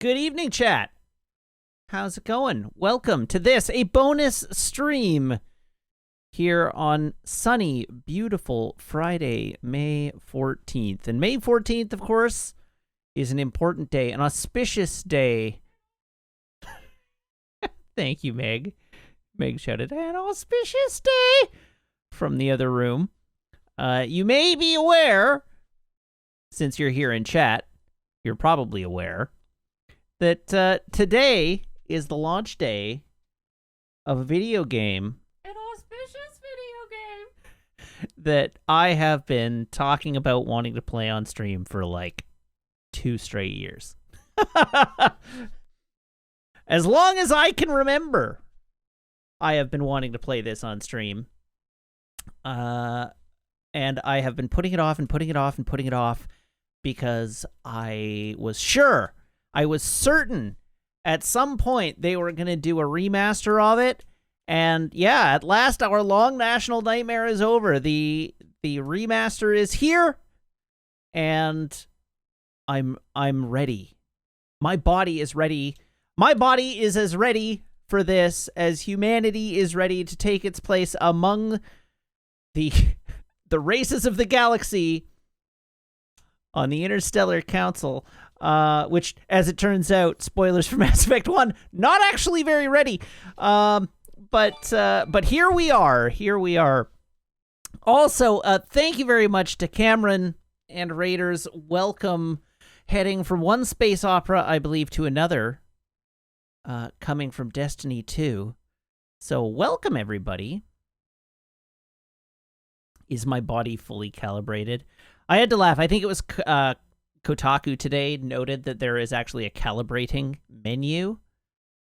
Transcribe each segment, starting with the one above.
Good evening, chat. How's it going? Welcome to this, a bonus stream here on sunny, beautiful Friday, May 14th. And May 14th, of course, is an important day, an auspicious day. Thank you, Meg. Meg shouted, an auspicious day from the other room. You may be aware, since you're here in chat, you're probably aware, that today is the launch day of a video game. An auspicious video game. That I have been talking about wanting to play on stream for like 2 straight years. As long as I can remember, I have been wanting to play this on stream. And I have been putting it off and putting it off and putting it off because I was certain at some point they were going to do a remaster of it. And yeah, at last our long national nightmare is over. The remaster is here, and I'm ready. My body is ready. My body is as ready for this as humanity is ready to take its place among the races of the galaxy on the Interstellar Council. Which, as it turns out, spoilers for Mass Effect 1, not actually very ready. But here we are. Here we are. Also, thank you very much to Cameron and Raiders. Welcome, heading from one space opera, I believe, to another, coming from Destiny 2. So welcome, everybody. Is my body fully calibrated? I had to laugh. I think it was Kotaku today noted that there is actually a calibrating menu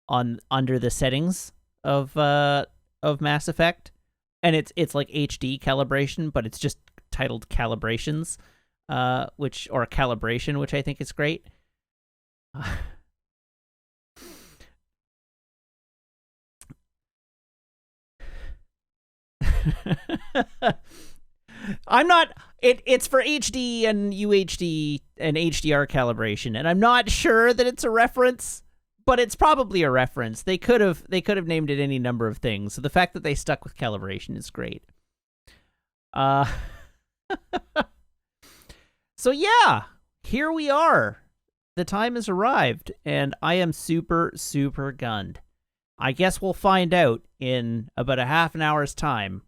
under the settings of Mass Effect, and it's like HD calibration, but it's just titled calibrations, or calibration, which I think is great. I'm not. It's for HD and UHD and HDR calibration, and I'm not sure that it's a reference, but it's probably a reference. They could have named it any number of things. So the fact that they stuck with calibration is great. So yeah, here we are. The time has arrived, and I am super, super gunned. I guess we'll find out in about a half an hour's time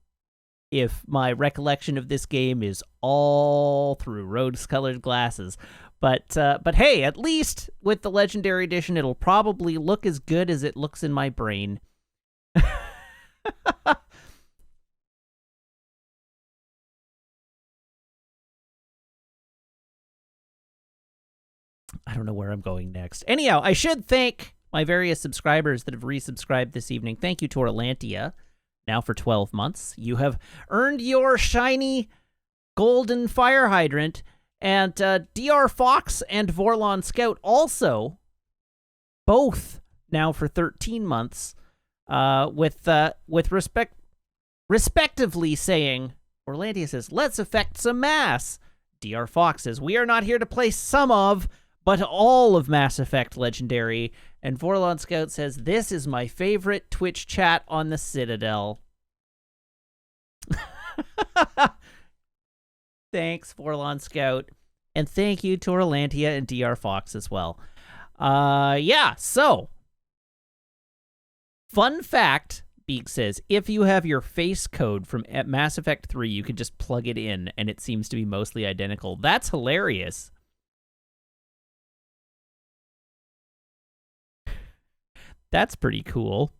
if my recollection of this game is all through rose-colored glasses. But hey, at least with the Legendary Edition, it'll probably look as good as it looks in my brain. I don't know where I'm going next. Anyhow, I should thank my various subscribers that have resubscribed this evening. Thank you to Orlantia. Now for 12 months, you have earned your shiny golden fire hydrant, and DR Fox and Vorlon Scout also, both now for 13 months, with respectively saying, Orlandia says, let's effect some mass. DR Fox says, we are not here to play some of, but all of Mass Effect Legendary. And Vorlon Scout says, this is my favorite Twitch chat on the Citadel. Thanks, Vorlon Scout. And thank you to Orlantia and DR Fox as well. Yeah, so. Fun fact, Beak says, if you have your face code from Mass Effect 3, you can just plug it in, and it seems to be mostly identical. That's hilarious. That's pretty cool.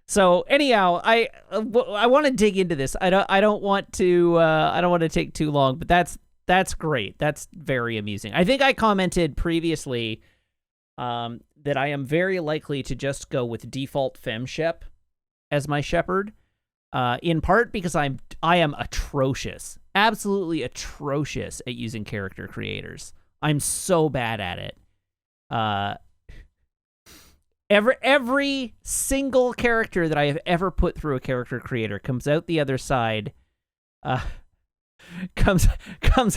So anyhow, I want to dig into this. I don't want to take too long, but that's great. That's very amusing. I think I commented previously that I am very likely to just go with default FemShep as my shepherd, in part because I am atrocious, absolutely atrocious at using character creators. I'm so bad at it. Every single character that I have ever put through a character creator comes out the other side, comes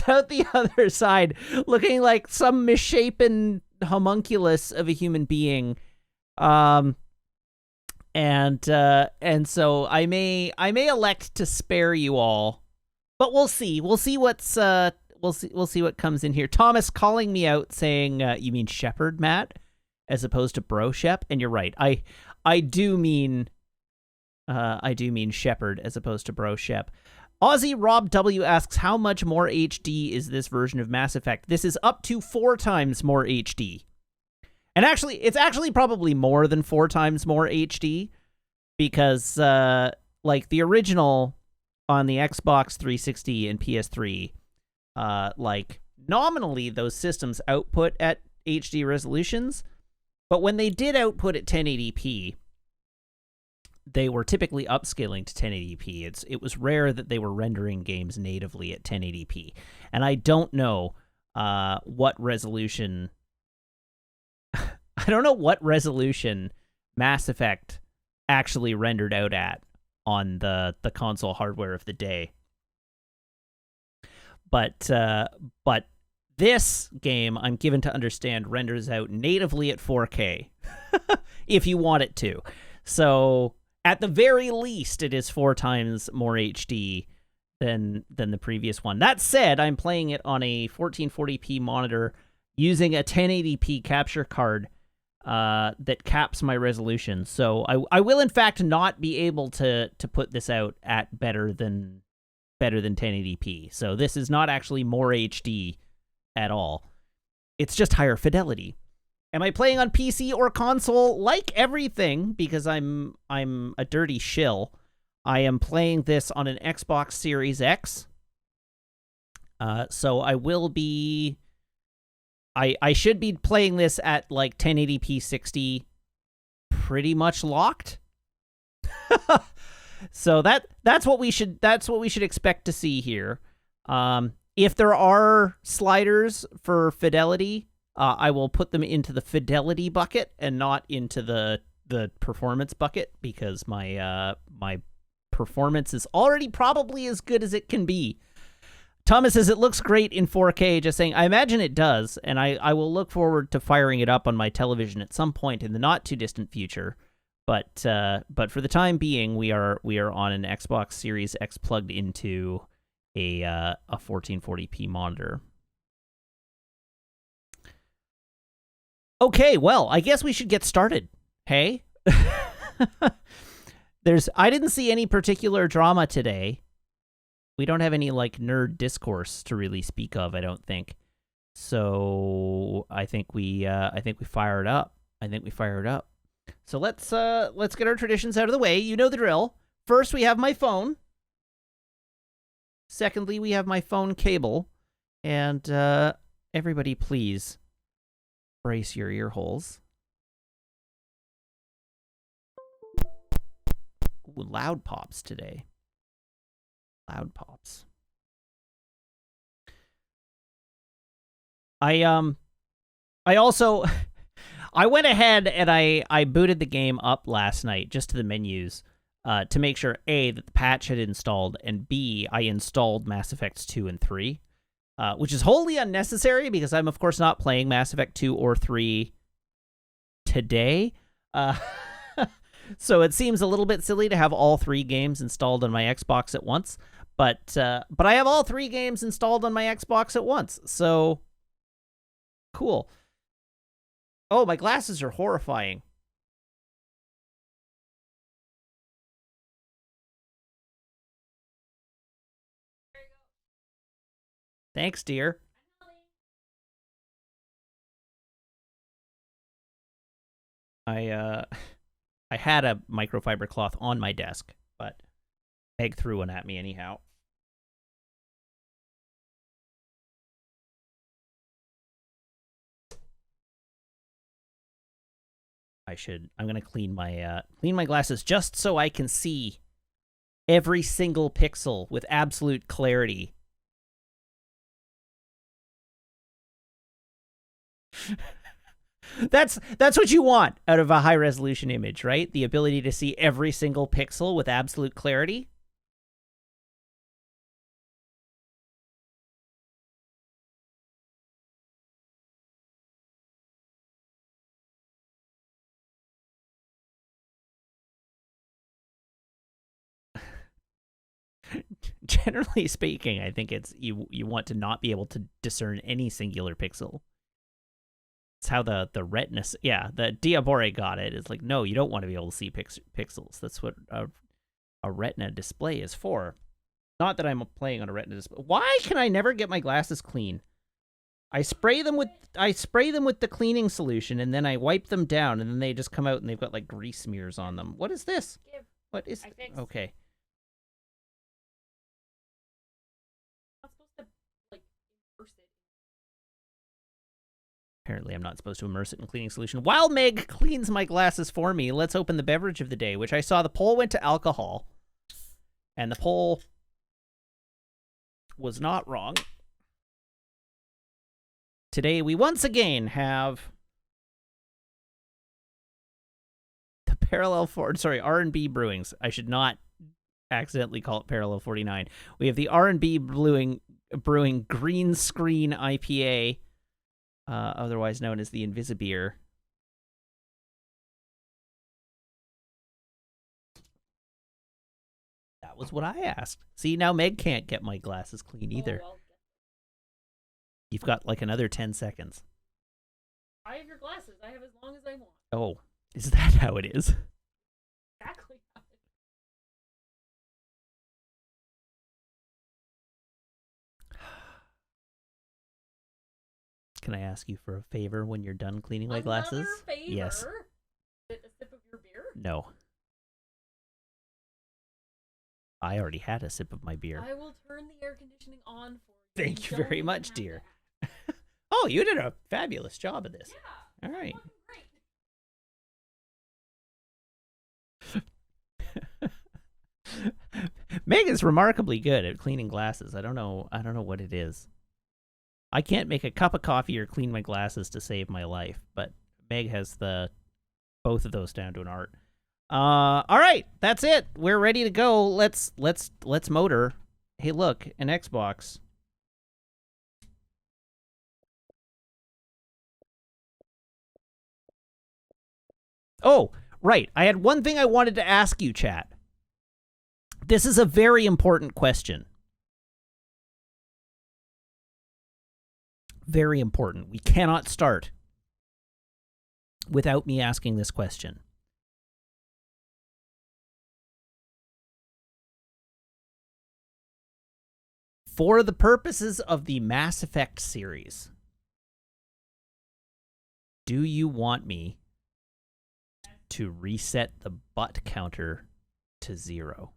out the other side looking like some misshapen homunculus of a human being. And so I may elect to spare you all, but we'll see. We'll see what's we'll see what comes in here. Thomas calling me out saying, "You mean Shepherd, Matt, as opposed to Bro Shep?" And you're right. I do mean Shepherd as opposed to Bro Shep. Aussie Rob W asks, "How much more HD is this version of Mass Effect?" This is up to 4 times more HD. And actually, it's actually probably more than 4 times more HD, because like the original on the Xbox 360 and PS3, like nominally those systems output at HD resolutions, but when they did output at 1080p, they were typically upscaling to 1080p. It was rare that they were rendering games natively at 1080p, and I don't know what resolution. I don't know what resolution Mass Effect actually rendered out at on the console hardware of the day. But this game, I'm given to understand, renders out natively at 4K if you want it to. So at the very least, it is 4 times more HD than the previous one. That said, I'm playing it on a 1440p monitor using a 1080p capture card that caps my resolution. So I will in fact not be able to put this out at better than 1080p. So this is not actually more HD at all. It's just higher fidelity. Am I playing on PC or console? Like everything, because I'm a dirty shill, I am playing this on an Xbox Series X. So I will be... I should be playing this at like 1080p 60 pretty much locked. So that's what we should expect to see here. If there are sliders for fidelity, I will put them into the fidelity bucket and not into the performance bucket, because my performance is already probably as good as it can be. Thomas says it looks great in 4K, just saying, I imagine it does, and I will look forward to firing it up on my television at some point in the not-too-distant future. But for the time being, we are on an Xbox Series X plugged into a 1440p monitor. Okay, well, I guess we should get started. Hey? I didn't see any particular drama today. We don't have any like nerd discourse to really speak of, I don't think. So I think we fire it up. So let's get our traditions out of the way. You know the drill. First, we have my phone. Secondly, we have my phone cable. And everybody, please brace your ear holes. Ooh, loud pops today. Loud pops. I also I went ahead and I booted the game up last night just to the menus to make sure A, that the patch had installed, and B, I installed Mass Effects 2 and 3, which is wholly unnecessary because I'm of course not playing Mass Effect 2 or 3 today. So it seems a little bit silly to have all 3 games installed on my Xbox at once. But I have all 3 games installed on my Xbox at once, so cool. Oh, my glasses are horrifying. Thanks, dear. I had a microfiber cloth on my desk, but Meg threw one at me anyhow. I'm gonna clean my glasses just so I can see every single pixel with absolute clarity. That's what you want out of a high resolution image, right? The ability to see every single pixel with absolute clarity. generally speaking, I think it's you want to not be able to discern any singular pixel. It's how the retina, the Diabore got it. It's like, no, you don't want to be able to see pixels. That's what a retina display is for. Not that I'm playing on a retina display. Why can I never get my glasses clean? I spray them with the cleaning solution, and then I wipe them down, and then they just come out and they've got like grease smears on them. What is this? What is? Okay. Apparently, I'm not supposed to immerse it in cleaning solution. While Meg cleans my glasses for me, let's open the beverage of the day, which I saw the poll went to alcohol, and the poll was not wrong. Today, we once again have the R&B Brewings. I should not accidentally call it Parallel 49. We have the R&B Brewing Green Screen IPA, otherwise known as the Invisibeer. That was what I asked. See, now Meg can't get my glasses clean either. Well. You've got like another 10 seconds. I have your glasses. I have as long as I want. Oh, is that how it is? Exactly how it is. Can I ask you for a favor when you're done cleaning my glasses? Another favor? Yes. Is it a sip of your beer? No. I already had a sip of my beer. I will turn the air conditioning on for you. Thank you very much, dear. Oh, you did a fabulous job of this. Yeah. All right. Meg is remarkably good at cleaning glasses. I don't know what it is. I can't make a cup of coffee or clean my glasses to save my life, but Meg has both of those down to an art. All right, that's it. We're ready to go. Let's motor. Hey, look, an Xbox. Oh, right. I had one thing I wanted to ask you, chat. This is a very important question. Very important. We cannot start without me asking this question. For the purposes of the Mass Effect series, do you want me to reset the butt counter to 0?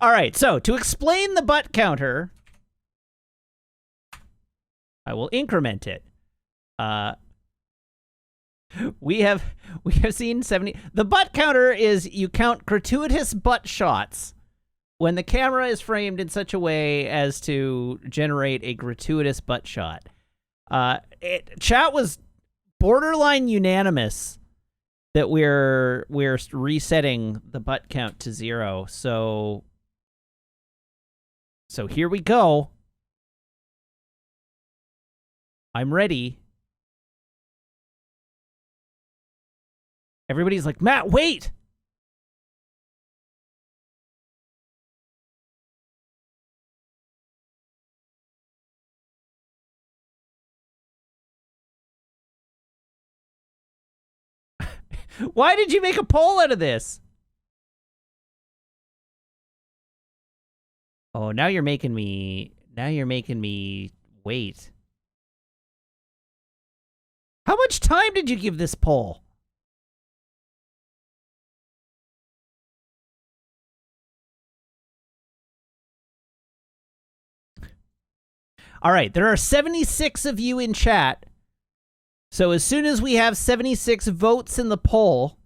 All right, so to explain the butt counter, I will increment it. We have seen 70. The butt counter is you count gratuitous butt shots when the camera is framed in such a way as to generate a gratuitous butt shot. Chat was borderline unanimous that we're resetting the butt count to 0. So here we go. I'm ready. Everybody's like, Matt, wait! Why did you make a poll out of this? Oh, now you're making me wait. How much time did you give this poll? All right, there are 76 of you in chat. So as soon as we have 76 votes in the poll,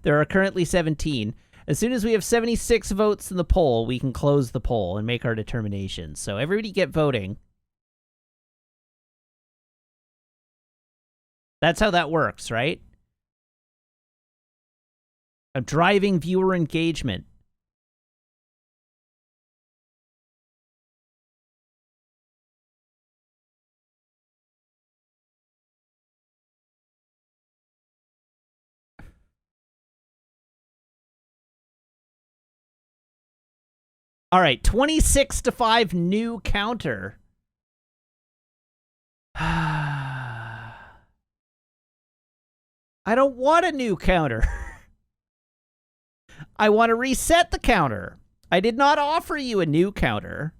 there are currently 17. As soon as we have 76 votes in the poll, we can close the poll and make our determination. So everybody get voting. That's how that works, right? I'm driving viewer engagement. All right, 26-5 new counter. I don't want a new counter. I want to reset the counter. I did not offer you a new counter.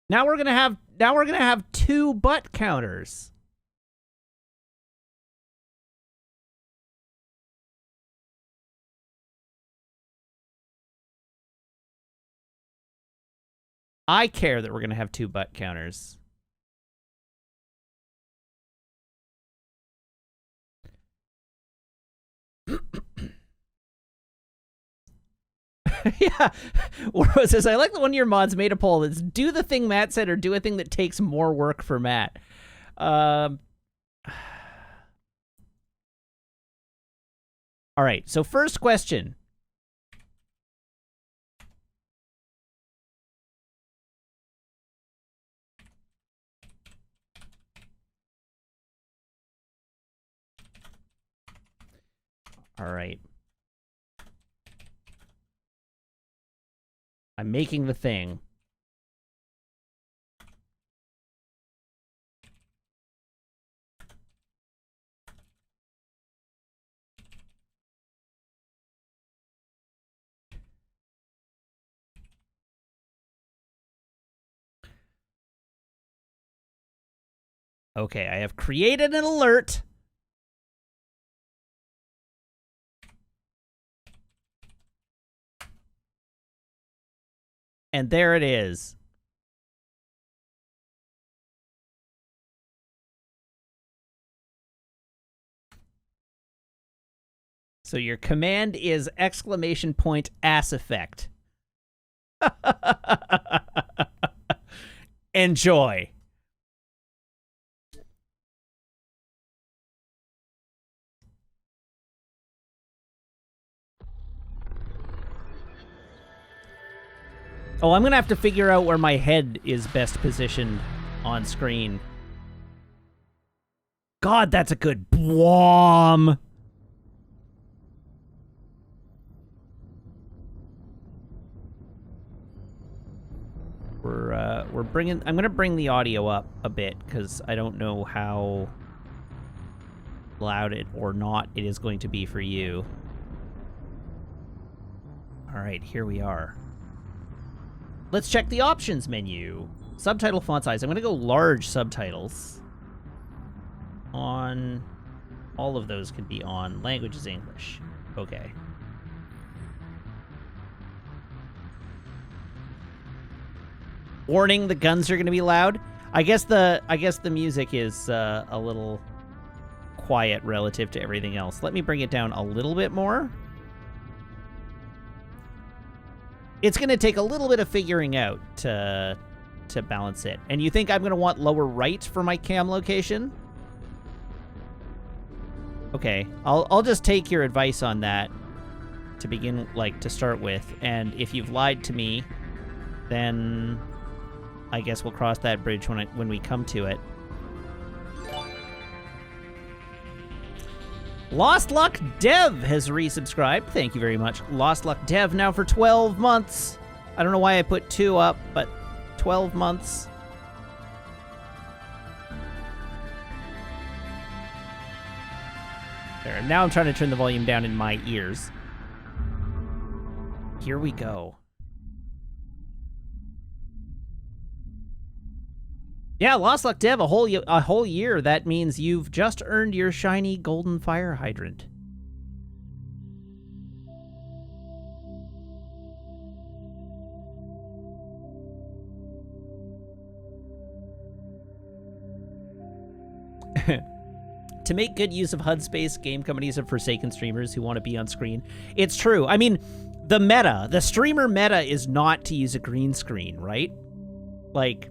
Now we're gonna have two butt counters. I care that we're gonna have two butt counters. Yeah. What says, I like that one of your mods made a poll that's do the thing Matt said or do a thing that takes more work for Matt. All right, so first question. All right. I'm making the thing. Okay, I have created an alert. And there it is. So your command is exclamation point ass effect. Enjoy. Oh, I'm gonna have to figure out where my head is best positioned on screen. God, that's a good bwom. We're bringing. I'm gonna bring the audio up a bit because I don't know how loud it or not it is going to be for you. All right, here we are. Let's check the options menu. Subtitle font size. I'm going to go large subtitles. On. All of those can be on. Language is English. Okay. Warning, the guns are going to be loud. I guess the music is a little quiet relative to everything else. Let me bring it down a little bit more. It's going to take a little bit of figuring out to balance it. And you think I'm going to want lower right for my cam location? Okay, I'll just take your advice on that to begin, to start with. And if you've lied to me, then I guess we'll cross that bridge when we come to it. Lost Luck Dev has resubscribed. Thank you very much, Lost Luck Dev, now for 12 months. I don't know why I put 2 up, but 12 months. There, now I'm trying to turn the volume down in my ears. Here we go. Yeah, Lost Luck Dev, a whole year. That means you've just earned your shiny golden fire hydrant. To make good use of HUD space, game companies have forsaken streamers who want to be on screen. It's true. I mean, the streamer meta is not to use a green screen, right? Like,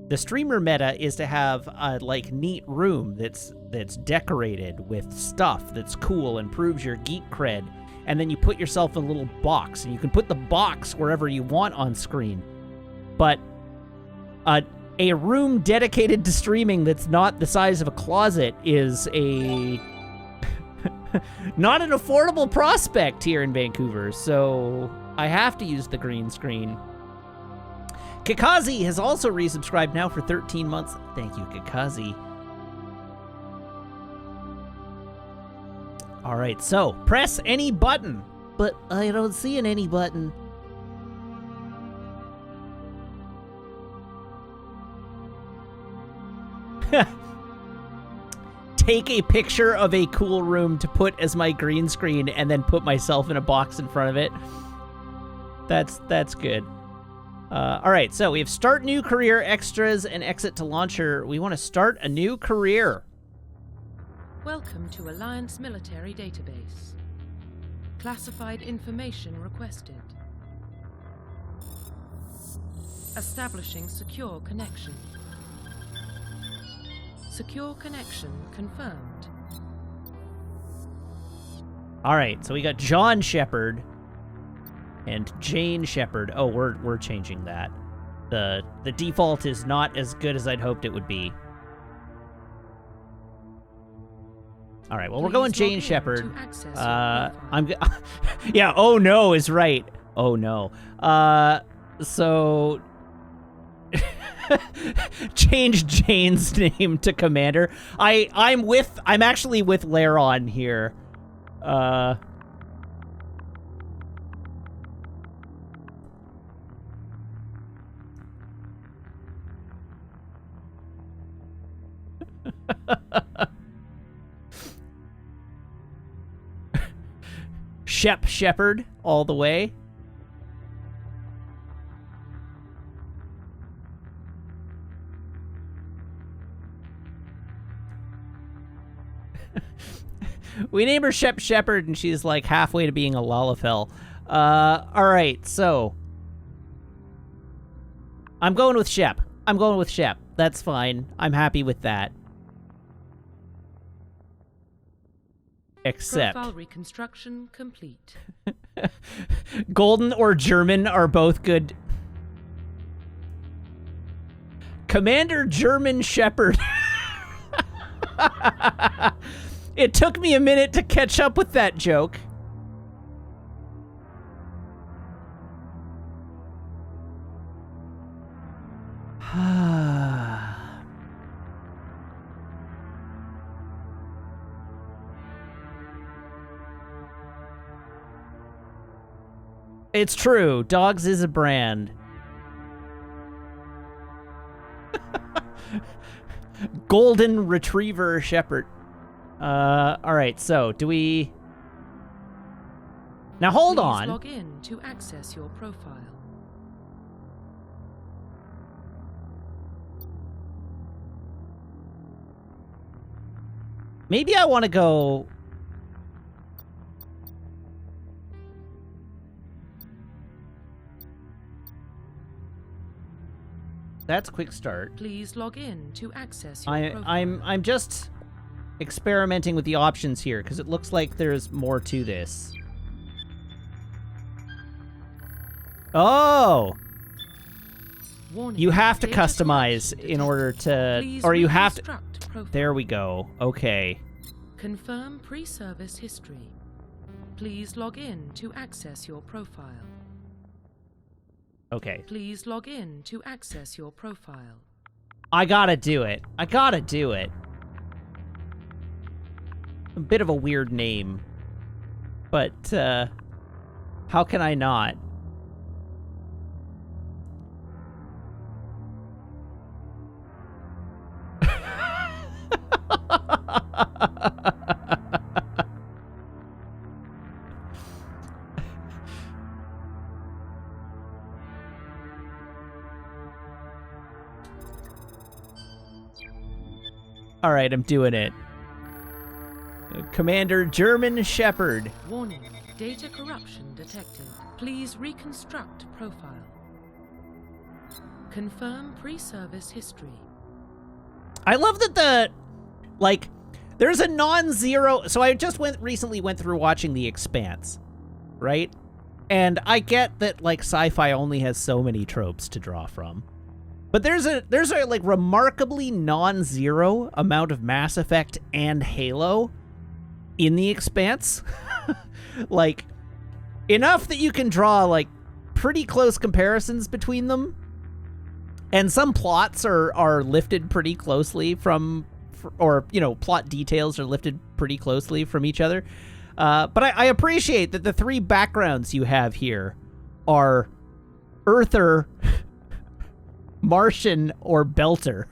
The streamer meta is to have a like neat room that's decorated with stuff that's cool and proves your geek cred, and then you put yourself in a little box, and you can put the box wherever you want on screen. But a room dedicated to streaming that's not the size of a closet is a not an affordable prospect here in Vancouver, so I have to use the green screen. Kakazi has also resubscribed now for 13 months. Thank you, Kakazi. All right, so press any button. But I don't see an any button. Take a picture of a cool room to put as my green screen and then put myself in a box in front of it. That's good. All right, so we have start new career, extras, and exit to launcher. We want to start a new career. Welcome to Alliance Military Database. Classified information requested. Establishing secure connection. Secure connection confirmed. All right, so we got John Shepard and Jane Shepard. Oh, we're changing that. The default is not as good as I'd hoped it would be. All right, well, we're going Jane Shepard. Yeah, oh no is right. Oh no. So change Jane's name to Commander. I'm actually with Laron here. Shepard all the way. We name her Shepard, and she's like halfway to being a Lalafell. All right, so I'm going with Shep. That's fine. I'm happy with that. Except profile reconstruction complete. Golden or German are both good. Commander German Shepard. It took me a minute to catch up with that joke. It's true. Dogs is a brand. Golden Retriever Shepherd. All right, so do we... Now hold on. Please log in to access your profile. Maybe I want to go... That's quick start. Please log in to access your profile. I'm just experimenting with the options here because it looks like there's more to this. Oh, Warning, you have to data customize corruption in order to, Please or you have to. reconstruct profile. There we go. Okay. Confirm pre-service history. Please log in to access your profile. Okay. Please log in to access your profile. I gotta do it. A bit of a weird name, but how can I not? All right, I'm doing it. Commander German Shepherd. Warning, data corruption detected. Please reconstruct profile. Confirm pre-service history. I love that there's a non-zero. So I just recently went through watching The Expanse, right? And I get that like sci-fi only has so many tropes to draw from. But there's a like remarkably non-zero amount of Mass Effect and Halo in The Expanse. Like enough that you can draw like pretty close comparisons between them. And some plots are lifted pretty closely from, or, you know, plot details are lifted pretty closely from each other. But I appreciate that the three backgrounds you have here are Earther, Martian, or Belter.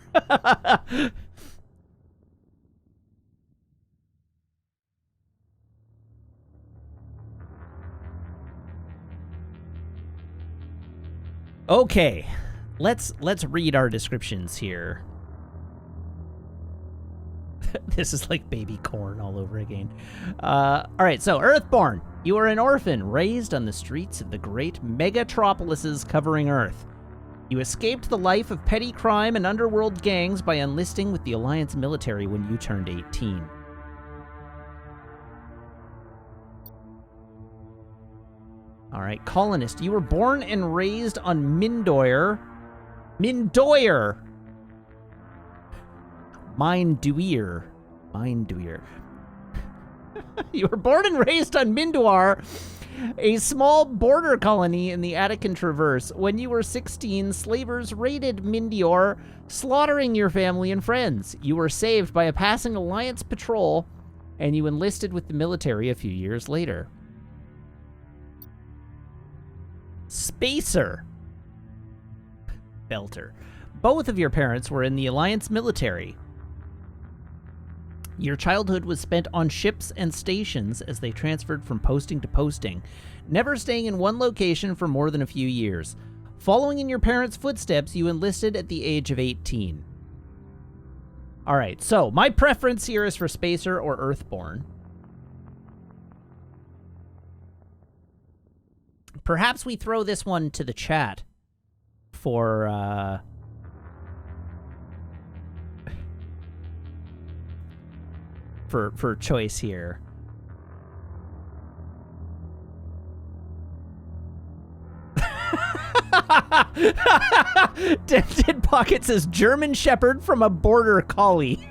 Okay, let's read our descriptions here. This is like baby corn all over again. All right, so Earthborn. You are an orphan raised on the streets of the great megatropolises covering Earth. You escaped the life of petty crime and underworld gangs by enlisting with the Alliance military when you turned 18. All right, colonist. You were born and raised on Mindoir. Mindoir. Minduir. You were born and raised on Mindoir, a small border colony in the Attican Traverse. When you were 16, slavers raided Mindoir, slaughtering your family and friends. You were saved by a passing Alliance patrol, and you enlisted with the military a few years later. Spacer. Belter. Both of your parents were in the Alliance military. Your childhood was spent on ships and stations as they transferred from posting to posting, never staying in one location for more than a few years. Following in your parents' footsteps, you enlisted at the age of 18. All right, so my preference here is for Spacer or Earthborn. Perhaps we throw this one to the chat for choice here. Dented Pocket says German Shepherd from a border collie.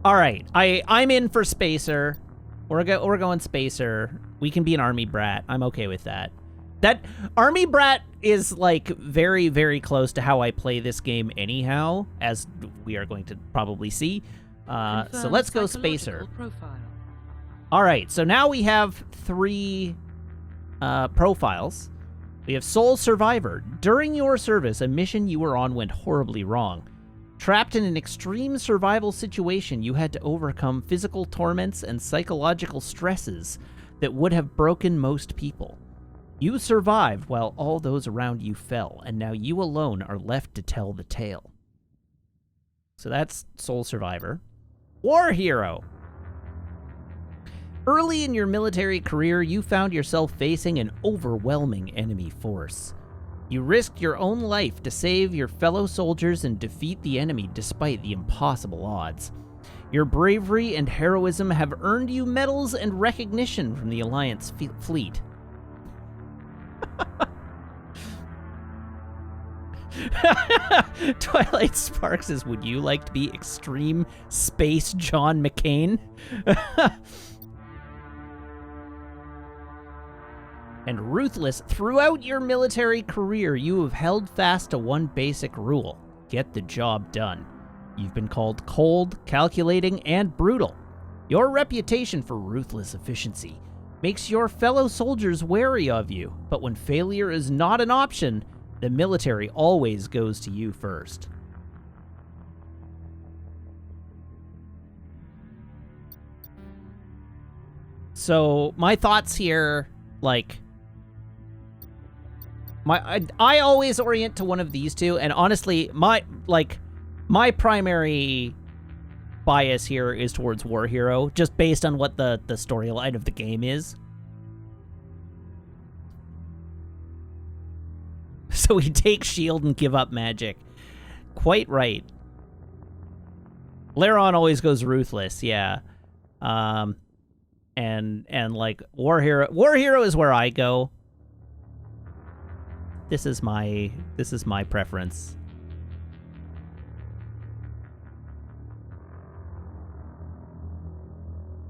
All right, I'm in for Spacer. We're going Spacer. We can be an army brat. I'm okay with that. That army brat is like very, very close to how I play this game anyhow, as we are going to probably see. So let's go Spacer. Profile. All right, so now we have three profiles. We have Sole Survivor. During your service, a mission you were on went horribly wrong. Trapped in an extreme survival situation, you had to overcome physical torments and psychological stresses that would have broken most people. You survived while all those around you fell, and now you alone are left to tell the tale. So that's Sole Survivor. War Hero. Early in your military career, you found yourself facing an overwhelming enemy force. You risked your own life to save your fellow soldiers and defeat the enemy despite the impossible odds. Your bravery and heroism have earned you medals and recognition from the Alliance fleet. Twilight Sparks says, would you like to be Extreme Space John McCain? And Ruthless, throughout your military career, you have held fast to one basic rule: get the job done. You've been called cold, calculating, and brutal. Your reputation for ruthless efficiency makes your fellow soldiers wary of you, but when failure is not an option, The military always goes to you first. So my thoughts here, like, I always orient to one of these two, and honestly, my primary bias here is towards War Hero, just based on what the storyline of the game is. So we take shield and give up magic. Quite right. Laron always goes ruthless, yeah. And like War Hero is where I go. This is my preference.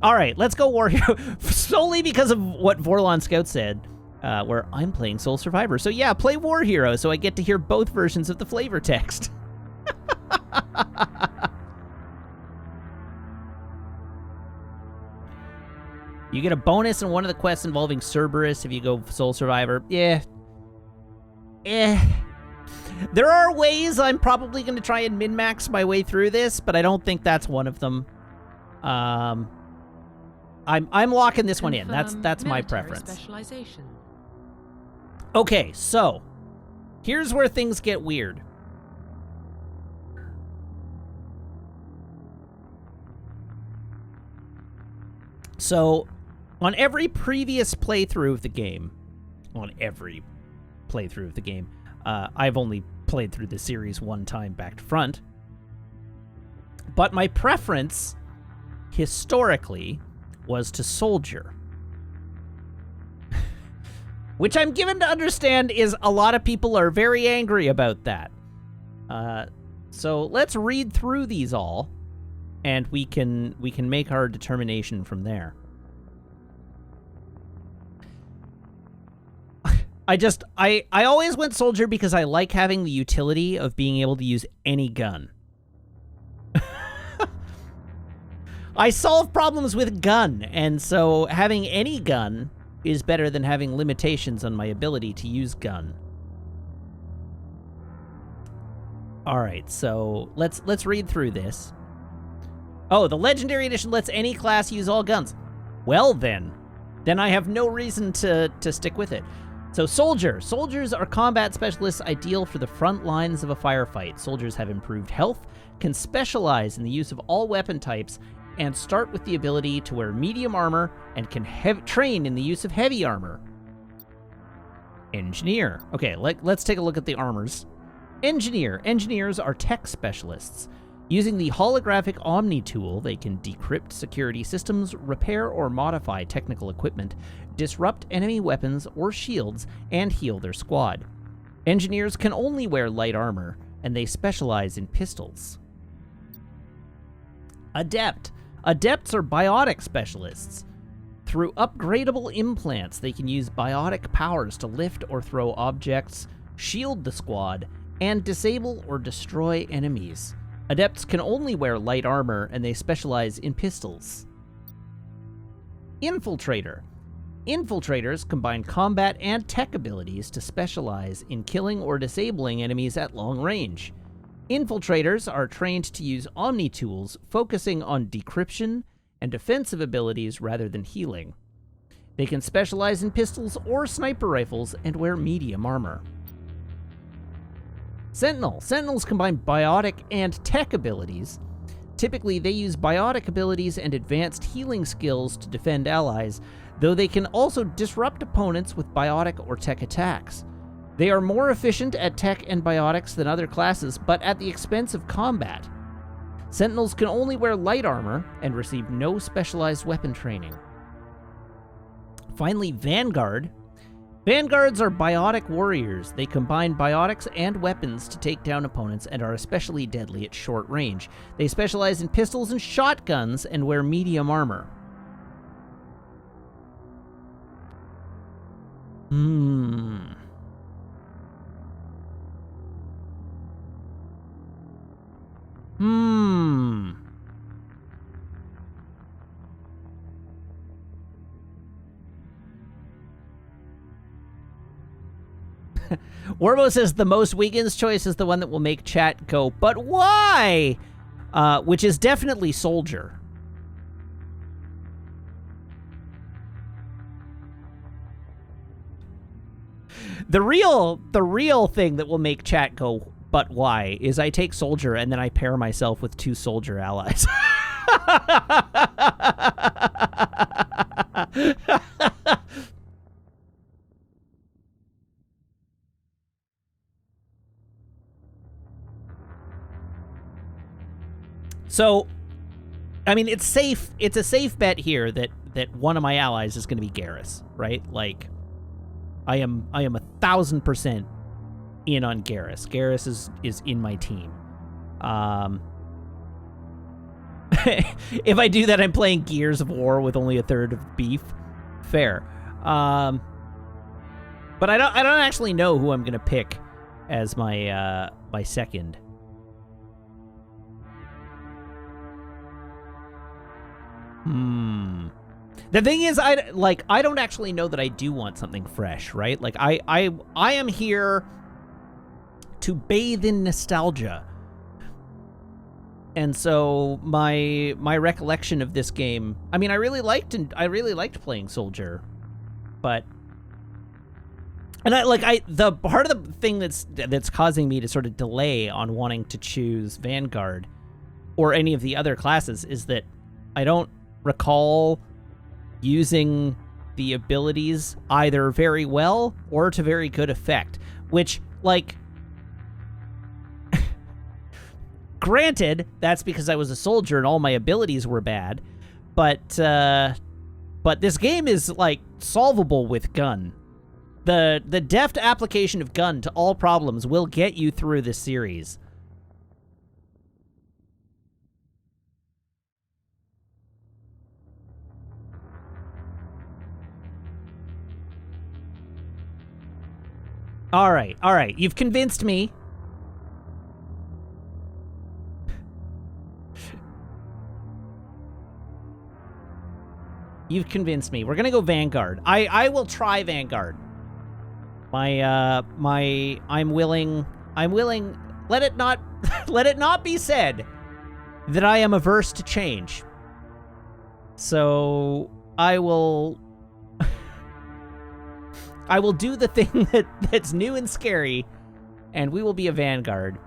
All right, let's go War Hero solely because of what Vorlon Scout said, where I'm playing Soul Survivor. So yeah, play War Hero so I get to hear both versions of the flavor text. You get a bonus in one of the quests involving Cerberus if you go Soul Survivor. Yeah. There are ways I'm probably going to try and min-max my way through this, but I don't think that's one of them. I'm locking this one in. That's my preference. Okay, so here's where things get weird. So, on every previous playthrough of the game, I've only played through the series one time back to front, but my preference, historically, was to Soldier. Which I'm given to understand is a lot of people are very angry about that. So let's read through these all, and we can make our determination from there. I always went Soldier because I like having the utility of being able to use any gun. I solve problems with gun, and so having any gun is better than having limitations on my ability to use gun. All right, so let's read through this. Oh, the Legendary Edition lets any class use all guns. Well then I have no reason to stick with it. So Soldier. Soldiers are combat specialists ideal for the front lines of a firefight. Soldiers have improved health, can specialize in the use of all weapon types, and start with the ability to wear medium armor and can train in the use of heavy armor. Engineer. Okay, let's take a look at the armors. Engineer. Engineers are tech specialists. Using the holographic Omni tool, they can decrypt security systems, repair or modify technical equipment, disrupt enemy weapons or shields, and heal their squad. Engineers can only wear light armor, and they specialize in pistols. Adept. Adepts are biotic specialists. Through upgradable implants, they can use biotic powers to lift or throw objects, shield the squad, and disable or destroy enemies. Adepts can only wear light armor, and they specialize in pistols. Infiltrator. Infiltrators combine combat and tech abilities to specialize in killing or disabling enemies at long range. Infiltrators are trained to use Omni tools, focusing on decryption and defensive abilities rather than healing. They can specialize in pistols or sniper rifles and wear medium armor. Sentinel. Sentinels combine biotic and tech abilities. Typically, they use biotic abilities and advanced healing skills to defend allies, though they can also disrupt opponents with biotic or tech attacks. They are more efficient at tech and biotics than other classes, but at the expense of combat. Sentinels can only wear light armor and receive no specialized weapon training. Finally, Vanguard. Vanguards are biotic warriors. They combine biotics and weapons to take down opponents and are especially deadly at short range. They specialize in pistols and shotguns and wear medium armor. Warbo says the most Wiggins choice is the one that will make chat go, but why? Which is definitely Soldier. The real thing that will make chat go, but why, is I take Soldier and then I pair myself with 2 Soldier allies. So, I mean, it's safe. It's a safe bet here that one of my allies is going to be Garrus, right? Like, I am 1,000% in on Garrus. Garrus is in my team. If I do that, I'm playing Gears of War with only a third of beef. Fair. But I don't actually know who I'm going to pick as my my second. The thing is, I don't actually know that I do want something fresh, right? Like, I am here to bathe in nostalgia. And so my recollection of this game, I mean, I really liked playing Soldier, but the part of the thing that's causing me to sort of delay on wanting to choose Vanguard or any of the other classes is that I don't recall using the abilities either very well or to very good effect, which, like, granted, that's because I was a soldier and all my abilities were bad, but this game is, like, solvable with gun. The deft application of gun to all problems will get you through this series. All right. You've convinced me. You've convinced me. We're gonna go Vanguard. I will try Vanguard. I'm willing. Let it not be said that I am averse to change. So I will do the thing that's new and scary, and we will be a Vanguard.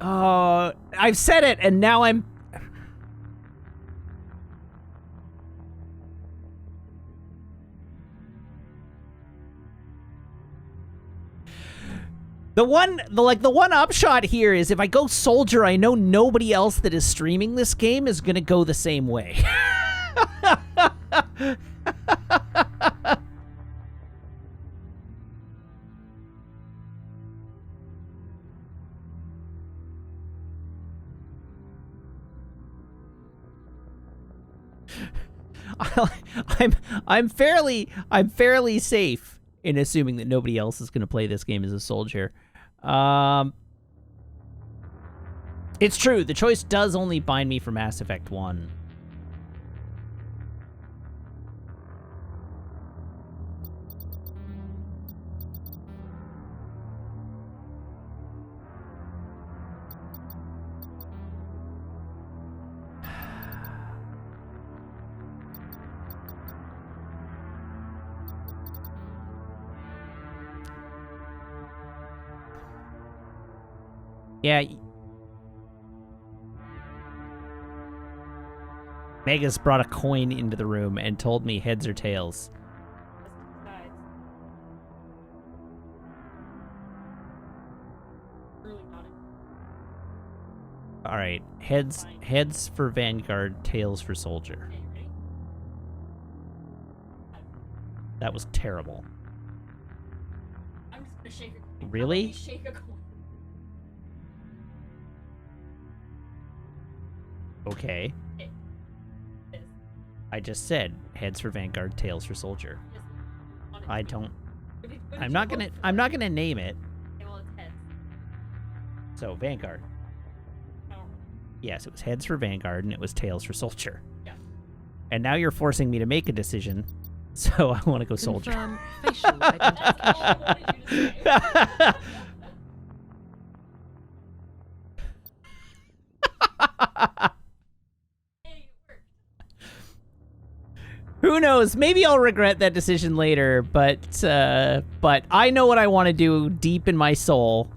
Oh, I've said it, and now I'm... The one upshot here is if I go Soldier, I know nobody else that is streaming this game is gonna go the same way. I'm fairly safe in assuming that nobody else is going to play this game as a soldier. It's true, the choice does only bind me for Mass Effect 1. Yeah. Megas brought a coin into the room and told me heads or tails. All right, heads for Vanguard, tails for Soldier. That was terrible. I'm just gonna shake a coin. Really? Shake a coin. Okay. I just said heads for Vanguard, tails for Soldier. I'm not gonna name it. Okay, well, it's heads. So, Vanguard. Oh, Yes, it was heads for Vanguard, and it was tails for Soldier. yeah. And now you're forcing me to make a decision, so I want to go Soldier. Confirm facial identification. That's all I wanted you to say. Hey, it worked. Who knows? Maybe I'll regret that decision later, but I know what I want to do deep in my soul.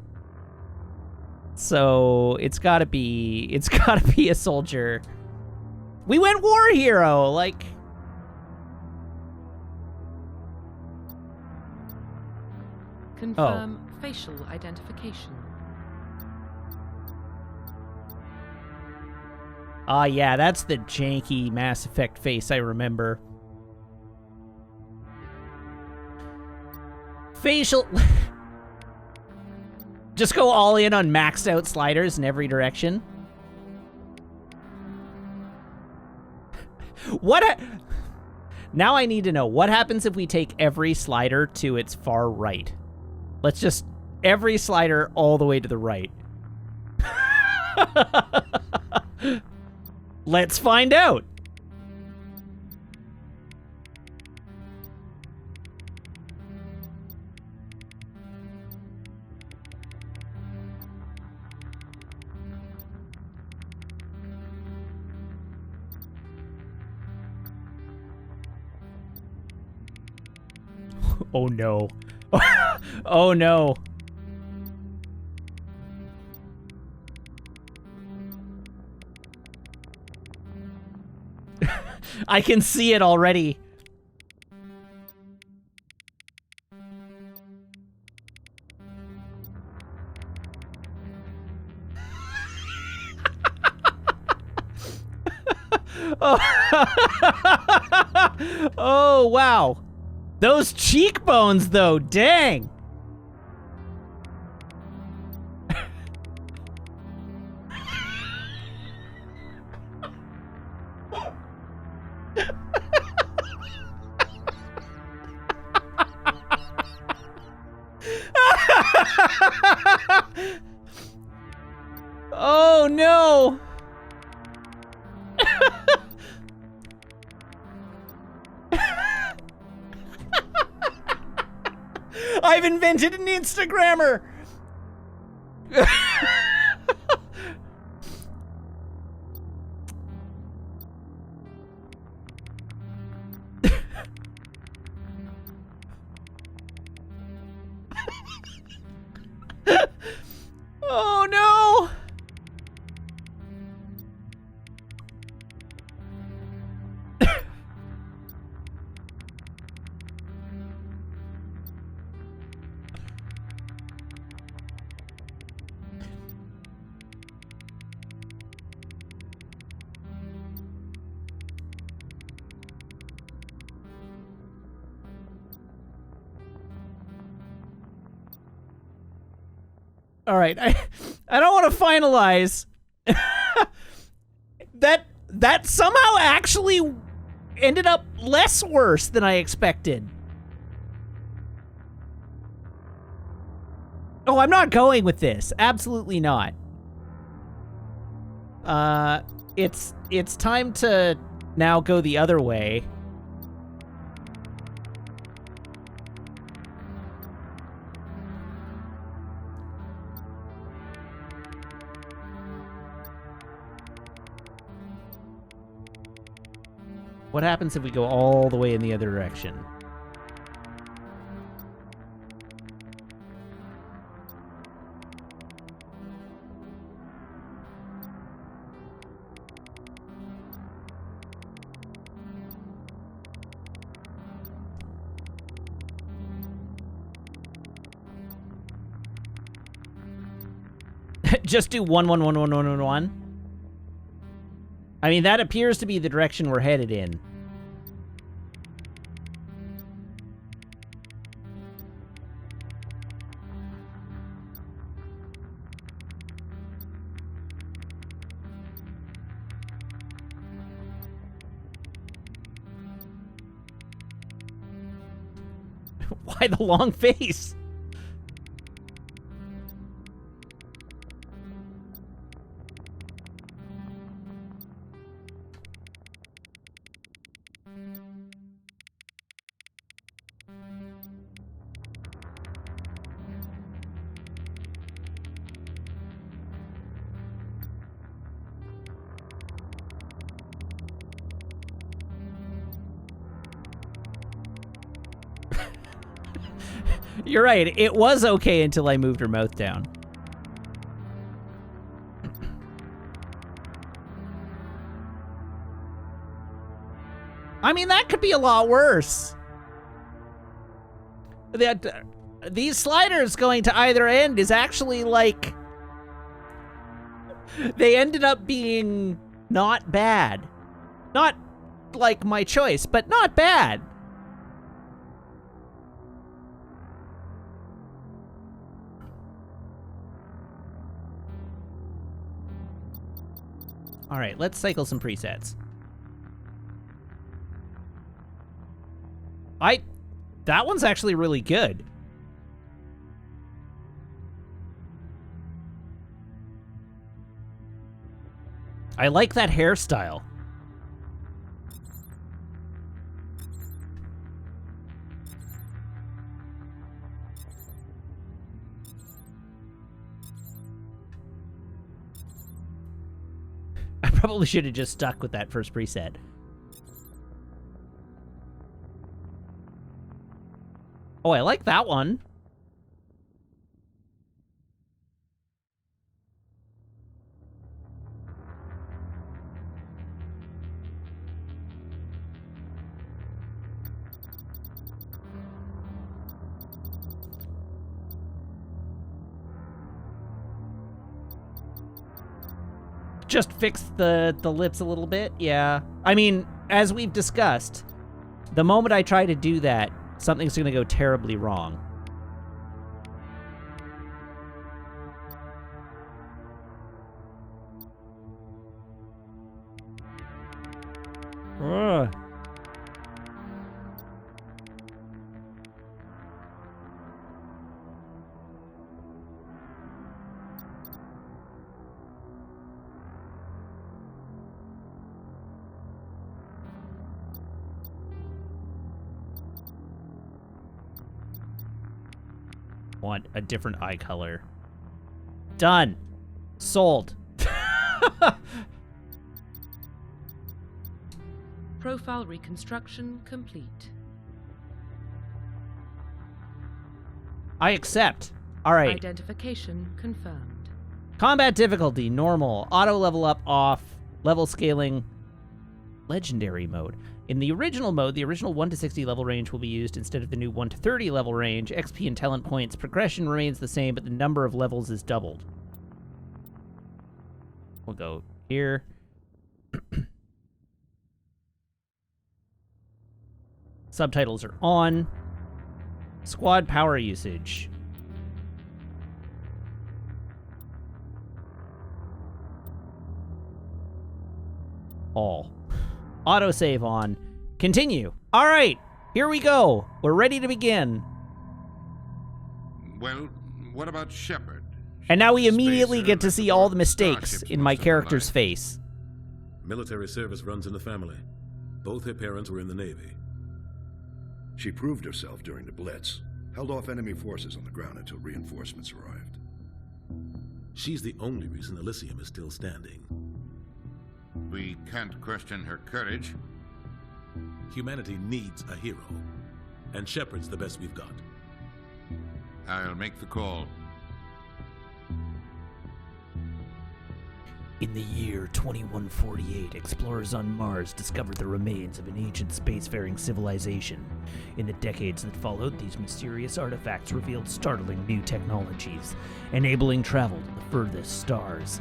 So it's gotta be a Soldier. We went war hero, like. Confirm facial identification. Ah, yeah, that's the janky Mass Effect face I remember. Facial. Just go all in on maxed out sliders in every direction. Now I need to know, what happens if we take every slider to its far right? Let's just, every slider all the way to the right. Let's find out. Oh no. Oh no. I can see it already. Oh. Oh, wow. Those cheekbones, though, dang. Oh, no. I've invented an Instagrammer! Oh no! All right, I don't want to finalize. that somehow actually ended up less worse than I expected. Oh, I'm not going with this. Absolutely not. It's time to now go the other way. What happens if we go all the way in the other direction? Just do 1, 1, 1, 1, 1, 1, 1. I mean, that appears to be the direction we're headed in. Why the long face? You're right. It was okay until I moved her mouth down. I mean, that could be a lot worse. These sliders going to either end is actually like... They ended up being not bad. Not like my choice, but not bad. All right, let's cycle some presets. That one's actually really good. I like that hairstyle. I probably should have just stuck with that first preset. Oh, I like that one. Just fix the lips a little bit, yeah. I mean, as we've discussed, the moment I try to do that, something's gonna go terribly wrong. Ugh. Want a different eye color. Done. Sold. Profile reconstruction complete. I accept. All right. Identification confirmed. Combat difficulty, normal. Auto level up, off. Level scaling, legendary mode. In the original mode, the original 1 to 60 level range will be used instead of the new 1 to 30 level range. XP and talent points progression remains the same, but the number of levels is doubled. We'll go here. Subtitles are on. Squad power usage. All. Autosave on. Continue. All right, here we go. We're ready to begin. Well, what about Shepard? And now we She's a immediately spacer get to and see all the aboard mistakes starships in my most of her character's life. face. Military service runs in the family. Both her parents were in the Navy. She proved herself during the Blitz, held off enemy forces on the ground until reinforcements arrived. She's the only reason Elysium is still standing. We can't question her courage. Humanity needs a hero, and Shepard's the best we've got. I'll make the call. In the year 2148, explorers on Mars discovered the remains of an ancient spacefaring civilization. In the decades that followed, these mysterious artifacts revealed startling new technologies, enabling travel to the furthest stars.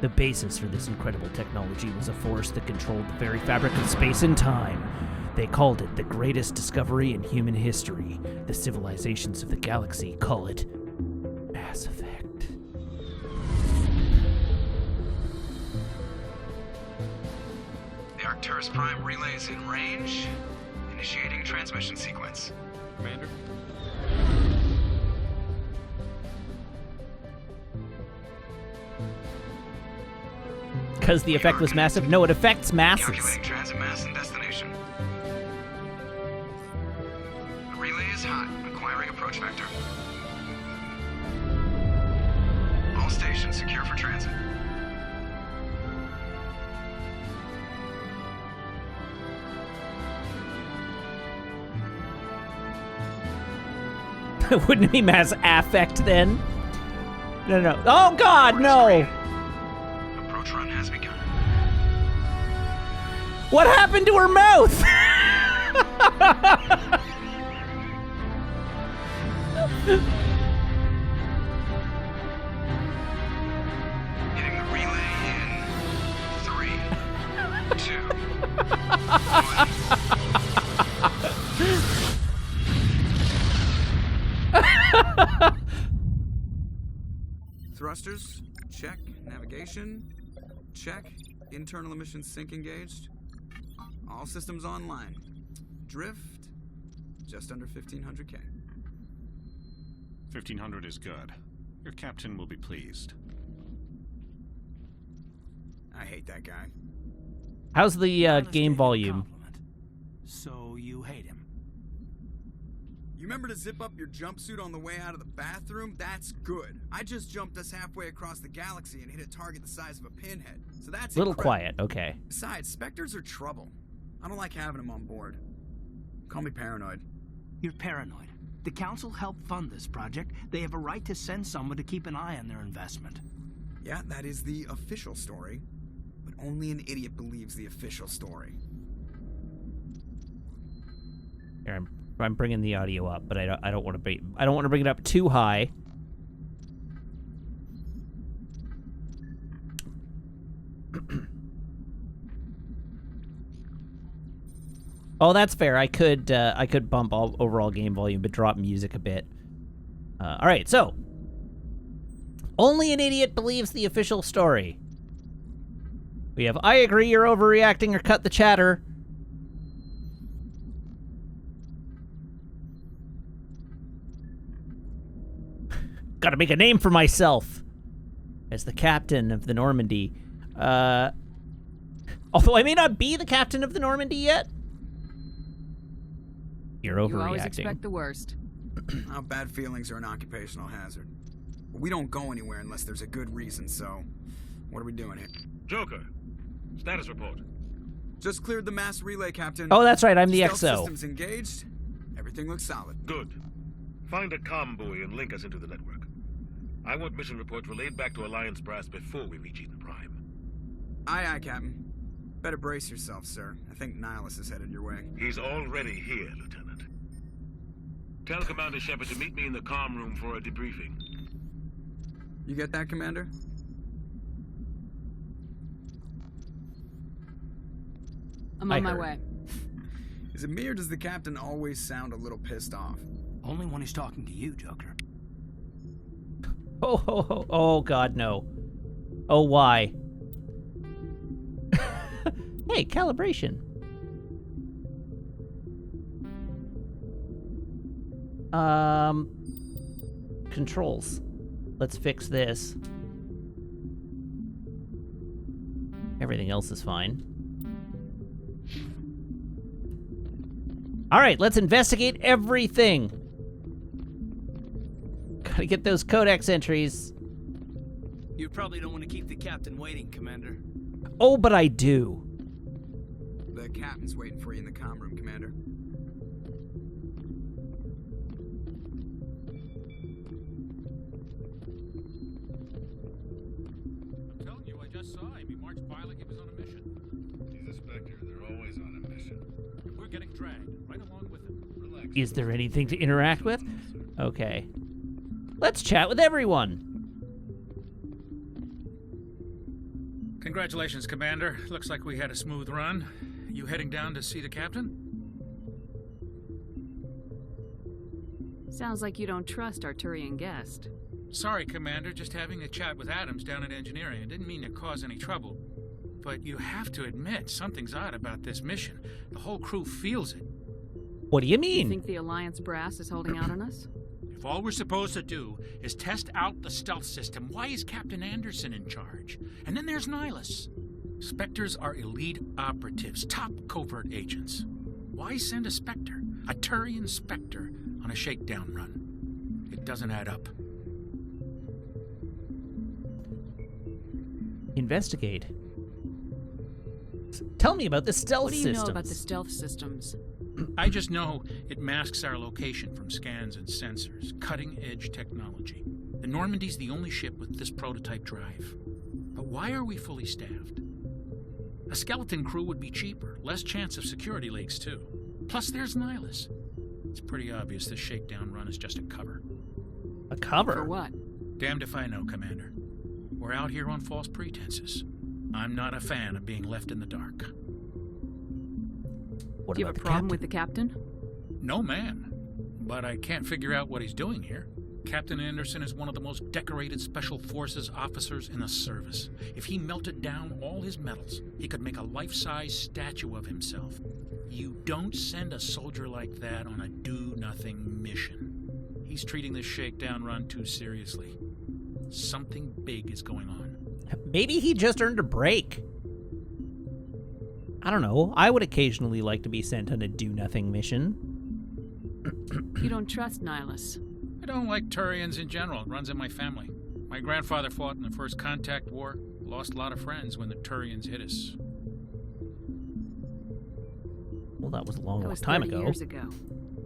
The basis for this incredible technology was a force that controlled the very fabric of space and time. They called it the greatest discovery in human history. The civilizations of the galaxy call it Mass Effect. The Arcturus Prime relay is in range. Initiating transmission sequence. Commander? Because the effect was massive? No, it affects masses. Calculating transit mass and destination. The relay is hot. Acquiring approach vector. All stations secure for transit. Wouldn't it be Mass Affect then? No. Oh God, no! Approach run has begun. What happened to her mouth? Hitting the relay in 3, 2, 1. Thrusters, check. Navigation, check. Internal emissions sync engaged. All systems online. Drift, just under 1500K. 1500 is good. Your captain will be pleased. I hate that guy. How's the game volume? So you hate him? You remember to zip up your jumpsuit on the way out of the bathroom? That's good. I just jumped us halfway across the galaxy and hit a target the size of a pinhead. So that's Little incredible. quiet, okay. Besides, Spectres are trouble. I don't like having them on board. Call me paranoid. You're paranoid. The Council helped fund this project. They have a right to send someone to keep an eye on their investment. Yeah, that is the official story. But only an idiot believes the official story. Here, I'm bringing the audio up, but I don't want to bring it up too high. Oh, that's fair. I could bump overall game volume, but drop music a bit. All right, so only an idiot believes the official story. We have I agree you're overreacting or cut the chatter. Gotta make a name for myself as the captain of the Normandy. Although I may not be the captain of the Normandy yet. You're overreacting. You always expect the worst. Our bad feelings are an occupational hazard. But we don't go anywhere unless there's a good reason, so what are we doing here? Joker, status report. Just cleared the mass relay, Captain. Oh, that's right, I'm the Stealth XO. Systems engaged. Everything looks solid. Good. Find a comm buoy and link us into the network. I want mission reports relayed back to Alliance Brass before we reach Eden Prime. Aye, Captain. Better brace yourself, sir. I think Nihilus is headed your way. He's already here, Lieutenant. Tell Commander Shepard to meet me in the comm room for a debriefing. You get that, Commander? I'm on my way. Is it me or does the Captain always sound a little pissed off? Only when he's talking to you, Joker. Oh, God, no. Oh, why? Hey, calibration. Controls. Let's fix this. Everything else is fine. All right, let's investigate everything. Gotta get those codex entries. You probably don't want to keep the captain waiting, Commander. Oh, but I do. The Captain's waiting for you in the comm room, Commander. I'm telling you, I just saw him. He marched by like he was on a mission. He's a Spectre. They're always on a mission. We're getting dragged right along with him. Relax. Is there anything to interact with? Okay. Let's chat with everyone. Congratulations, Commander. Looks like we had a smooth run. You heading down to see the captain? Sounds like you don't trust Arturian guest. Sorry, Commander. Just having a chat with Adams down at engineering. I didn't mean to cause any trouble. But you have to admit, something's odd about this mission. The whole crew feels it. What do you You mean? think the Alliance brass is holding out on us? If all we're supposed to do is test out the stealth system, why is Captain Anderson in charge? And then there's Nihilus. Spectres are elite operatives, top covert agents. Why send a Spectre, a Turian Spectre, on a shakedown run? It doesn't add up. Investigate. Tell me about the stealth What do you systems. know about the stealth systems? I just know it masks our location from scans and sensors. Cutting-edge technology. The Normandy's the only ship with this prototype drive. But why are we fully staffed? A skeleton crew would be cheaper, less chance of security leaks too. Plus there's Nihilus. It's pretty obvious this shakedown run is just a cover. A cover? For what? Damned if I know, Commander. We're out here on false pretenses. I'm not a fan of being left in the dark. What Do you have a problem with the captain? No, ma'am. But I can't figure out what he's doing here. Captain Anderson is one of the most decorated Special Forces officers in the service. If he melted down all his medals, he could make a life-size statue of himself. You don't send a soldier like that on a do-nothing mission. He's treating this shakedown run too seriously. Something big is going on. Maybe he just earned a break. I don't know. I would occasionally like to be sent on a do-nothing mission. You don't trust Nihilus. I don't like Turians in general. It runs in my family. My grandfather fought in the First Contact War. Lost a lot of friends when the Turians hit us. Well, that was a long, That long was time 30 ago. years ago.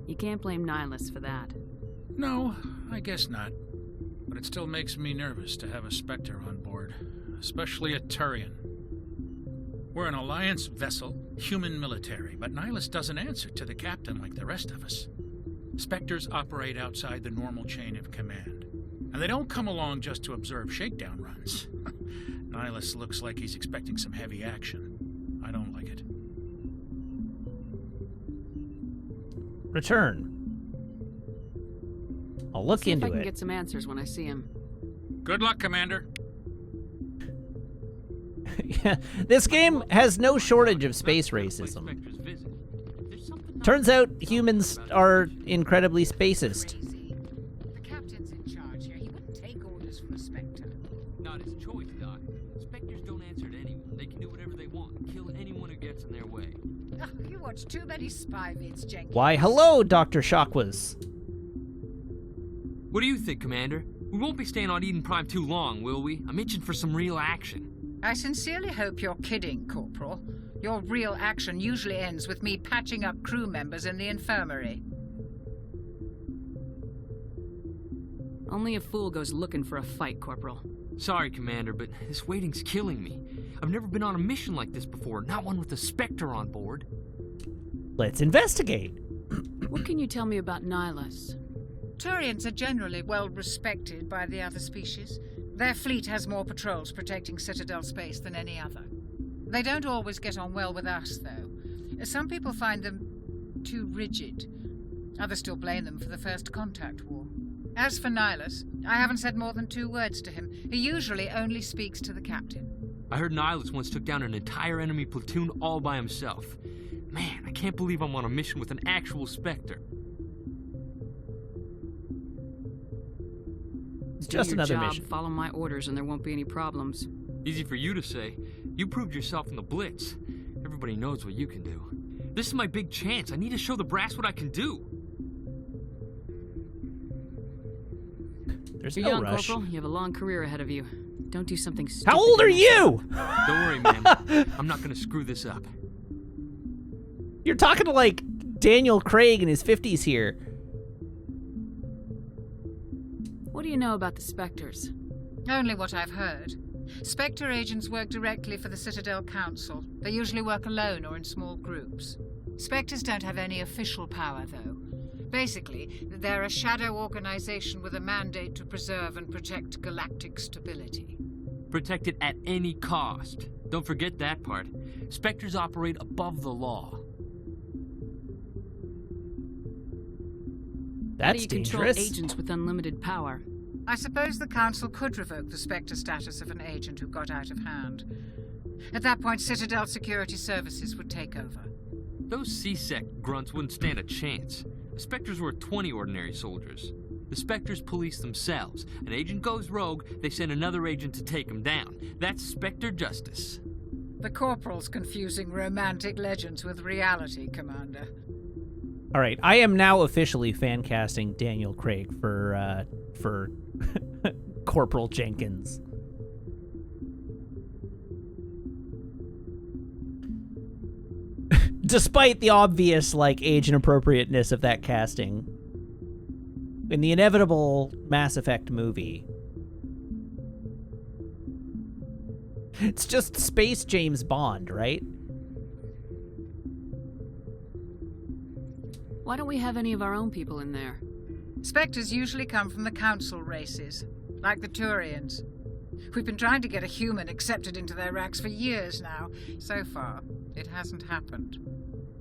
You can't blame Nihilus for that. No, I guess not. But it still makes me nervous to have a Spectre on board. Especially a Turian. We're an Alliance vessel, human military, but Nihilus doesn't answer to the captain like the rest of us. Spectres operate outside the normal chain of command. And they don't come along just to observe shakedown runs. Nihilus looks like he's expecting some heavy action. I don't like it. Return. I'll look See into if I can it. get some answers when I see him. Good luck, Commander. Yeah, this game has no shortage of space racism. Turns out humans are incredibly spacist. The captain's in charge here. He wouldn't take orders from a Spectre. Not his choice, Doc. Spectres don't answer to anyone. They can do whatever they want and kill anyone who gets in their way. Oh, you watch too many spy vids, Jenkins. Why, hello, Dr. Shockwaz. What do you think, Commander? We won't be staying on Eden Prime too long, will we? I'm itching for some real action. I sincerely hope you're kidding, Corporal. Your real action usually ends with me patching up crew members in the infirmary. Only a fool goes looking for a fight, Corporal. Sorry, Commander, but this waiting's killing me. I've never been on a mission like this before, not one with a Spectre on board. Let's investigate. What can you tell me about Nihilus? Turians are generally well respected by the other species. Their fleet has more patrols protecting Citadel space than any other. They don't always get on well with us, though. Some people find them too rigid. Others still blame them for the First Contact War. As for Nihilus, I haven't said more than 2 words to him. He usually only speaks to the captain. I heard Nihilus once took down an entire enemy platoon all by himself. Man, I can't believe I'm on a mission with an actual Spectre. It's just Do your another job, mission. Follow my orders and there won't be any problems. Easy for you to say. You proved yourself in the Blitz. Everybody knows what you can do. This is my big chance. I need to show the brass what I can do. There's You're no young, rush. Corporal. You have a long career ahead of you. Don't do something stupid. How old are you? Don't worry, ma'am. I'm not gonna screw this up. You're talking to, like, Daniel Craig in his 50s here. What do you know about the Spectres? Only what I've heard. Spectre agents work directly for the Citadel Council. They usually work alone or in small groups. Spectres don't have any official power, though. Basically, they're a shadow organization with a mandate to preserve and protect galactic stability. Protect it at any cost. Don't forget that part. Spectres operate above the law. How do That's you control dangerous. agents with unlimited power? I suppose the Council could revoke the Spectre status of an agent who got out of hand. At that point, Citadel Security Services would take over. Those C-Sec grunts wouldn't stand a chance. The Spectres were 20 ordinary soldiers. The Spectres police themselves. An agent goes rogue, they send another agent to take him down. That's Spectre justice. The Corporal's confusing romantic legends with reality, Commander. All right, I am now officially fan casting Daniel Craig for Corporal Jenkins. Despite the obvious, like, age inappropriateness of that casting. In the inevitable Mass Effect movie. It's just Space James Bond, right? Why don't we have any of our own people in there? Spectres usually come from the council races, like the Turians. We've been trying to get a human accepted into their ranks for years now. So far, it hasn't happened.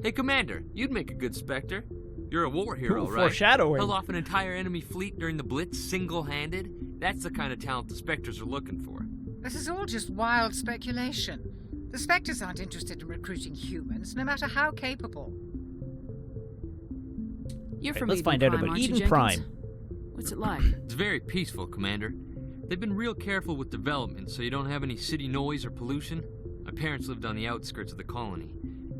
Hey, Commander, you'd make a good Spectre. You're a war hero, Ooh, right? foreshadowing. Held off an entire enemy fleet during the Blitz single-handed. That's the kind of talent the Spectres are looking for. This is all just wild speculation. The Spectres aren't interested in recruiting humans, no matter how capable. You're Right, from let's Eden find out Prime, about aren't you, Eden Jenkins? Prime. What's it like? It's very peaceful, Commander. They've been real careful with development, so you don't have any city noise or pollution. My parents lived on the outskirts of the colony.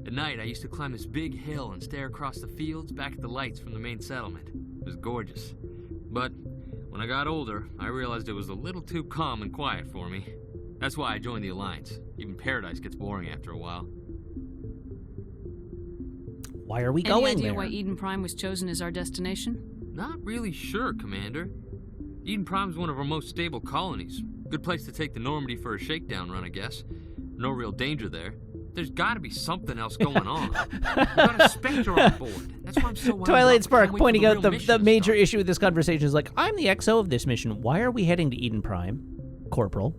At night, I used to climb this big hill and stare across the fields back at the lights from the main settlement. It was gorgeous. But when I got older, I realized it was a little too calm and quiet for me. That's why I joined the Alliance. Even Paradise gets boring after a while. Why are we Any going idea there? why Eden Prime was chosen as our destination? Not really sure, Commander. Eden Prime's one of our most stable colonies. Good place to take the Normandy for a shakedown run, I guess. No real danger there. There's gotta be something else going on. We've got a Spectre on board. That's why I'm so wound Twilight up. Spark Can't wait for pointing the out real the mission to major start. issue with this conversation is like, I'm the XO of this mission. Why are we heading to Eden Prime, Corporal?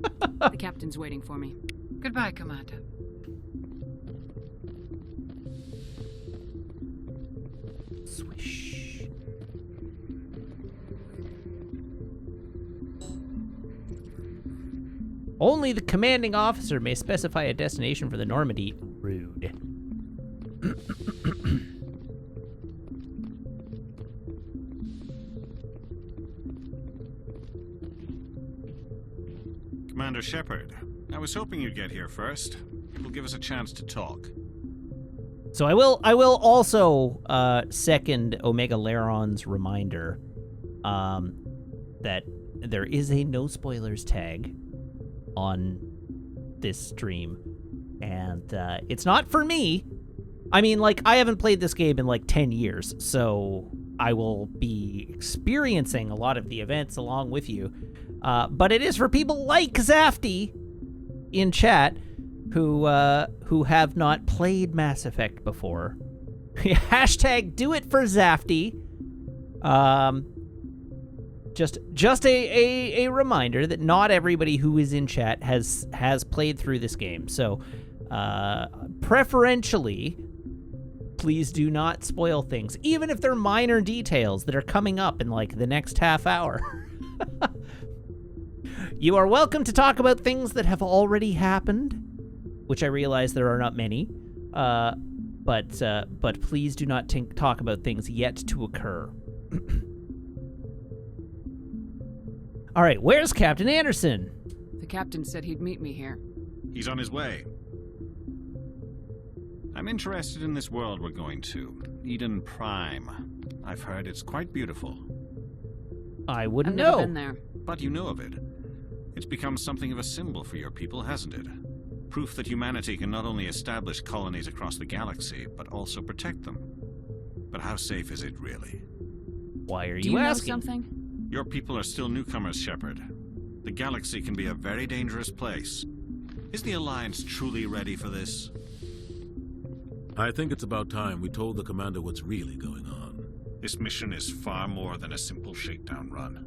The captain's waiting for me. Goodbye, Commander. Swish. Only the commanding officer may specify a destination for the Normandy. Rude. Commander Shepard, I was hoping you'd get here first. It will give us a chance to talk. So I will also second Omega Laron's reminder that there is a no spoilers tag on this stream, and it's not for me. I mean, like, I haven't played this game in like 10 years, so I will be experiencing a lot of the events along with you. But it is for people like Zafty in chat who have not played Mass Effect before. Hashtag do it for Zafty. Just a reminder that not everybody who is in chat has played through this game. So preferentially, please do not spoil things, even if they're minor details that are coming up in like the next half hour. You are welcome to talk about things that have already happened, which I realize there are not many, but please do not talk about things yet to occur. All right, where's Captain Anderson? The captain said he'd meet me here. He's on his way. I'm interested in this world we're going to, Eden Prime. I've heard it's quite beautiful. I wouldn't I've never know. been there. But you know of it. It's become something of a symbol for your people, hasn't it? Proof that humanity can not only establish colonies across the galaxy, but also protect them. But how safe is it really? Why are Do you you know asking? something? Your people are still newcomers, Shepard. The galaxy can be a very dangerous place. Is the Alliance truly ready for this? I think it's about time we told the commander what's really going on. This mission is far more than a simple shakedown run.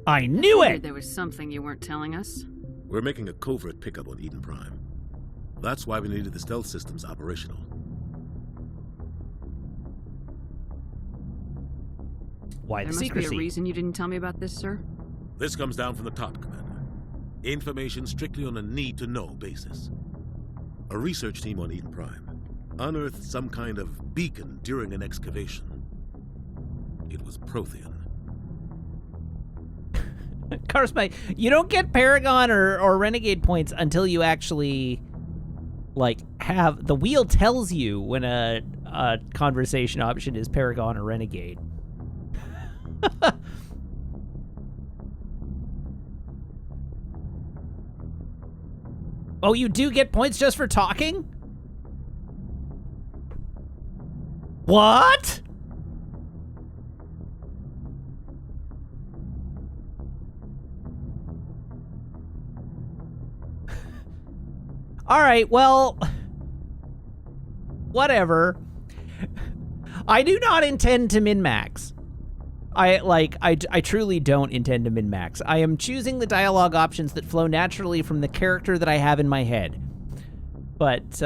I knew Figured it! there was something you weren't telling us. We're making a covert pickup on Eden Prime. That's why we needed the stealth systems operational. Why the There must secrecy? be a reason you didn't tell me about this, sir. This comes down from the top, Commander. Information strictly on a need-to-know basis. A research team on Eden Prime unearthed some kind of beacon during an excavation. It was Prothean. Carsby, you don't get Paragon or Renegade points until you actually, like, have... The wheel tells you when a conversation option is Paragon or Renegade. Oh, you do get points just for talking? What? All right, well, whatever. I do not intend to min-max. I truly don't intend to min-max. I am choosing the dialogue options that flow naturally from the character that I have in my head. But,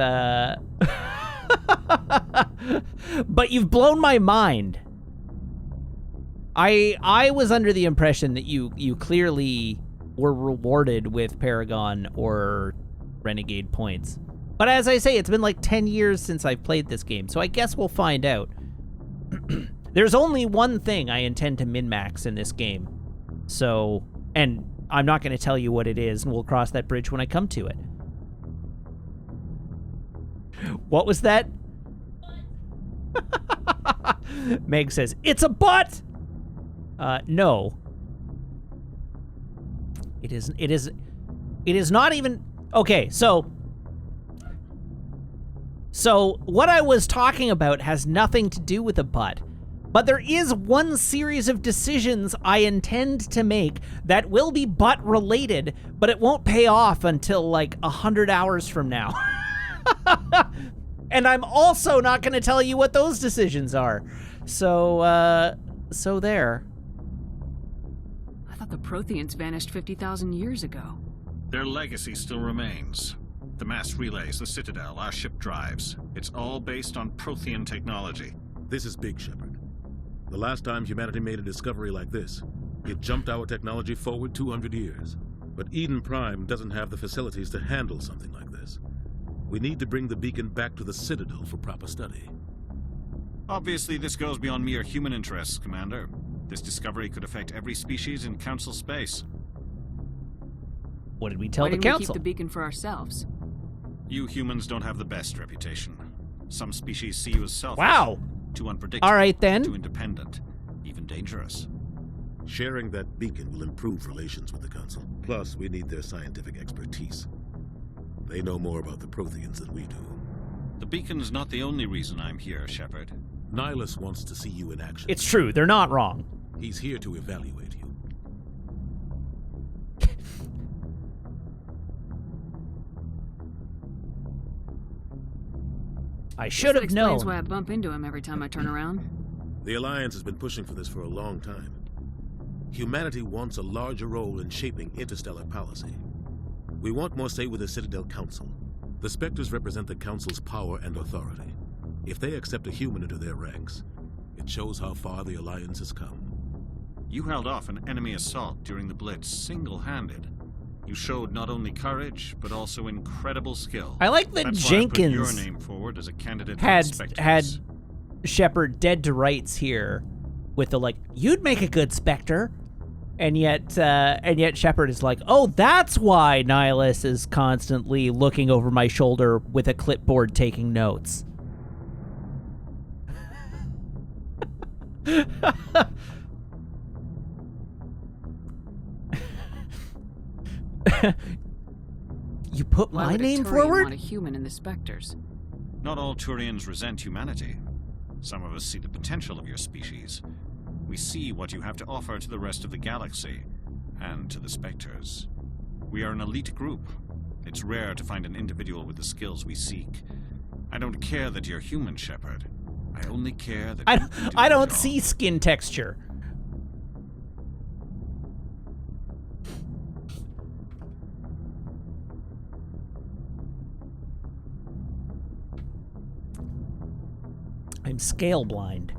but you've blown my mind. I was under the impression that you clearly were rewarded with Paragon or Renegade points. But as I say, it's been like 10 years since I've played this game, so I guess we'll find out. There's only one thing I intend to min-max in this game. So, and I'm not going to tell you what it is, and we'll cross that bridge when I come to it. What was that? Meg says, it's a butt! No. It is not even... Okay, so what I was talking about has nothing to do with a butt. But there is one series of decisions I intend to make that will be butt-related, but it won't pay off until, like, 100 hours from now. And I'm also not going to tell you what those decisions are. So there. I thought the Protheans vanished 50,000 years ago. Their legacy still remains. The mass relays, the Citadel, our ship drives. It's all based on Prothean technology. This is big, Shepard. The last time humanity made a discovery like this, it jumped our technology forward 200 years. But Eden Prime doesn't have the facilities to handle something like this. We need to bring the beacon back to the Citadel for proper study. Obviously, this goes beyond mere human interests, Commander. This discovery could affect every species in Council space. What did we tell the Council? Why didn't we keep the beacon for ourselves? You humans don't have the best reputation. Some species see you as selfish. Wow! Too unpredictable. All right, then. Too independent. Even dangerous. Sharing that beacon will improve relations with the Council. Plus, we need their scientific expertise. They know more about the Protheans than we do. The beacon's not the only reason I'm here, Shepard. Nihilus wants to see you in action. It's true, they're not wrong. He's here to evaluate you. I should have known. That explains why I bump into him every time I turn around. The Alliance has been pushing for this for a long time. Humanity wants a larger role in shaping interstellar policy. We want more say with the Citadel Council. The Spectres represent the Council's power and authority. If they accept a human into their ranks, it shows how far the Alliance has come. You held off an enemy assault during the Blitz single-handed. You showed not only courage, but also incredible skill. I like that That's Jenkins why I put your name forward as a candidate had for the Spectres. Shepard dead to rights here with the, like, you'd make a good Spectre. And yet Shepard is like, oh, that's why Nihilus is constantly looking over my shoulder with a clipboard taking notes. You put my name forward? Want a human in the Spectres? Not all Turians resent humanity. Some of us see the potential of your species. We see what you have to offer to the rest of the galaxy, and to the Spectres. We are an elite group. It's rare to find an individual with the skills we seek. I don't care that you're human, Shepard. I only care that I don't see skin texture. I'm scale blind.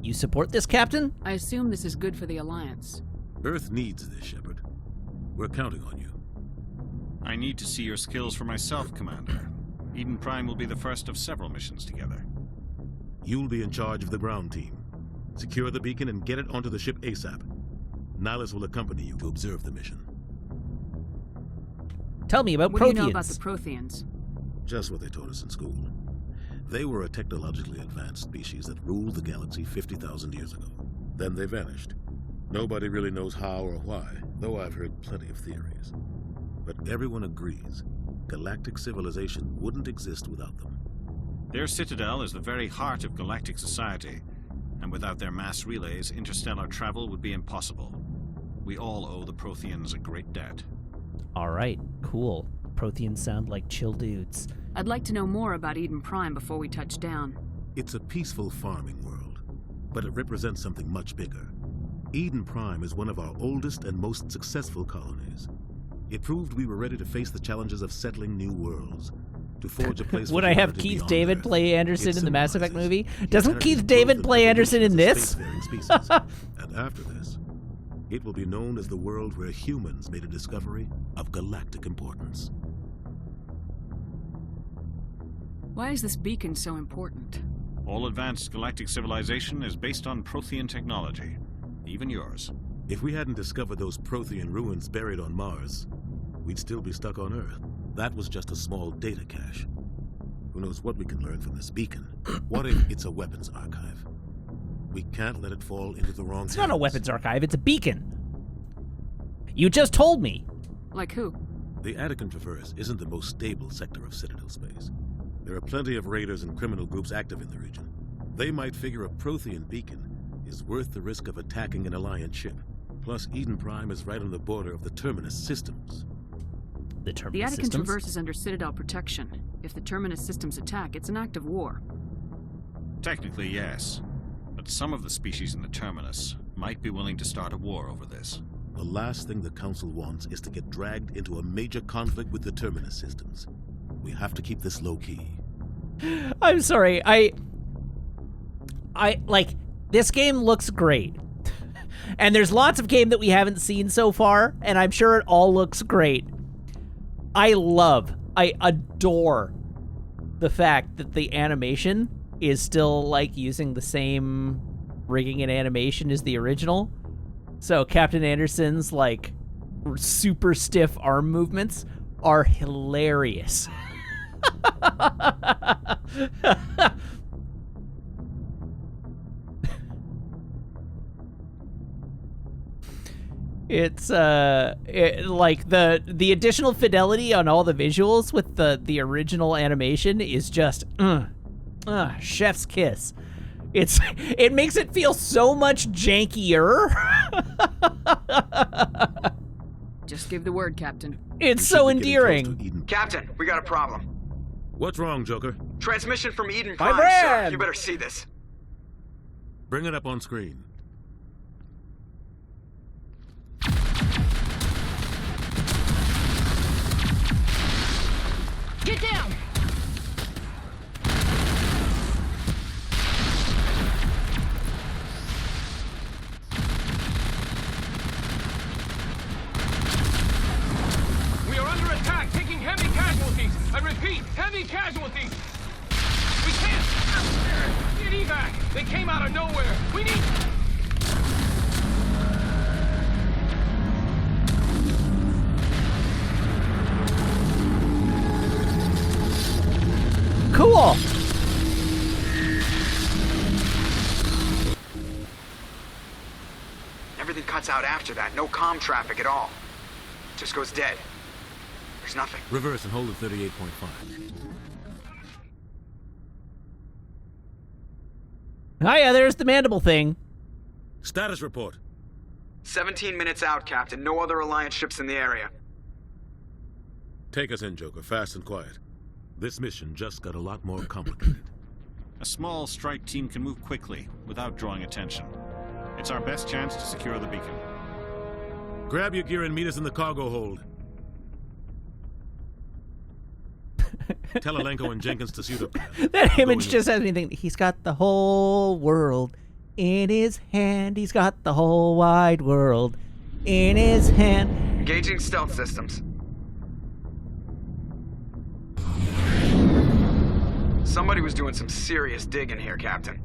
You support this, Captain? I assume this is good for the Alliance. Earth needs this, Shepard. We're counting on you. I need to see your skills for myself, Commander. Eden Prime will be the first of several missions together. You'll be in charge of the ground team. Secure the beacon and get it onto the ship ASAP. Nihilus will accompany you to observe the mission. Tell me about Protheans. What do you know about the Protheans? Just what they taught us in school. They were a technologically advanced species that ruled the galaxy 50,000 years ago. Then they vanished. Nobody really knows how or why, though I've heard plenty of theories. But everyone agrees galactic civilization wouldn't exist without them. Their citadel is the very heart of galactic society, and without their mass relays, interstellar travel would be impossible. We all owe the Protheans a great debt. All right, cool. Protheans sound like chill dudes. I'd like to know more about Eden Prime before we touch down. It's a peaceful farming world, but it represents something much bigger. Eden Prime is one of our oldest and most successful colonies. It proved we were ready to face the challenges of settling new worlds, to forge a place. Would I have Keith David play Anderson in the Mass Effect movie? Doesn't Keith David play Anderson in this? And after this, it will be known as the world where humans made a discovery of galactic importance. Why is this beacon so important? All advanced galactic civilization is based on Prothean technology, even yours. If we hadn't discovered those Prothean ruins buried on Mars, we'd still be stuck on Earth. That was just a small data cache. Who knows what we can learn from this beacon? What if it's a weapons archive? We can't let it fall into the wrong hands. It's not a weapons archive, it's a beacon. You just told me. Like who? The Attican Traverse isn't the most stable sector of Citadel space. There are plenty of raiders and criminal groups active in the region. They might figure a Prothean beacon is worth the risk of attacking an Alliance ship. Plus, Eden Prime is right on the border of the Terminus systems. The Terminus The Attican systems? Traverse is under Citadel protection. If the Terminus systems attack, it's an act of war. Technically, yes. But some of the species in the Terminus might be willing to start a war over this. The last thing the Council wants is to get dragged into a major conflict with the Terminus systems. We have to keep this low-key. I'm sorry, I like, this game looks great. And there's lots of game that we haven't seen so far, and I'm sure it all looks great. I adore the fact that the animation is still, like, using the same rigging and animation as the original. So Captain Anderson's, like, super stiff arm movements are hilarious. It's like the additional fidelity on all the visuals with the original animation is just chef's kiss. It makes it feel so much jankier. Just give the word, Captain. It's so endearing. Captain, we got a problem. What's wrong, Joker? Transmission from Eden My Prime, brand! sir. You better see this. Bring it up on screen. Get down! We are under attack, taking heavy casualties. I repeat, heavy casualties. We can't. Get evac. They came out of nowhere. We need. Cool. Everything cuts out after that. No comm traffic at all. Just goes dead. There's nothing. Reverse and hold at 38.5. Hiya, there's the mandible thing. Status report. 17 minutes out, Captain. No other Alliance ships in the area. Take us in, Joker, fast and quiet. This mission just got a lot more complicated. A small strike team can move quickly without drawing attention. It's our best chance to secure the beacon. Grab your gear and meet us in the cargo hold. Tell Alenko and Jenkins to suit up. That image just has me thinking, he's got the whole world in his hand. He's got the whole wide world in his hand. Engaging stealth systems. Somebody was doing some serious digging here, Captain.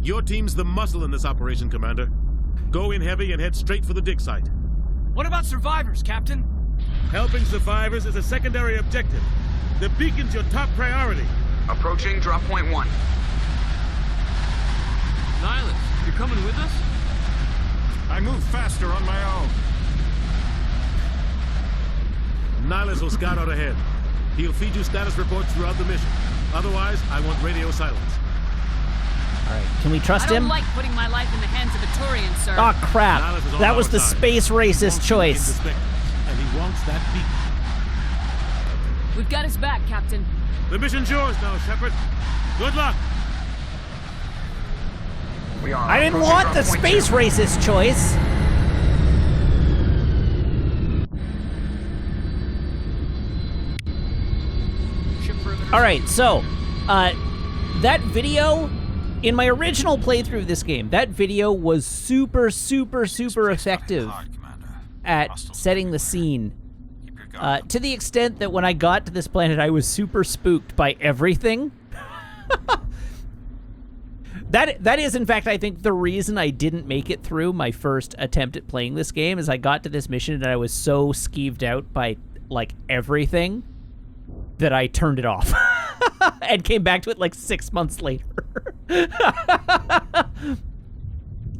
Your team's the muscle in this operation, Commander. Go in heavy and head straight for the dig site. What about survivors, Captain? Helping survivors is a secondary objective. The beacon's your top priority. Approaching drop point 1. Nihilus, you're coming with us? I I move faster on my own. Nihilus will scout out ahead. He'll feed you status reports throughout the mission. Otherwise, I want radio silence. All right, can we trust I don't him? like putting my life in the hands of a Turian, sir. Oh crap! That was the space racist choice. And he wants that beacon. We've got his back, Captain. The mission's yours now, Shepard. Good luck. I didn't want the space racist choice. All right, so that video in my original playthrough of this game, that video was super effective at setting the scene. To the extent that when I got to this planet, I was super spooked by everything. That is, in fact, I think the reason I didn't make it through my first attempt at playing this game is I got to this mission and I was so skeeved out by, like, everything that I turned it off and came back to it, like, 6 months later.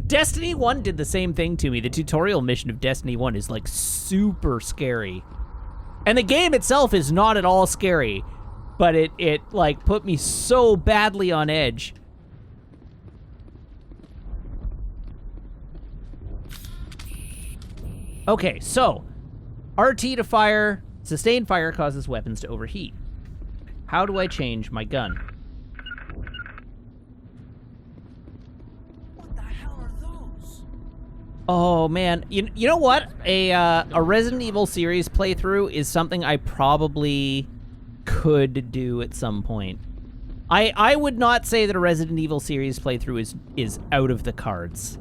Destiny 1 did the same thing to me. The tutorial mission of Destiny 1 is, like, super scary. And the game itself is not at all scary, but it like, put me so badly on edge. Okay, so RT to fire, sustained fire causes weapons to overheat. How do I change my gun? What the hell are those? Oh man, you know what? A Resident Evil series playthrough is something I probably could do at some point. I would not say that a Resident Evil series playthrough is out of the cards.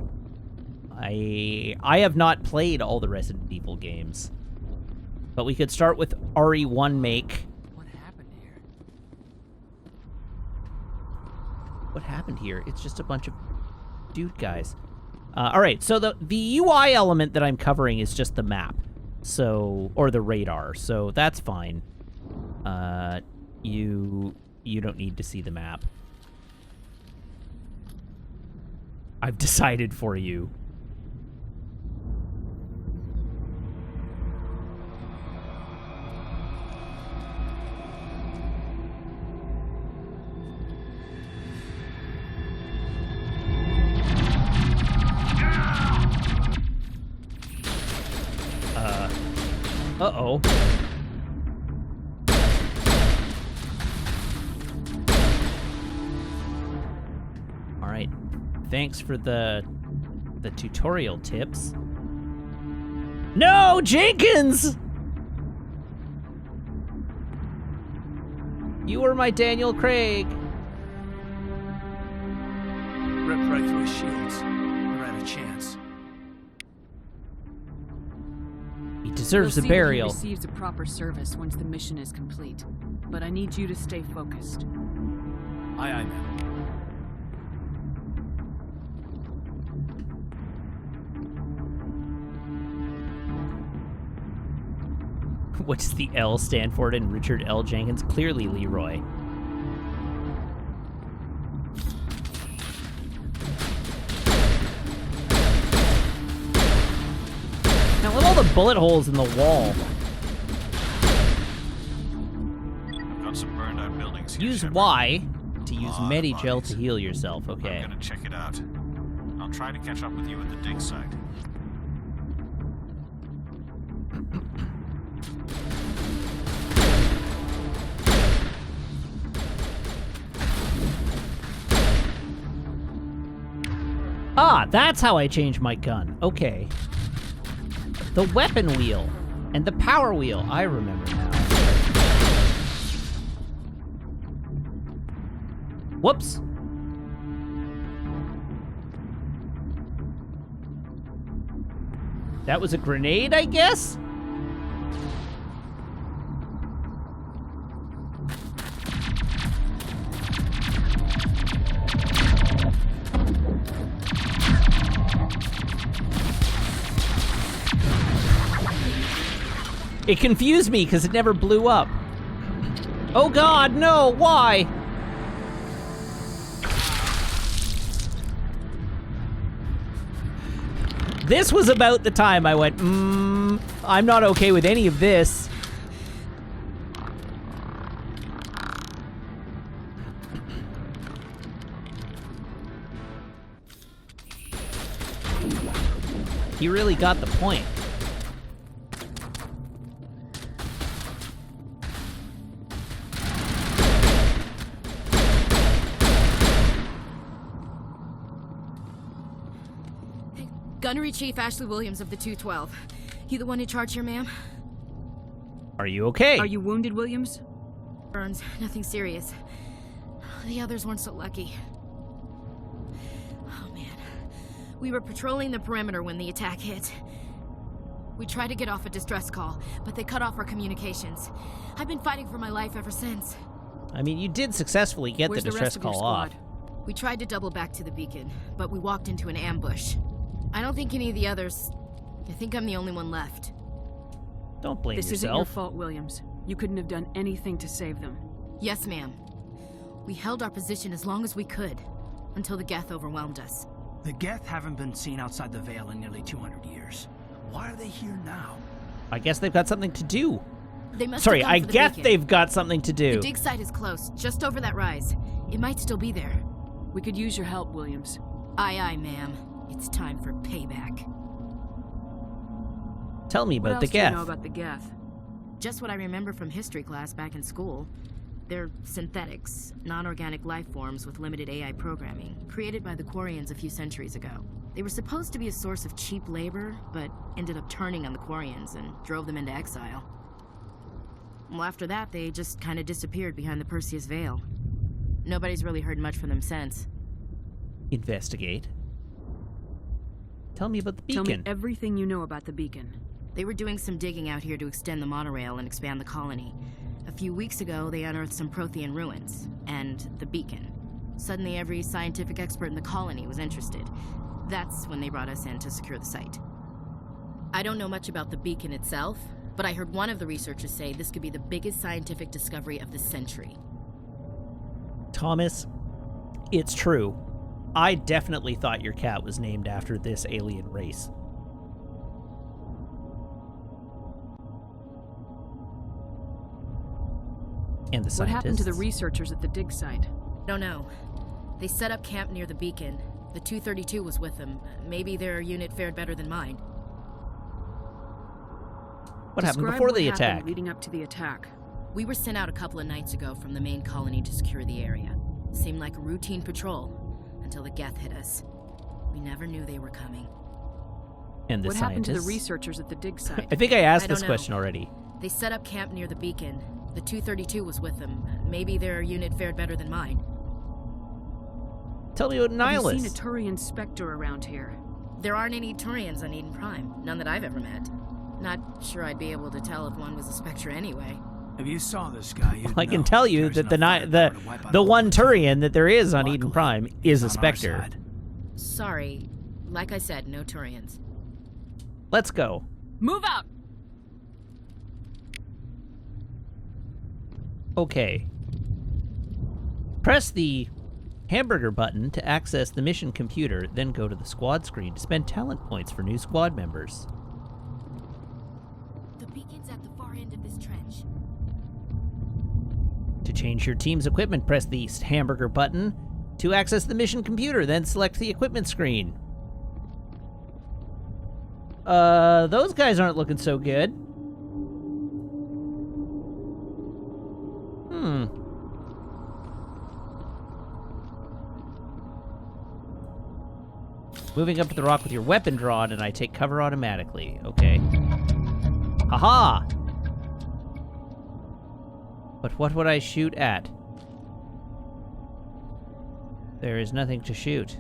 I have not played all the Resident Evil games. But we could start with RE1 make. What happened here? What happened here? It's just a bunch of dude guys. All right, so the UI element that I'm covering is just the map. So, or the radar. So that's fine. You don't need to see the map. I've decided for you. Uh-oh. All right. Thanks for the tutorial tips. No, Jenkins! You were my Daniel Craig. Ripped right through his shields. Never had a chance. He deserves We'll a see that he burial. receives a proper service once the mission is complete. But I need you to stay focused. Aye, aye, ma'am. What does the L stand for in Richard L. Jenkins? Clearly Leroy. Now, look at all the bullet holes in the wall. I've got some burned out buildings here. Use Shepard. Y to use Lot of Medigel bodies. to heal yourself. Okay. I'm gonna check it out. I'll try to catch up with you at the dig site. Ah, that's how I change my gun. Okay. The weapon wheel and the power wheel. I remember now. Whoops. That was a grenade, I guess? It confused me because it never blew up. Oh God, no, why? This was about the time I went, I'm not okay with any of this. He really got the point. Gunnery Chief Ashley Williams of the 212. You the one in charge here, ma'am? Are you okay? Are you wounded, Williams? Burns, nothing serious. The others weren't so lucky. Oh man. We were patrolling the perimeter when the attack hit. We tried to get off a distress call, but they cut off our communications. I've been fighting for my life ever since. I mean, you did successfully get the distress call off. We tried to double back to the beacon, but we walked into an ambush. I don't think any of the others... I think I'm the only one left. Don't blame yourself. This isn't your fault, Williams. You couldn't have done anything to save them. Yes, ma'am. We held our position as long as we could, until the Geth overwhelmed us. The Geth haven't been seen outside the Veil in nearly 200 years. Why are they here now? I guess they've got something to do. They must Sorry, have come I for the guess beacon. they've got something to do. The dig site is close, just over that rise. It might still be there. We could use your help, Williams. Aye, aye, ma'am. It's time for payback. Tell me about what the else do you Geth. know about the Geth? Just what I remember from history class back in school. They're synthetics, non-organic life forms with limited AI programming, created by the Quarians a few centuries ago. They were supposed to be a source of cheap labor, but ended up turning on the Quarians and drove them into exile. Well, after that, they just kind of disappeared behind the Perseus Veil. Nobody's really heard much from them since. Investigate. Tell me about the beacon. Tell me everything you know about the beacon. They were doing some digging out here to extend the monorail and expand the colony. A few weeks ago, they unearthed some Prothean ruins, and the beacon. Suddenly, every scientific expert in the colony was interested. That's when they brought us in to secure the site. I don't know much about the beacon itself, but I heard one of the researchers say this could be the biggest scientific discovery of the century. Thomas, it's true. I definitely thought your cat was named after this alien race. And the scientists. What happened to the researchers at the dig site? Don't know. They set up camp near the beacon. The 232 was with them. Maybe their unit fared better than mine. What happened before the attack? Happened leading up to the attack. We were sent out a couple of nights ago from the main colony to secure the area. Seemed like a routine patrol until the Geth hit us. We never knew they were coming. And the what scientists? happened to the researchers at the dig site? I think I asked this don't know. question already. They set up camp near the beacon. The 232 was with them. Maybe their unit fared better than mine. Tell me about Nihilus. Have you seen a Turian Spectre around here? There aren't any Turians on Eden Prime. None that I've ever met. Not sure I'd be able to tell if one was a Spectre anyway. If you saw this guy, you'd I can know tell you there's that enough firepower to wipe out the a one whole Turian that there is on Eden Luckily, Prime is a he's on our Spectre. side. Sorry. Like I said, no Turians. Let's go. Move out! Okay. Press the hamburger button to access the mission computer, then go to the squad screen to spend talent points for new squad members. The beacon's at the far end of this trench. To change your team's equipment, press the hamburger button to access the mission computer, then select the equipment screen. Those guys aren't looking so good. Moving up to the rock with your weapon drawn, and I take cover automatically. Okay. Haha! But what would I shoot at? There is nothing to shoot.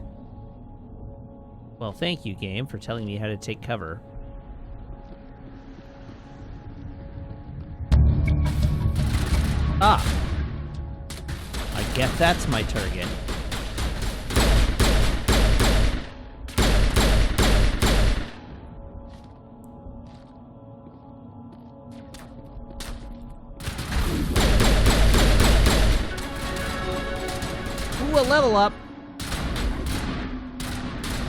Well, thank you, game, for telling me how to take cover. Ah! I guess that's my target. Ooh, a level up.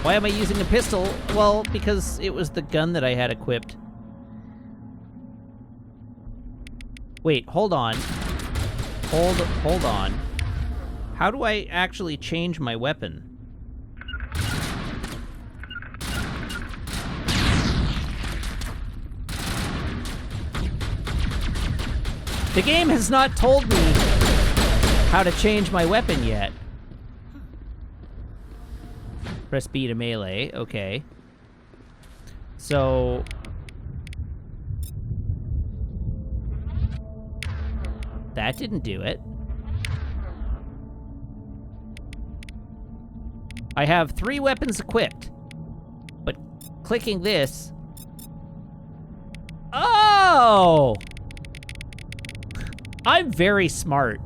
Why am I using a pistol? Well, because it was the gun that I had equipped. Wait, hold on. Hold on. How do I actually change my weapon? The game has not told me how to change my weapon yet. Press B to melee, okay. So... that didn't do it. I have 3 weapons equipped, but clicking this... oh! I'm very smart.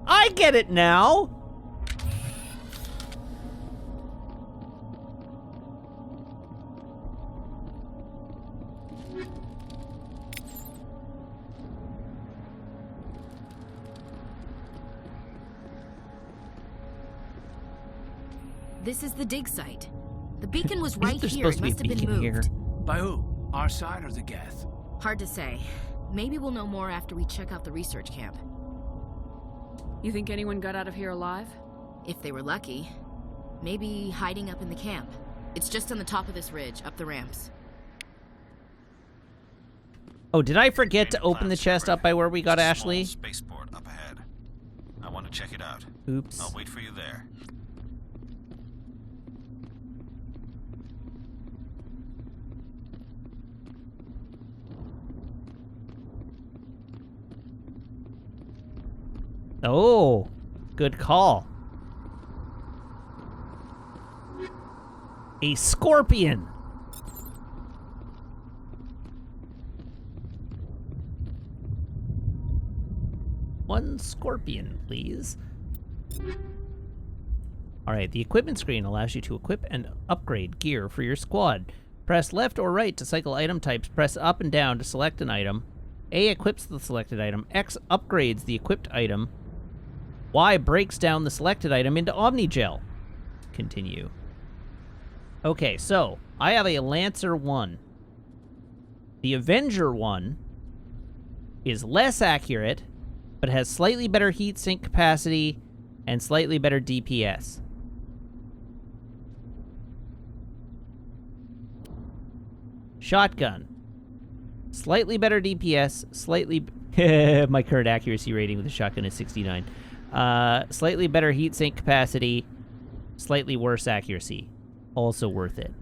I get it now. This is the dig site. The beacon was right There's here. supposed It must to be a have been beacon moved. here. By who? Our side or the Geth? Hard to say. Maybe we'll know more after we check out the research camp. You think anyone got out of here alive? If they were lucky. Maybe hiding up in the camp. It's just on the top of this ridge, up the ramps. Oh, did I forget to open the chest up by where we got Ashley? Spaceport up ahead. I want to check it out. Oops. I'll wait for you there. Oh, good call. A scorpion. One scorpion, please. Alright, the equipment screen allows you to equip and upgrade gear for your squad. Press left or right to cycle item types. Press up and down to select an item. A equips the selected item. X upgrades the equipped item. Y breaks down the selected item into Omnigel. Continue. Okay, so I have a Lancer 1. The Avenger 1 is less accurate, but has slightly better heat sink capacity and slightly better DPS. Shotgun. Slightly better DPS, slightly... my current accuracy rating with the shotgun is 69. Slightly better heat sink capacity, slightly worse accuracy. Also worth it.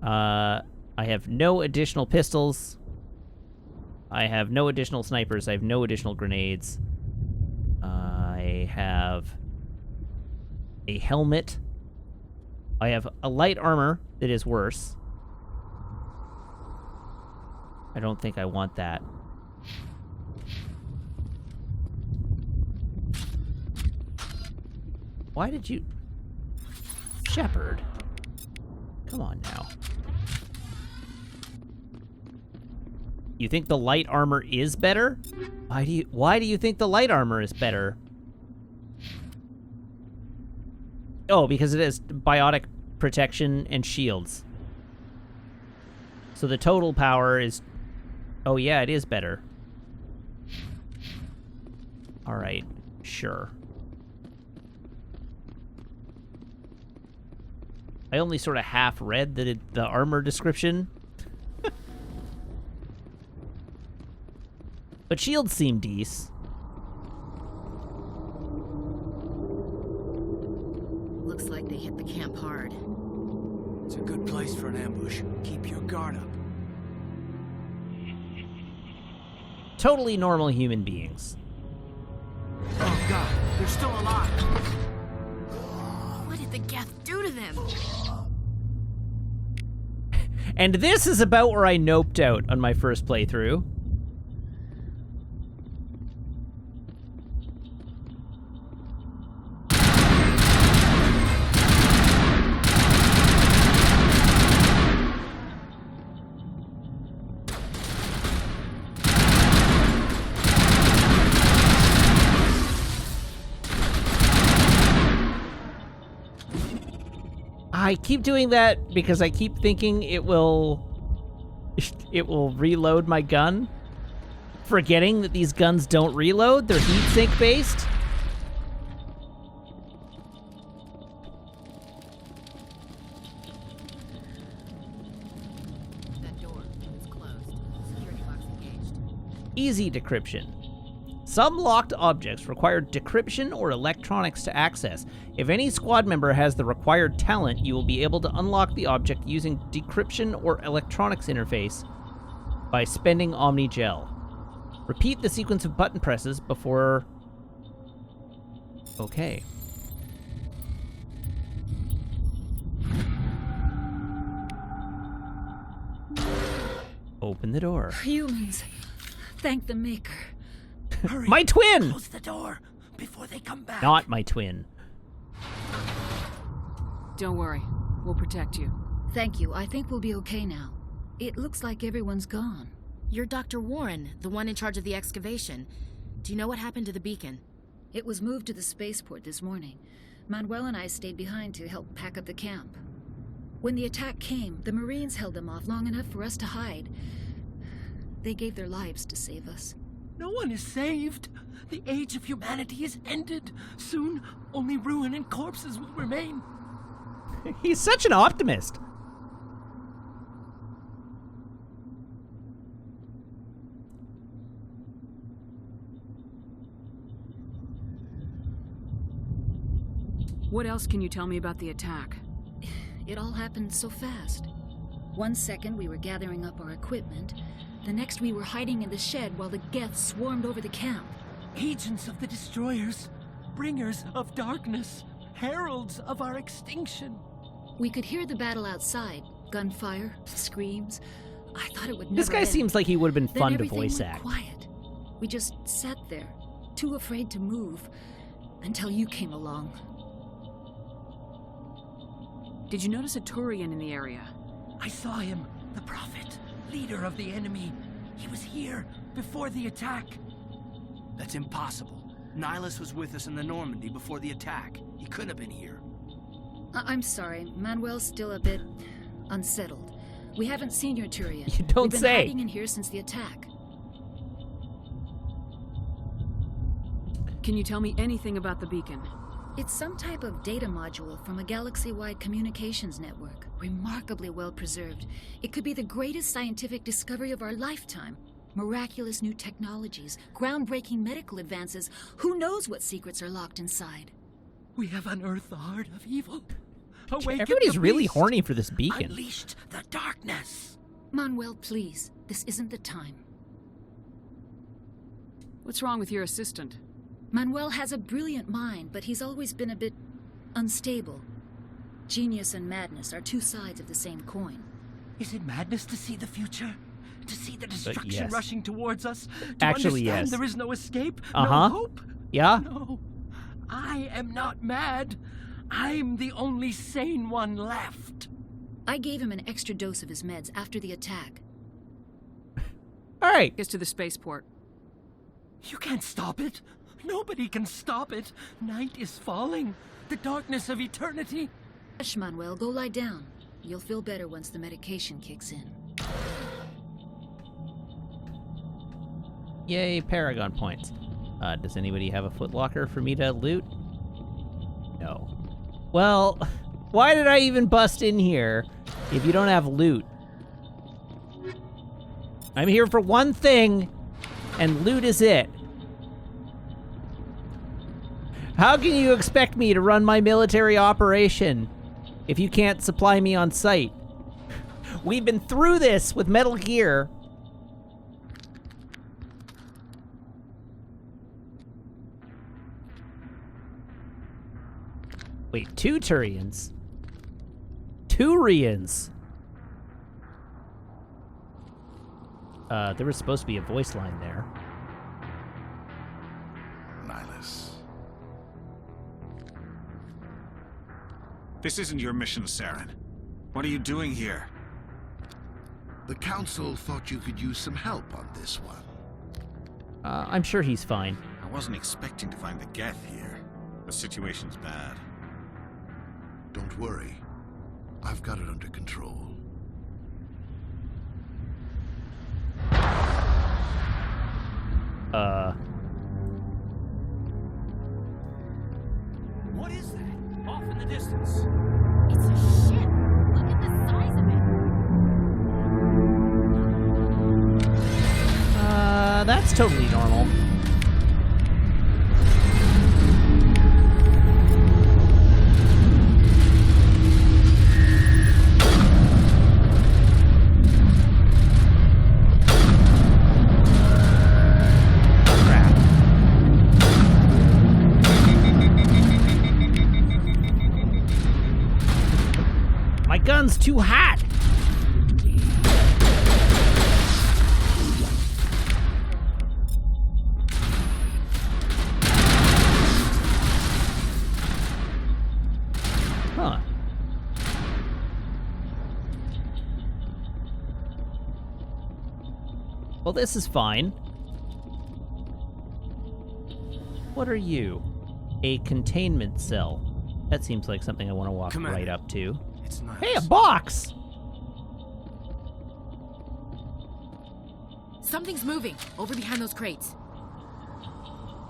I have no additional pistols. I have no additional snipers. I have no additional grenades. I have a helmet. I have a light armor that is worse. I don't think I want that. Why did you... Shepard. Come on now. You think the light armor is better? Why do you think the light armor is better? Oh, because it has biotic protection and shields. So the total power is... oh yeah, it is better. Alright, sure. I only sort of half read the armor description. But shields seem decent. Looks like they hit the camp hard. It's a good place for an ambush. Keep your guard up. Totally normal human beings. Oh god, they're still alive. What did the Geth do to them? And this is about where I noped out on my first playthrough. I keep doing that because I keep thinking it will reload my gun, forgetting that these guns don't reload. They're heat sink based. That door is closed. Security box engaged. Easy decryption. Some locked objects require decryption or electronics to access. If any squad member has the required talent, you will be able to unlock the object using decryption or electronics interface by spending Omni Gel. Repeat the sequence of button presses before... Okay. Open the door. Humans, thank the Maker. Hurry. My twin! Close the door before they come back. Not my twin. Don't worry. We'll protect you. Thank you. I think we'll be okay now. It looks like everyone's gone. You're Dr. Warren, the one in charge of the excavation. Do you know what happened to the beacon? It was moved to the spaceport this morning. Manuel and I stayed behind to help pack up the camp. When the attack came, the Marines held them off long enough for us to hide. They gave their lives to save us. No one is saved. The age of humanity is ended. Soon, only ruin and corpses will remain. He's such an optimist. What else can you tell me about the attack? It all happened so fast. 1 second we were gathering up our equipment. The next we were hiding in the shed while the Geth swarmed over the camp. Agents of the destroyers, bringers of darkness, heralds of our extinction. We could hear the battle outside. Gunfire, screams. I thought it would never This guy end. seems like he would have been Then fun to everything voice went act. Quiet. We just sat there, too afraid to move, until you came along. Did you notice a Turian in the area? I saw him, the Prophet, leader of the enemy. He was here before the attack. That's impossible. Nihilus was with us in the Normandy before the attack. He couldn't have been here. I'm sorry, Manuel's still a bit unsettled. We haven't seen your Turian. You don't We've been say. hiding in here since the attack. Can you tell me anything about the beacon? It's some type of data module from a galaxy-wide communications network. Remarkably well preserved. It could be the greatest scientific discovery of our lifetime. Miraculous new technologies, groundbreaking medical advances. Who knows what secrets are locked inside? We have unearthed the heart of evil. Awakened Everybody's the really beast. horny for this beacon. Unleashed the darkness. Manuel, please. This isn't the time. What's wrong with your assistant? Manuel has a brilliant mind, but he's always been a bit unstable. Genius and madness are two sides of the same coin. Is it madness to see the future? To see the destruction yes. rushing towards us? To Actually, understand yes. there is no escape? Uh-huh. No hope? Yeah? No. I am not mad. I'm the only sane one left. I gave him an extra dose of his meds after the attack. All right. Gets to the spaceport. You can't stop it. Nobody can stop it. Night is falling. The darkness of eternity. Hush, Manuel, go lie down. You'll feel better once the medication kicks in. Yay, Paragon points. Does anybody have a footlocker for me to loot? No. Well, why did I even bust in here if you don't have loot? I'm here for one thing, and loot is it. How can you expect me to run my military operation if you can't supply me on site? We've been through this with Metal Gear. Wait, two Turians? Turians? There was supposed to be a voice line there. Nihilus. This isn't your mission, Saren. What are you doing here? The Council thought you could use some help on this one. I'm sure he's fine. I wasn't expecting to find the Geth here. The situation's bad. Don't worry. I've got it under control. What is that? Off in the distance. It's a ship. Look at the size of it. That's totally normal. My gun's too hot. Huh. Well, this is fine. What are you? A containment cell. That seems like something I want to walk right up to. It's nice. Hey, a box! Something's moving over behind those crates.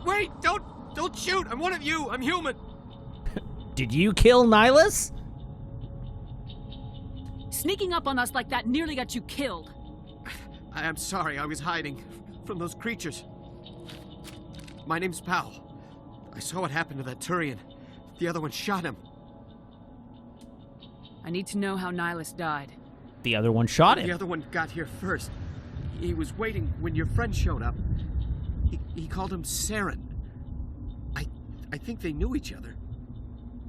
Wait! Don't shoot! I'm one of you! I'm human! Did you kill Nihilus? Sneaking up on us like that nearly got you killed. I'm sorry, I was hiding from those creatures. My name's Powell. I saw what happened to that Turian. The other one shot him. I need to know how Nihilus died. The other one shot him. The other one got here first. He was waiting when your friend showed up. He called him Saren. I think they knew each other.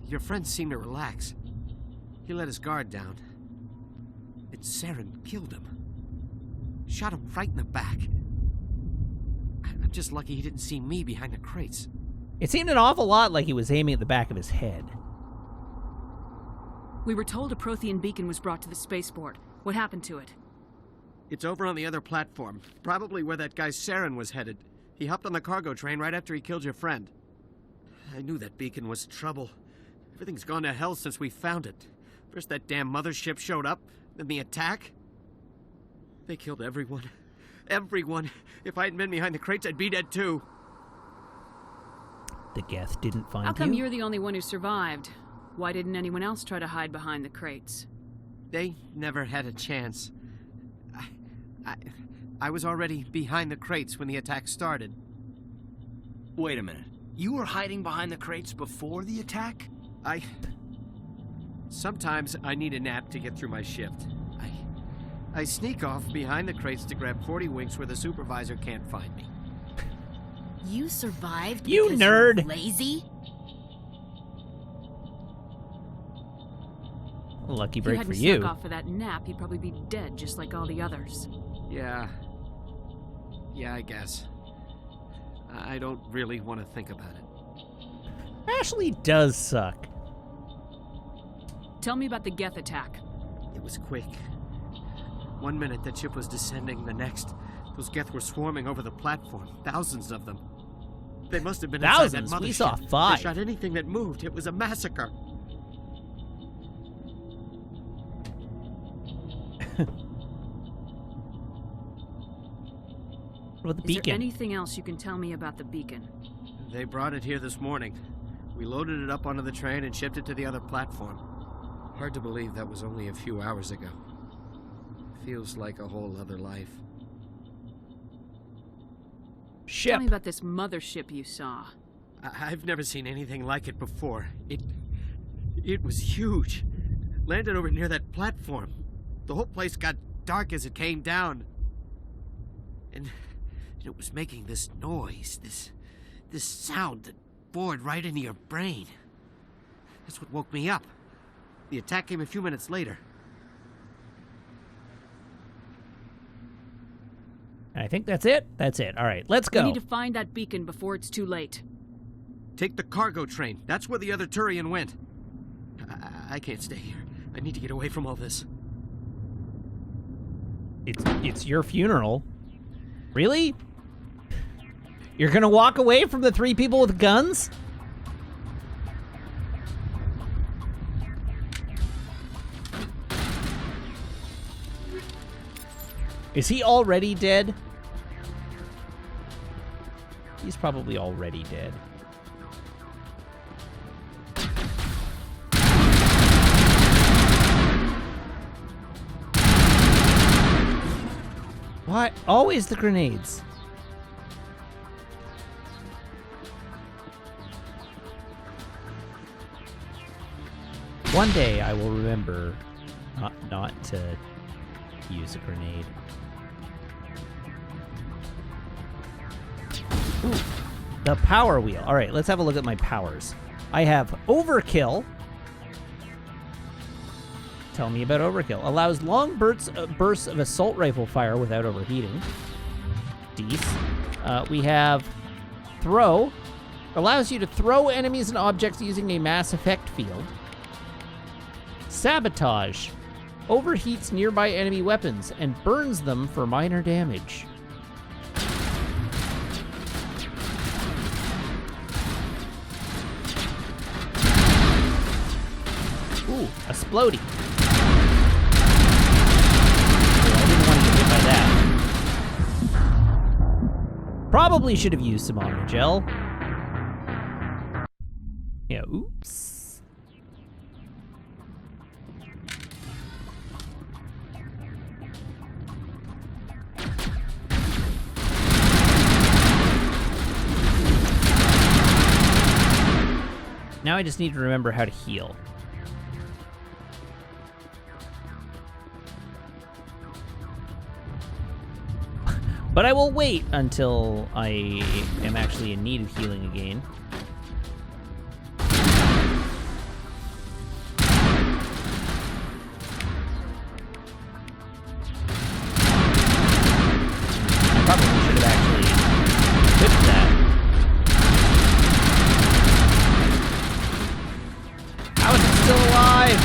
Your friend seemed to relax. He let his guard down. And Saren killed him. Shot him right in the back. I'm just lucky he didn't see me behind the crates. It seemed an awful lot like he was aiming at the back of his head. We were told a Prothean beacon was brought to the spaceport. What happened to it? It's over on the other platform. Probably where that guy Saren was headed. He hopped on the cargo train right after he killed your friend. I knew that beacon was trouble. Everything's gone to hell since we found it. First that damn mothership showed up, then the attack. They killed everyone. Everyone. If I hadn't been behind the crates, I'd be dead too. The Geth didn't find you? How come you're the only one who survived? Why didn't anyone else try to hide behind the crates? They never had a chance. I was already behind the crates when the attack started. Wait a minute. You were hiding behind the crates before the attack? Sometimes I need a nap to get through my shift. I sneak off behind the crates to grab 40 winks where the supervisor can't find me. You survived you because nerd. You're lazy? Lucky break for you. If you. If snuck off for that nap, he'd probably be dead just like all the others. Yeah, I guess. I don't really want to think about it. Ashley does suck. Tell me about the Geth attack. It was quick. 1 minute that ship was descending, the next, those Geth were swarming over the platform. Thousands of them. They must have been inside that mothership. We saw 5. They shot anything that moved. It was a massacre. What about the beacon? Is there anything else you can tell me about the beacon? They brought it here this morning. We loaded it up onto the train and shipped it to the other platform. Hard to believe that was only a few hours ago. Feels like a whole other life. Ship. Tell me about this mothership you saw. I've never seen anything like it before. It was huge. Landed over near that platform. The whole place got dark as it came down. And it was making this noise, this sound that bored right into your brain. That's what woke me up. The attack came a few minutes later. I think that's it. That's it. All right, let's go. We need to find that beacon before it's too late. Take the cargo train. That's where the other Turian went. I can't stay here. I need to get away from all this. It's your funeral. Really? You're gonna walk away from the 3 people with guns? Is he already dead? He's probably already dead. Why? Always the grenades. One day I will remember not to use a grenade. Ooh, the power wheel. All right, let's have a look at my powers. I have overkill. Tell me about overkill. Allows long bursts of assault rifle fire without overheating. Dece. We have throw. Allows you to throw enemies and objects using a mass effect field. Sabotage. Overheats nearby enemy weapons and burns them for minor damage. Ooh, a splody. I didn't want to get hit by that. Probably should have used some Omnigel. Yeah, oops. Now I just need to remember how to heal. But I will wait until I am actually in need of healing again. I probably should have actually equipped that. How is it still alive?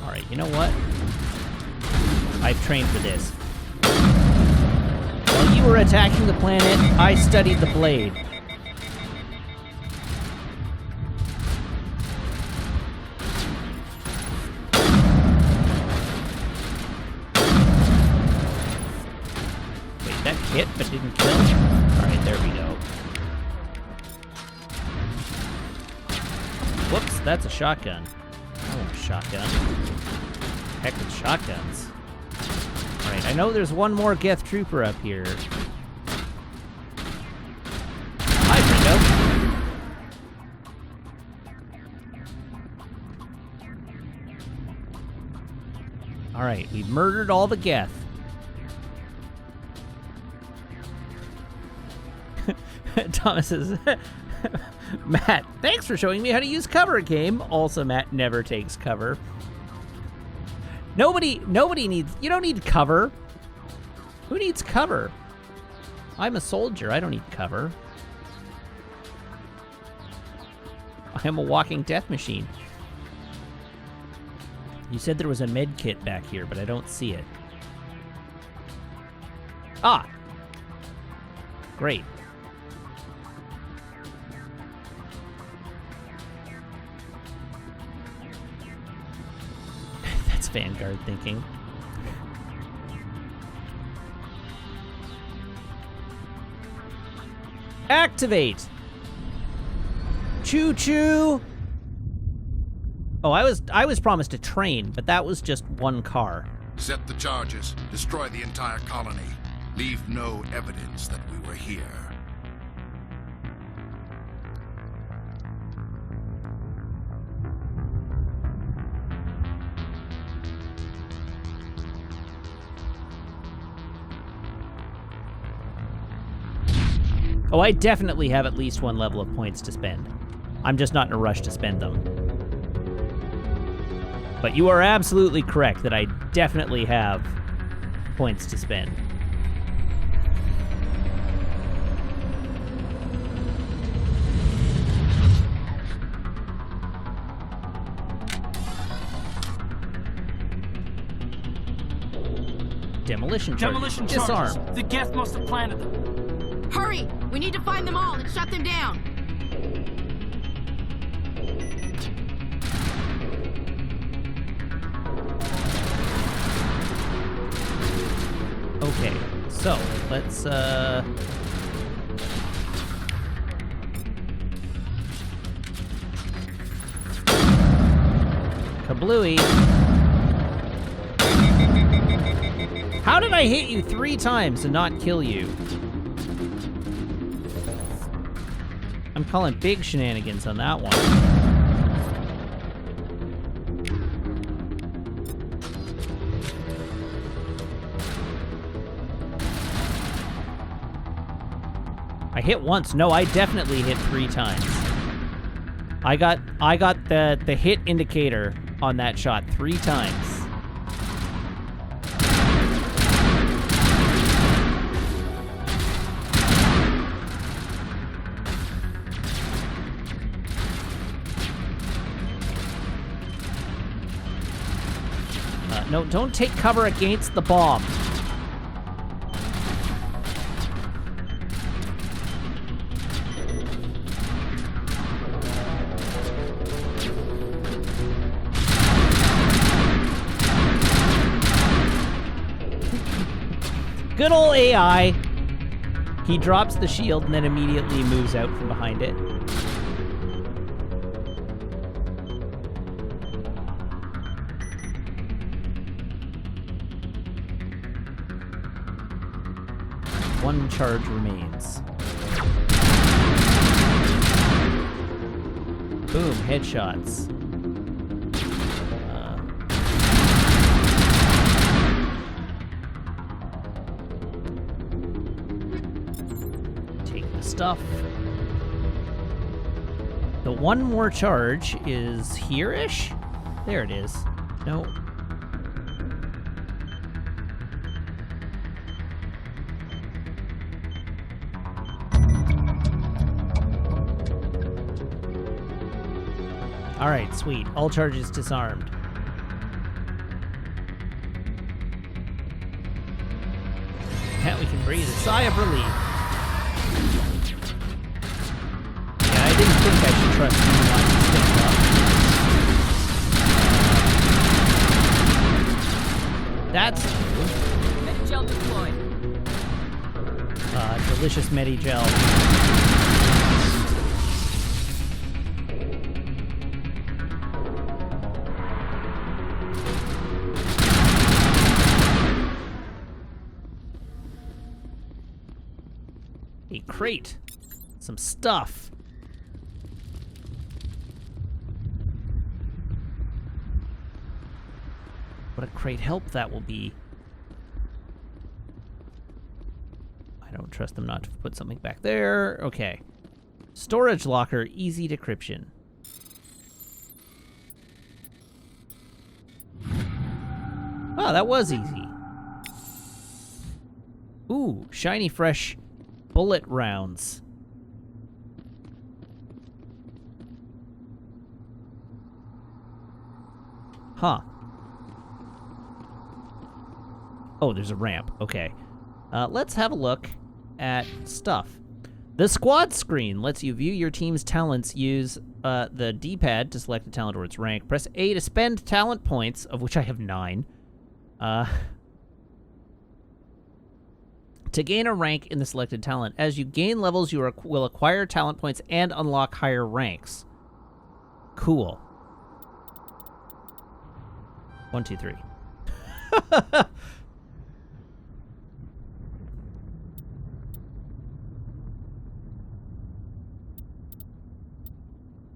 Alright, you know what? I've trained for this. While you were attacking the planet, I studied the blade. That hit but didn't kill? Alright, there we go. Whoops, that's a shotgun. Oh, shotgun. Heck with shotguns. Alright, I know there's one more Geth trooper up here. Hi, Ringo. Alright, we've murdered all the Geth. Thomas says, Matt, thanks for showing me how to use cover game. Also, Matt never takes cover. Nobody needs, you don't need cover. Who needs cover? I'm a soldier, I don't need cover. I am a walking death machine. You said there was a med kit back here, but I don't see it. Ah! Great. That's Vanguard thinking. Activate! Choo-choo! Oh, I was promised a train, but that was just one car. Set the charges. Destroy the entire colony. Leave no evidence that we were here. Oh, I definitely have at least one level of points to spend. I'm just not in a rush to spend them. But you are absolutely correct that I definitely have points to spend. Demolition charges. Disarm. The Geth must have planted them. Hurry! We need to find them all and shut them down. So, let's, Kablooey. How did I hit you 3 times and not kill you? I'm calling big shenanigans on that one. I hit once. No, I definitely hit 3 times. I got the hit indicator on that shot 3 times. No, don't take cover against the bomb. Good old AI. He drops the shield and then immediately moves out from behind it. One charge remains. Boom, headshots. Take the stuff. The one more charge is here-ish? There it is. No. All right, sweet. All charges disarmed. Now we can breathe a sigh of relief. Yeah, I didn't think I should trust you not to stand up. That's Medi-gel deployed. delicious Medi-gel. A crate. Some stuff. What a great help that will be. I don't trust them not to put something back there. Okay. Storage locker, easy decryption. Oh, that was easy. Ooh, shiny fresh bullet rounds. Huh. Oh, there's a ramp. Okay. Let's have a look at stuff. The squad screen lets you view your team's talents. Use the D-pad to select a talent or its rank. Press A to spend talent points, of which I have 9. To gain a rank in the selected talent. As you gain levels, you will acquire talent points and unlock higher ranks. Cool. 1, 2, 3.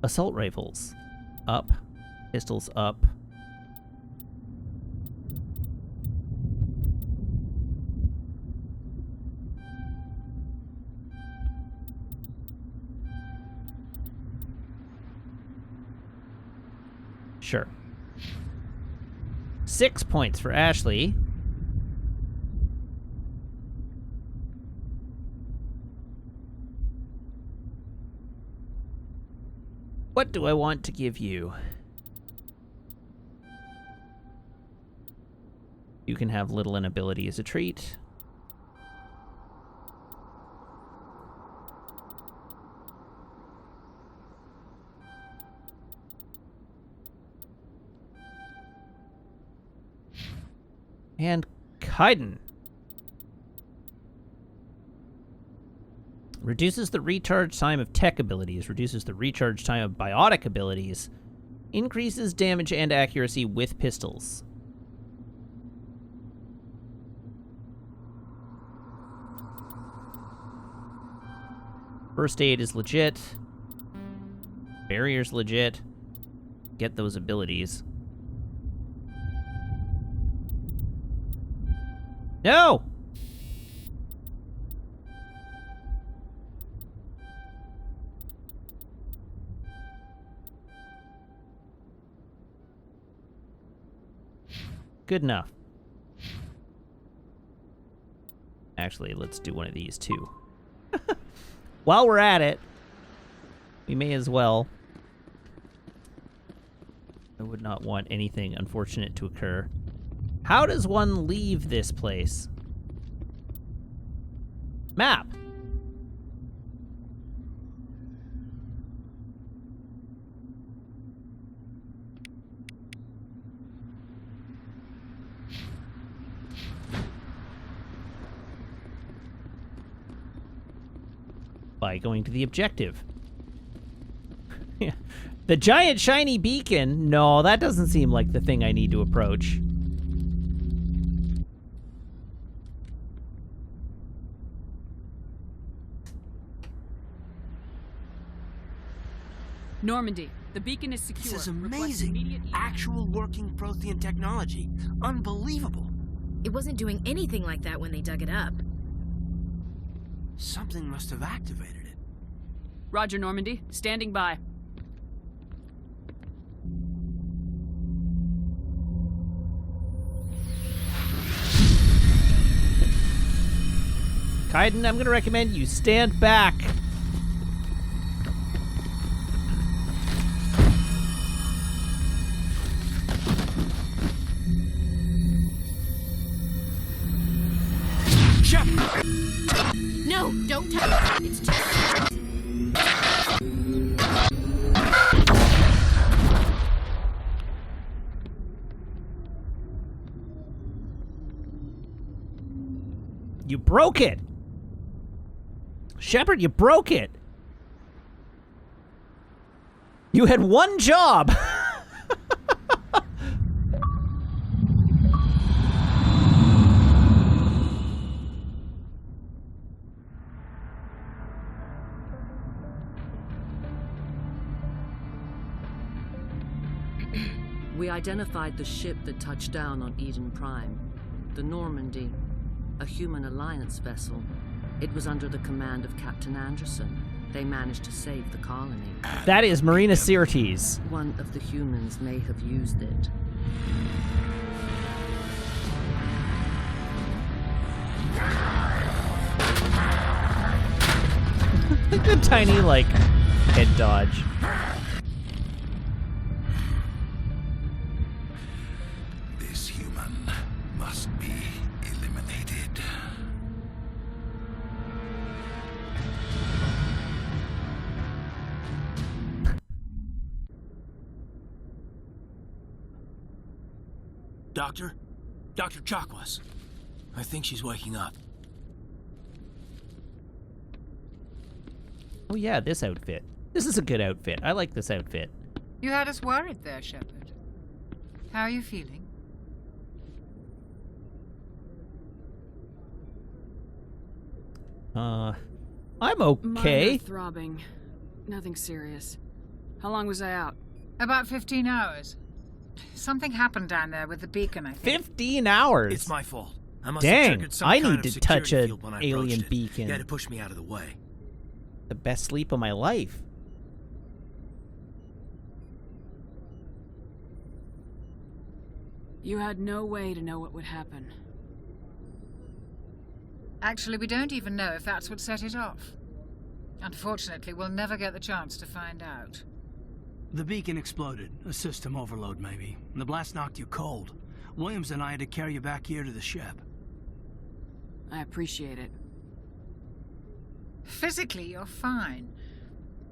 Assault rifles. Up. Pistols up. Sure. 6 points for Ashley. What do I want to give you? You can have little inability as a treat. And Kaiden. Reduces the recharge time of tech abilities. Reduces the recharge time of biotic abilities. Increases damage and accuracy with pistols. First aid is legit. Barrier's legit. Get those abilities. No! Good enough. Actually, let's do one of these too. While we're at it, we may as well. I would not want anything unfortunate to occur. How does one leave this place? Map. By going to the objective. The giant shiny beacon? No, that doesn't seem like the thing I need to approach. Normandy, the beacon is secure. This is amazing. Actual working Prothean technology. Unbelievable. It wasn't doing anything like that when they dug it up. Something must have activated it. Roger, Normandy. Standing by. Kaiden, I'm going to recommend you stand back. No, don't touch it. It's just... You broke it! Shepard, you broke it! You had one job! We identified the ship that touched down on Eden Prime. The Normandy, a human alliance vessel. It was under the command of Captain Anderson. They managed to save the colony. That is Marina Sirtis. One of the humans may have used it. The tiny, like, head dodge. This human must be eliminated. Doctor? Dr. Chakwas. I think she's waking up. Oh yeah, this outfit. This is a good outfit. I like this outfit. You had us worried there, Shepard. How are you feeling? I'm okay. Minor throbbing. Nothing serious. How long was I out? About 15 hours. Something happened down there with the beacon, I think. 15 hours? It's my fault. I must Dang, have triggered some I kind need of to touch security an field when I alien approached it. beacon. You had to push me out of the way. The best sleep of my life. You had no way to know what would happen. Actually, we don't even know if that's what set it off. Unfortunately, we'll never get the chance to find out. The beacon exploded. A system overload, maybe. The blast knocked you cold. Williams and I had to carry you back here to the ship. I appreciate it. Physically, you're fine.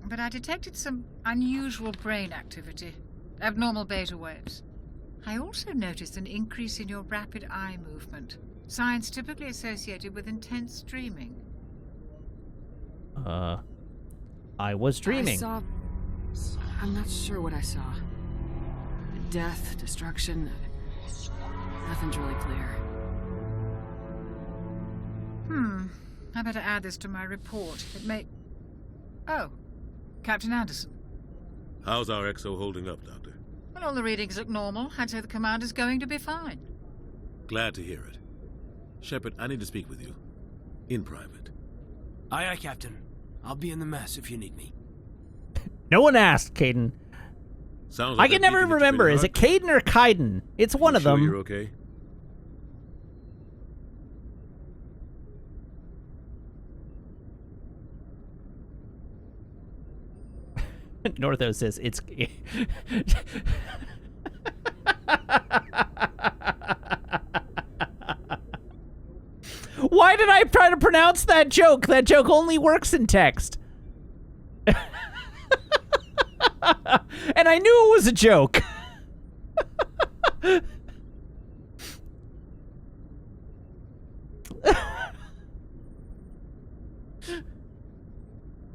But I detected some unusual brain activity. Abnormal beta waves. I also noticed an increase in your rapid eye movement. Signs typically associated with intense dreaming. I was dreaming. I'm not sure what I saw. Death, destruction. Nothing's really clear. I better add this to my report. It may... Oh, Captain Anderson. How's our XO holding up, Doctor? Well, all the readings look normal. I'd say the commander's going to be fine. Glad to hear it. Shepard, I need to speak with you. In private. Aye, Captain. I'll be in the mess if you need me. No one asked, Caden. Sounds I like can never remember. Is it Caden or Kaiden? It's one of them. You're okay? Northo says it's... Why did I try to pronounce that joke? That joke only works in text. And I knew it was a joke.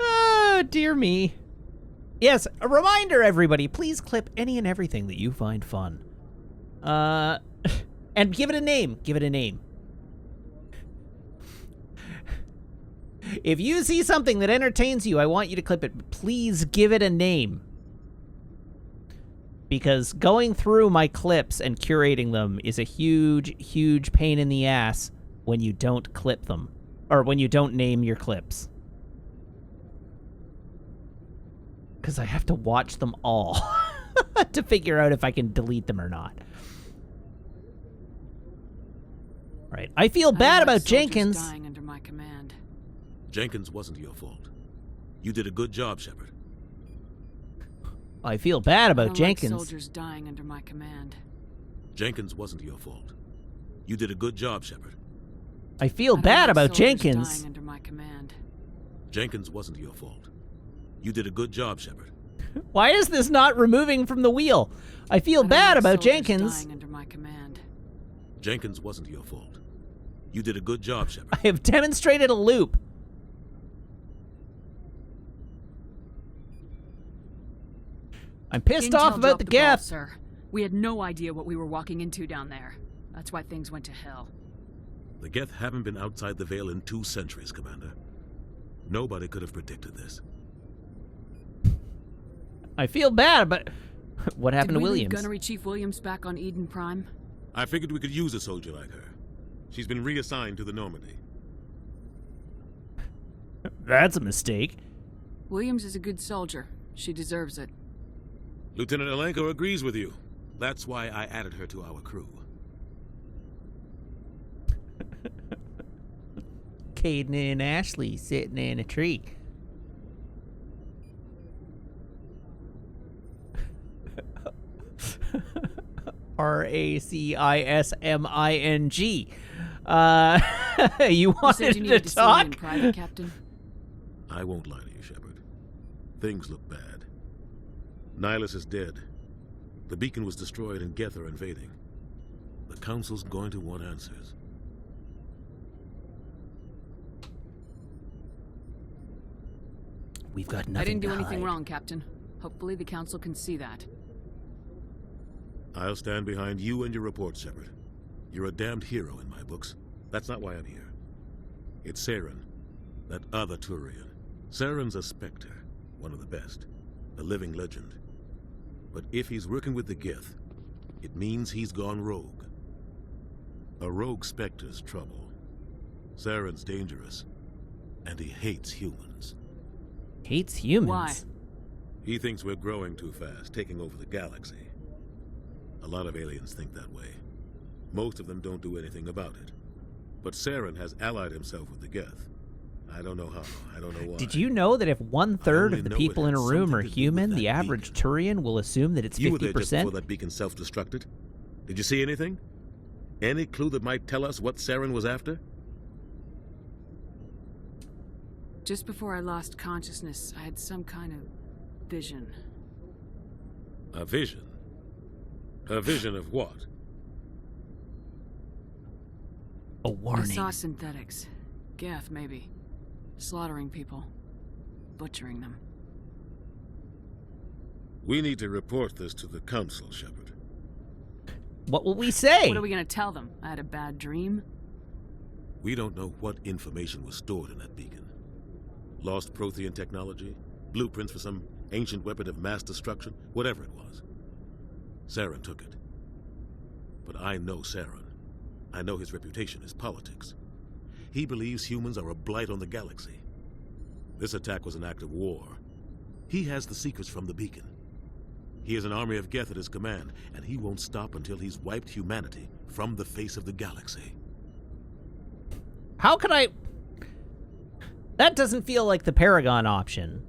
Oh, dear me. Yes, a reminder, everybody, please clip any and everything that you find fun. And give it a name. Give it a name. If you see something that entertains you, I want you to clip it. Please give it a name. Because going through my clips and curating them is a huge, huge pain in the ass when you don't clip them. Or when you don't name your clips. Because I have to watch them all to figure out if I can delete them or not. Right. I feel bad about Jenkins. Dying under my command. Jenkins wasn't your fault. You did a good job, Shepard. I feel bad about I don't Jenkins. Like soldiers dying under my command. Jenkins wasn't your fault. You did a good job, Shepard. I feel bad about Jenkins. Dying under my command. Jenkins wasn't your fault. You did a good job, Shepard. Why is this not removing from the wheel? I feel bad about Jenkins. Dying under my command. Jenkins wasn't your fault. You did a good job, Shepard. I have demonstrated a loop. I'm pissed off about the Geth. Sir. We had no idea what we were walking into down there. That's why things went to hell. The Geth haven't been outside the Veil in 2 centuries, Commander. Nobody could have predicted this. I feel bad, but what happened to Williams? Did we leave Gunnery Chief Williams back on Eden Prime? I figured we could use a soldier like her. She's been reassigned to the Normandy. That's a mistake. Williams is a good soldier. She deserves it. Lieutenant Alenko agrees with you. That's why I added her to our crew. Caden and Ashley sitting in a tree. RACISMING. You wanted you needed to see talk? me in private, Captain. I won't lie to you, Shepard. Things look bad. Nihilus is dead. The beacon was destroyed and Geth are invading. The Council's going to want answers. We've got nothing I didn't do to anything hide. wrong, Captain. Hopefully the Council can see that. I'll stand behind you and your report, Shepard. You're a damned hero in my books. That's not why I'm here. It's Saren, that other Turian. Saren's a Spectre, one of the best, a living legend. But if he's working with the Geth, it means he's gone rogue. A rogue Spectre's trouble. Saren's dangerous, and he hates humans. Hates humans? Why? He thinks we're growing too fast, taking over the galaxy. A lot of aliens think that way. Most of them don't do anything about it. But Saren has allied himself with the Geth. I don't know how, I don't know why. Did you know that if 1/3 of the know people it in a had room are something to do with human, that the average Turian will assume that it's 50%? You were there just before that beacon self-destructed. Did you see anything? Any clue that might tell us what Saren was after? Just before I lost consciousness, I had some kind of vision. A vision? A vision of what? A warning. I saw synthetics. Geth, maybe. Slaughtering people. butchering them. We need to report this to the Council, Shepard. What will we say? What are we gonna tell them? I had a bad dream? We don't know what information was stored in that beacon. Lost Prothean technology? Blueprints for some ancient weapon of mass destruction? Whatever it was. Saren took it. But I know Saren. I know his reputation is politics. He believes humans are a blight on the galaxy. This attack was an act of war. He has the secrets from the beacon. He has an army of Geth at his command, and he won't stop until he's wiped humanity from the face of the galaxy. How could I... That doesn't feel like the Paragon option.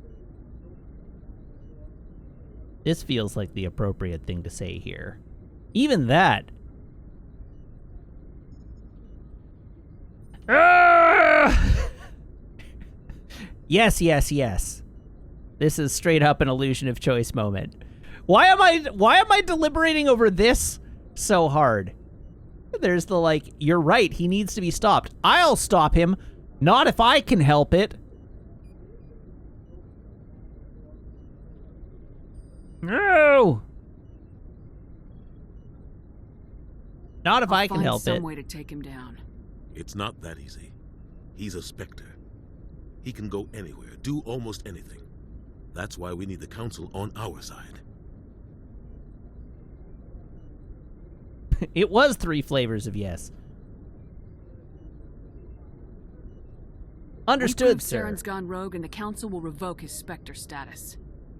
This feels like the appropriate thing to say here. Even that. Yes, yes, yes. This is straight up an illusion of choice moment. Why am I deliberating over this so hard? There's the, like, you're right, he needs to be stopped. I'll stop him, not if I can help it. No! Not if I can help it. I'll find some way to take him down. It's not that easy. He's a Spectre. He can go anywhere, do almost anything. That's why we need the Council on our side. It was 3 flavors of yes. Understood, sir. Saren's gone rogue and the Council will revoke his Spectre status.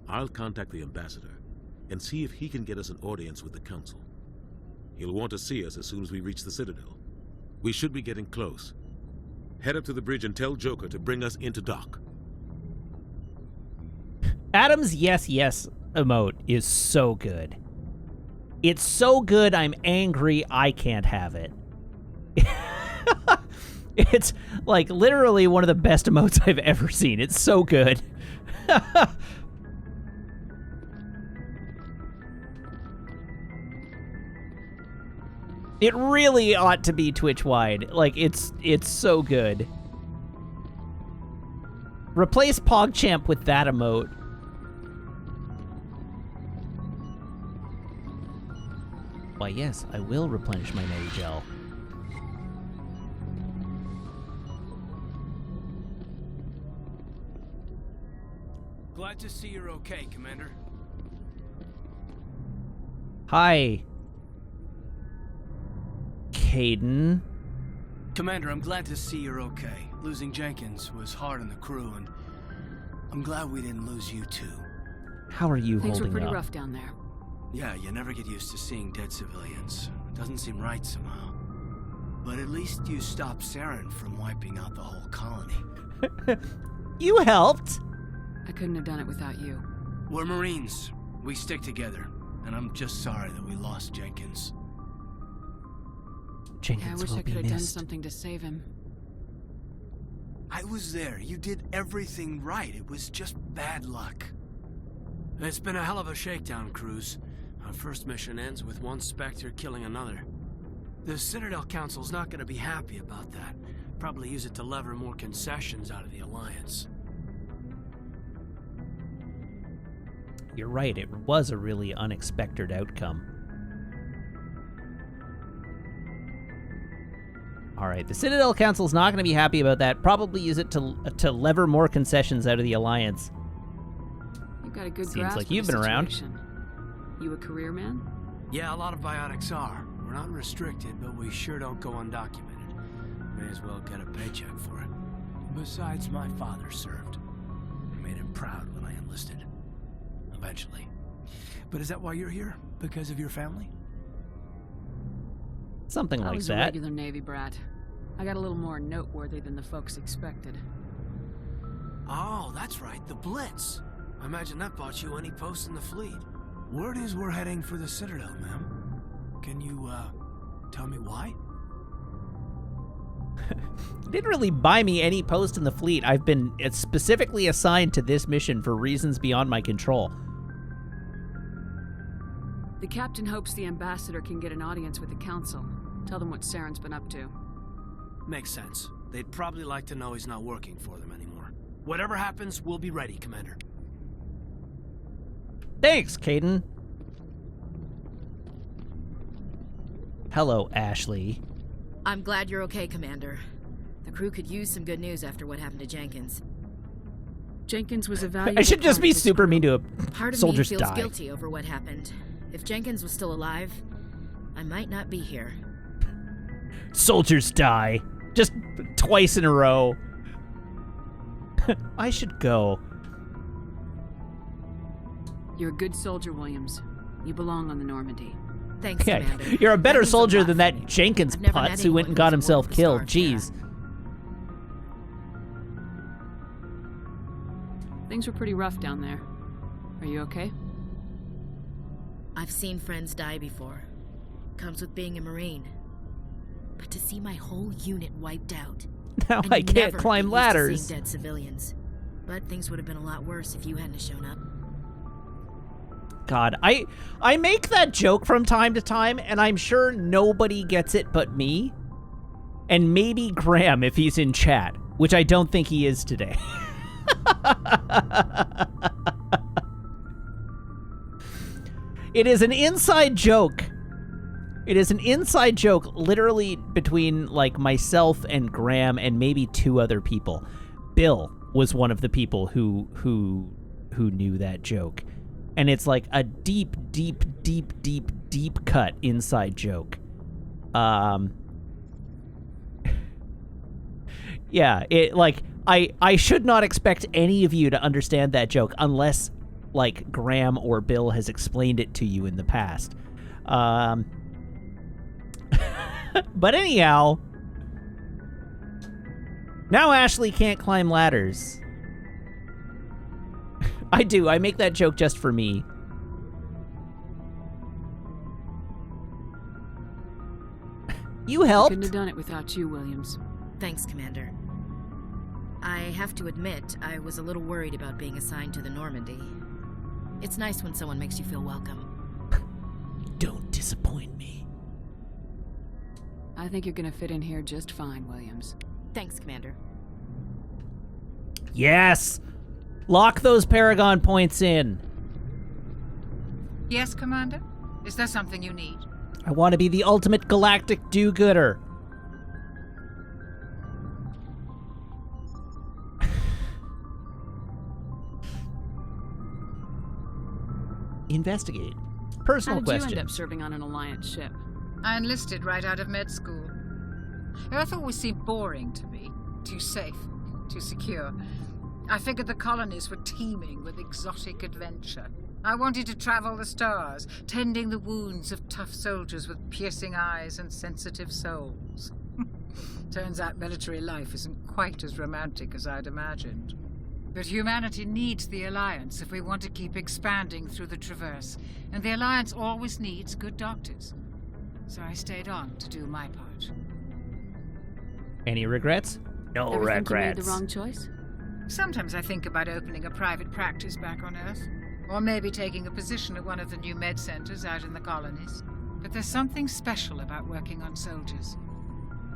I'll contact the Ambassador and see if he can get us an audience with the Council. He'll want to see us as soon as we reach the Citadel. We should be getting close. Head up to the bridge and tell Joker to bring us into dock. Adam's yes, yes emote is so good. It's so good, I'm angry I can't have it. It's, like, literally one of the best emotes I've ever seen. It's so good. It really ought to be Twitch-wide. Like, it's so good. Replace PogChamp with that emote. Why, yes, I will replenish my Neti Gel. Glad to see you're okay, Commander. Hi. Caden. Commander, I'm glad to see you're okay. Losing Jenkins was hard on the crew, and I'm glad we didn't lose you too. How are you Things holding were pretty up? rough down there. Yeah, you never get used to seeing dead civilians. It doesn't seem right somehow. But at least you stopped Saren from wiping out the whole colony. You helped. I couldn't have done it without you. We're Marines. We stick together. And I'm just sorry that we lost Jenkins. Jenkins I wish will I could be have done missed. something to save him. I was there. You did everything right. It was just bad luck. It's been a hell of a shakedown, Cruz. Our first mission ends with one Spectre killing another. The Citadel Council's not going to be happy about that. Probably use it to lever more concessions out of the Alliance. You're right, it was a really unexpected outcome. Alright, the Citadel Council's not going to be happy about that. Probably use it to lever more concessions out of the Alliance. You've got a good Seems grasp like of you've the been around. situation. You a career man? Yeah, a lot of biotics are. We're not restricted, but we sure don't go undocumented. May as well get a paycheck for it. Besides, my father served. I made him proud when I enlisted. Eventually. But is that why you're here? Because of your family? Something I like was a that. regular Navy brat. I got a little more noteworthy than the folks expected. Oh, that's right, the Blitz. I imagine that bought you any post in the fleet. Word is we're heading for the Citadel, ma'am. Can you, tell me why? Didn't really buy me any post in the fleet. I've been specifically assigned to this mission for reasons beyond my control. The captain hopes the ambassador can get an audience with the council. Tell them what Saren's been up to. Makes sense. They'd probably like to know he's not working for them anymore. Whatever happens, we'll be ready, Commander. Thanks, Caden. Hello, Ashley. I'm glad you're okay, Commander. The crew could use some good news after what happened to Jenkins. Jenkins was a valuable I should just be part of this super crew. mean to a Part of soldiers me feels die. guilty over what happened. If Jenkins was still alive, I might not be here. Soldiers die. Just twice in a row. I should go. You're a good soldier, Williams. You belong on the Normandy. Thanks, Yeah, Commander. you're a better That means soldier lot than for that me. Jenkins I've never met putz who went and anyone got who's himself worked the killed. Stars, yeah. Jeez. Things were pretty rough down there. Are you okay? I've seen friends die before. Comes with being a Marine. But to see my whole unit wiped out. Now and I you can't never climb get used to ladders. seeing dead civilians. But things would have been a lot worse if you hadn't shown up. God, I make that joke from time to time, and I'm sure nobody gets it but me. And maybe Graham if he's in chat, which I don't think he is today. It is an inside joke. It is an inside joke literally between like myself and Graham and maybe two other people. Bill was one of the people who knew that joke. And it's like a deep cut inside joke. Yeah, it like I should not expect any of you to understand that joke unless like Graham or Bill has explained it to you in the past. But anyhow, now Ashley can't climb ladders. I do. I make that joke just for me. You helped. Couldn't have done it without you, Williams. Thanks, Commander. I have to admit, I was a little worried about being assigned to the Normandy. It's nice when someone makes you feel welcome. Don't disappoint me. I think you're gonna fit in here just fine, Williams. Thanks, Commander. Yes! Lock those Paragon points in. Yes, Commander? Is there something you need? I want to be the ultimate galactic do-gooder. Investigate. Personal How did question. you end up serving on an Alliance ship? I enlisted right out of med school. Earth always seemed boring to me. Too safe, too secure. I figured the colonies were teeming with exotic adventure. I wanted to travel the stars, tending the wounds of tough soldiers with piercing eyes and sensitive souls. Turns out military life isn't quite as romantic as I'd imagined. But humanity needs the Alliance if we want to keep expanding through the Traverse, and the Alliance always needs good doctors. So I stayed on to do my part. Any regrets? No Ever think you made regrets. the wrong choice? Sometimes I think about opening a private practice back on Earth, or maybe taking a position at one of the new med centers out in the colonies. But there's something special about working on soldiers.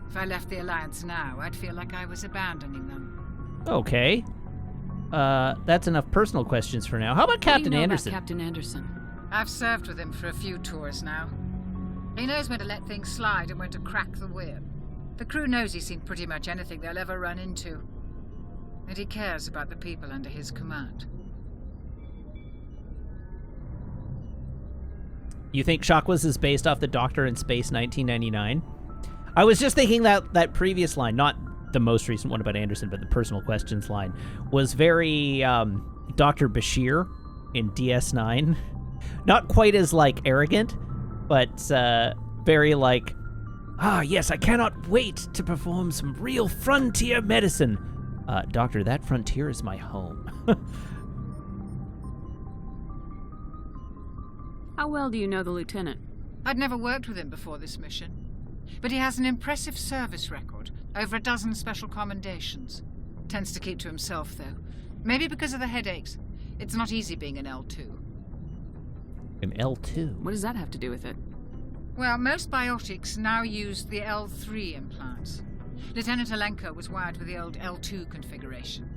If I left the Alliance now, I'd feel like I was abandoning them. Okay. That's enough personal questions for now. How about Captain What do you know Anderson? About Captain Anderson? I've served with him for a few tours now. He knows when to let things slide and when to crack the whip. The crew knows he's seen pretty much anything they'll ever run into. And he cares about the people under his command. You think Chakwas is based off the Doctor in Space 1999? I was just thinking that previous line, not the most recent one about Anderson, but the personal questions line, was very Dr. Bashir in DS9. Not quite as, like, arrogant, but very like, yes, I cannot wait to perform some real frontier medicine. Doctor, that frontier is my home. How well do you know the lieutenant? I'd never worked with him before this mission. But he has an impressive service record, over a dozen special commendations. Tends to keep to himself, though. Maybe because of the headaches. It's not easy being an L2. An L2? What does that have to do with it? Well, most biotics now use the L3 implants. Lieutenant Alenko was wired with the old L2 configuration.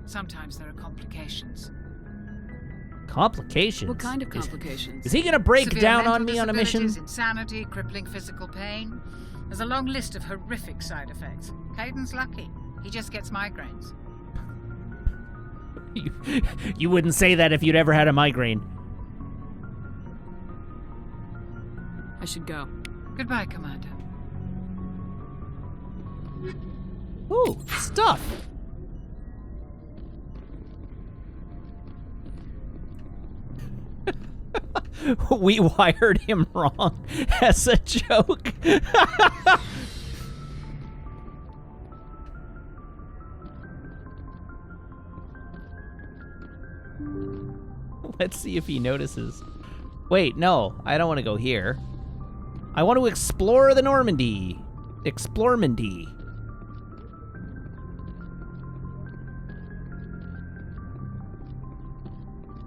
Sometimes there are complications. Complications? What kind of complications? Is he gonna break Severe down mental on me on a mission? disabilities, Insanity, crippling physical pain. There's a long list of horrific side effects. Caden's lucky. He just gets migraines. You wouldn't say that if you'd ever had a migraine. I should go. Goodbye, Commander. Ooh, stuff. We wired him wrong as a joke. Let's see if he notices. Wait, no, I don't want to go here. I want to explore the Normandy. Explormandy.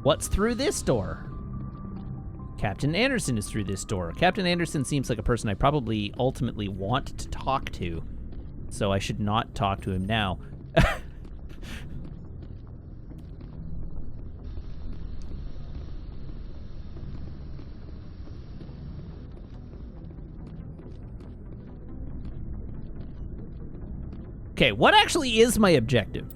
What's through this door? Captain Anderson is through this door. Captain Anderson seems like a person I probably ultimately want to talk to, so I should not talk to him now. Okay, what actually is my objective?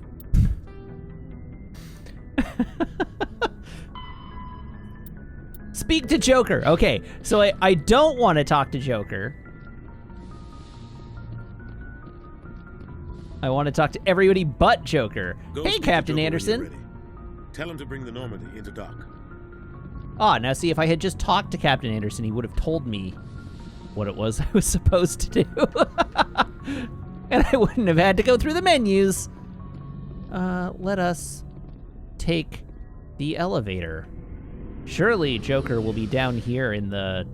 Speak to Joker. Okay, so I don't want to talk to Joker. I want to talk to everybody but Joker. Go Hey, speak to Captain Joker when Anderson. you're ready. Tell him to bring the Normandy into dock. Ah, now see, if I had just talked to Captain Anderson, he would have told me what it was I was supposed to do. And I wouldn't have had to go through the menus. Let us take the elevator. Surely Joker will be down here in the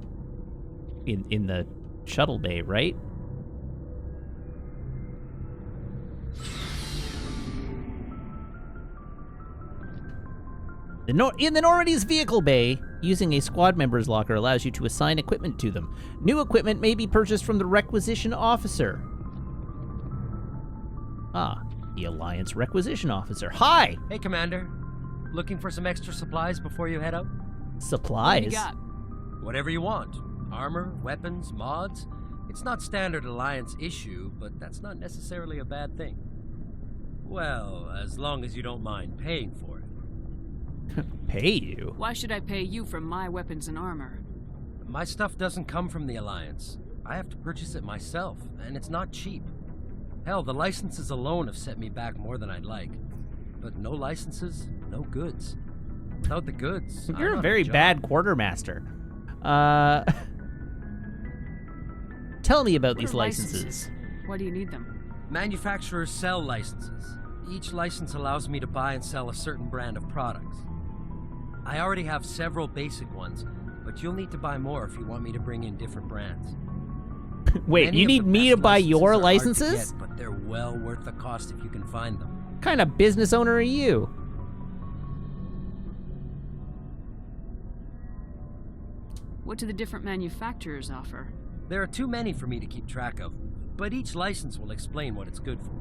in the shuttle bay, right? In the Normandy's vehicle bay, using a squad member's locker allows you to assign equipment to them. New equipment may be purchased from the requisition officer. Ah, the Alliance requisition officer. Hi! Hey, Commander. Looking for some extra supplies before you head out? Supplies? What do you got? Whatever you want. Armor, weapons, mods. It's not standard Alliance issue, but that's not necessarily a bad thing. Well, as long as you don't mind paying for it. Pay you? Why should I pay you for my weapons and armor? My stuff doesn't come from the Alliance. I have to purchase it myself, and it's not cheap. Hell, the licenses alone have set me back more than I'd like. But no licenses, no goods. Without the goods, You're I'm a very bad quartermaster. Tell me about these licenses. Why do you need them? Manufacturers sell licenses. Each license allows me to buy and sell a certain brand of products. I already have several basic ones, but you'll need to buy more if you want me to bring in different brands. Wait, Many you of need the me best to buy your are hard to licenses? get, but they're well worth the cost if you can find them. What kind of business owner are you? What do the different manufacturers offer? There are too many for me to keep track of, but each license will explain what it's good for.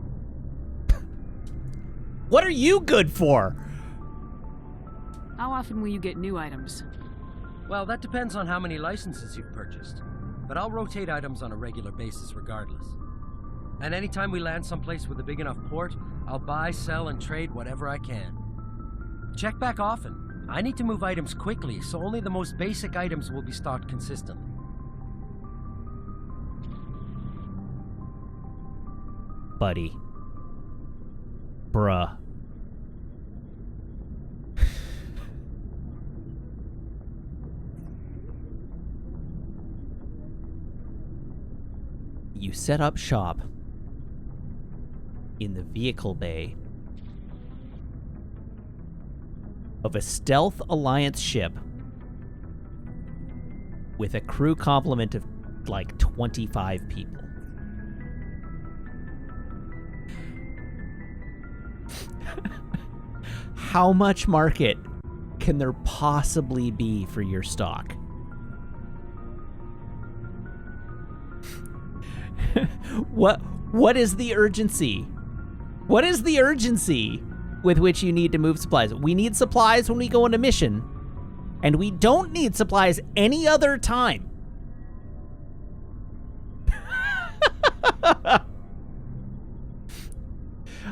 What are you good for? How often will you get new items? Well, that depends on how many licenses you've purchased, but I'll rotate items on a regular basis regardless. And anytime we land someplace with a big enough port, I'll buy, sell, and trade whatever I can. Check back often. I need to move items quickly, so only the most basic items will be stocked consistently. Buddy. Bruh. You set up shop in the vehicle bay of a stealth Alliance ship with a crew complement of like 25 people. How much market can there possibly be for your stock? What is the urgency? What is the urgency? with which you need to move supplies. We need supplies when we go on a mission, and we don't need supplies any other time.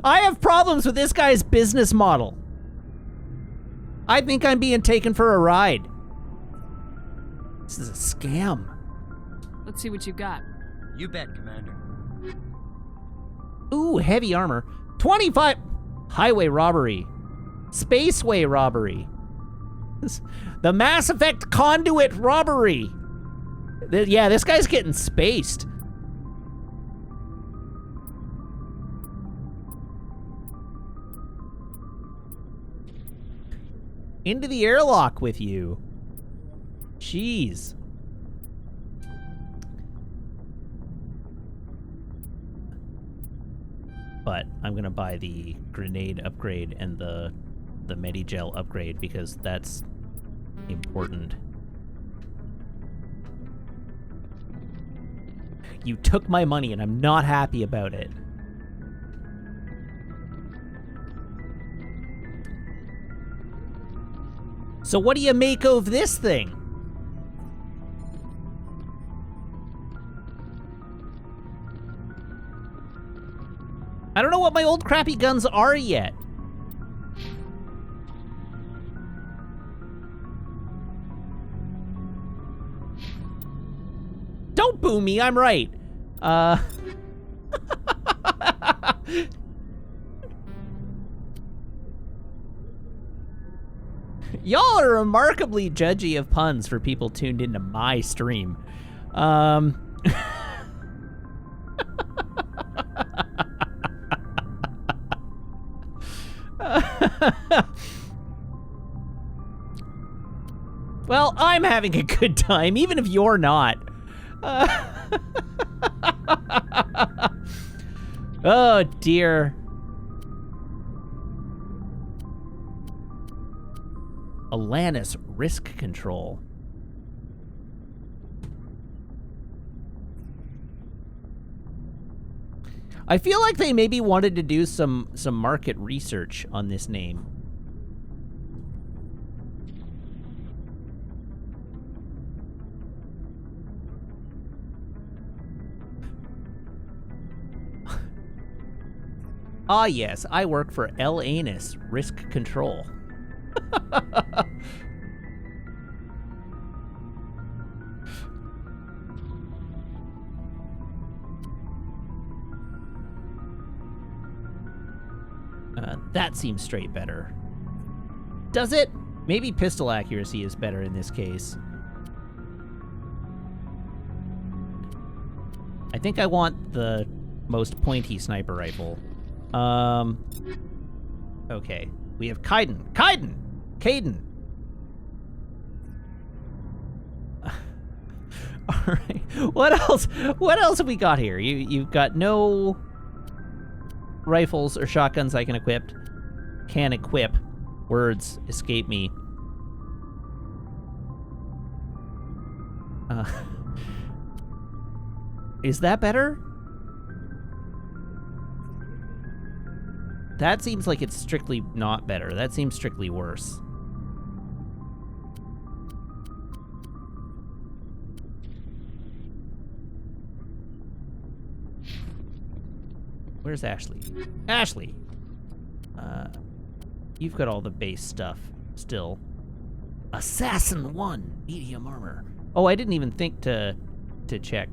I have problems with this guy's business model. I think I'm being taken for a ride. This is a scam. Let's see what you got. You bet, Commander. Ooh, heavy armor. 25... Highway robbery. Spaceway robbery. The Mass Effect conduit robbery. Yeah, this guy's getting spaced. Into the airlock with you. Jeez. But I'm gonna buy the grenade upgrade and the Medigel upgrade because that's important. You took my money and I'm not happy about it. So what do you make of this thing? I don't know what my old crappy guns are yet. Don't boo me, I'm right. Y'all are remarkably judgy of puns for people tuned into my stream. Well, I'm having a good time, even if you're not. Oh, dear. Alanis risk control. I feel like they maybe wanted to do some market research on this name. Ah, yes, I work for Alanis Risk Control. That seems straight better. Does it? Maybe pistol accuracy is better in this case. I think I want the most pointy sniper rifle. Okay. We have Kaiden. Caden! Alright. What else have we got here? You've got no rifles or shotguns I can equip. Words escape me. Is that better? That seems like it's strictly not better. That seems strictly worse. Where's Ashley? Ashley! You've got all the base stuff still. Assassin 1, medium armor. Oh, I didn't even think to check.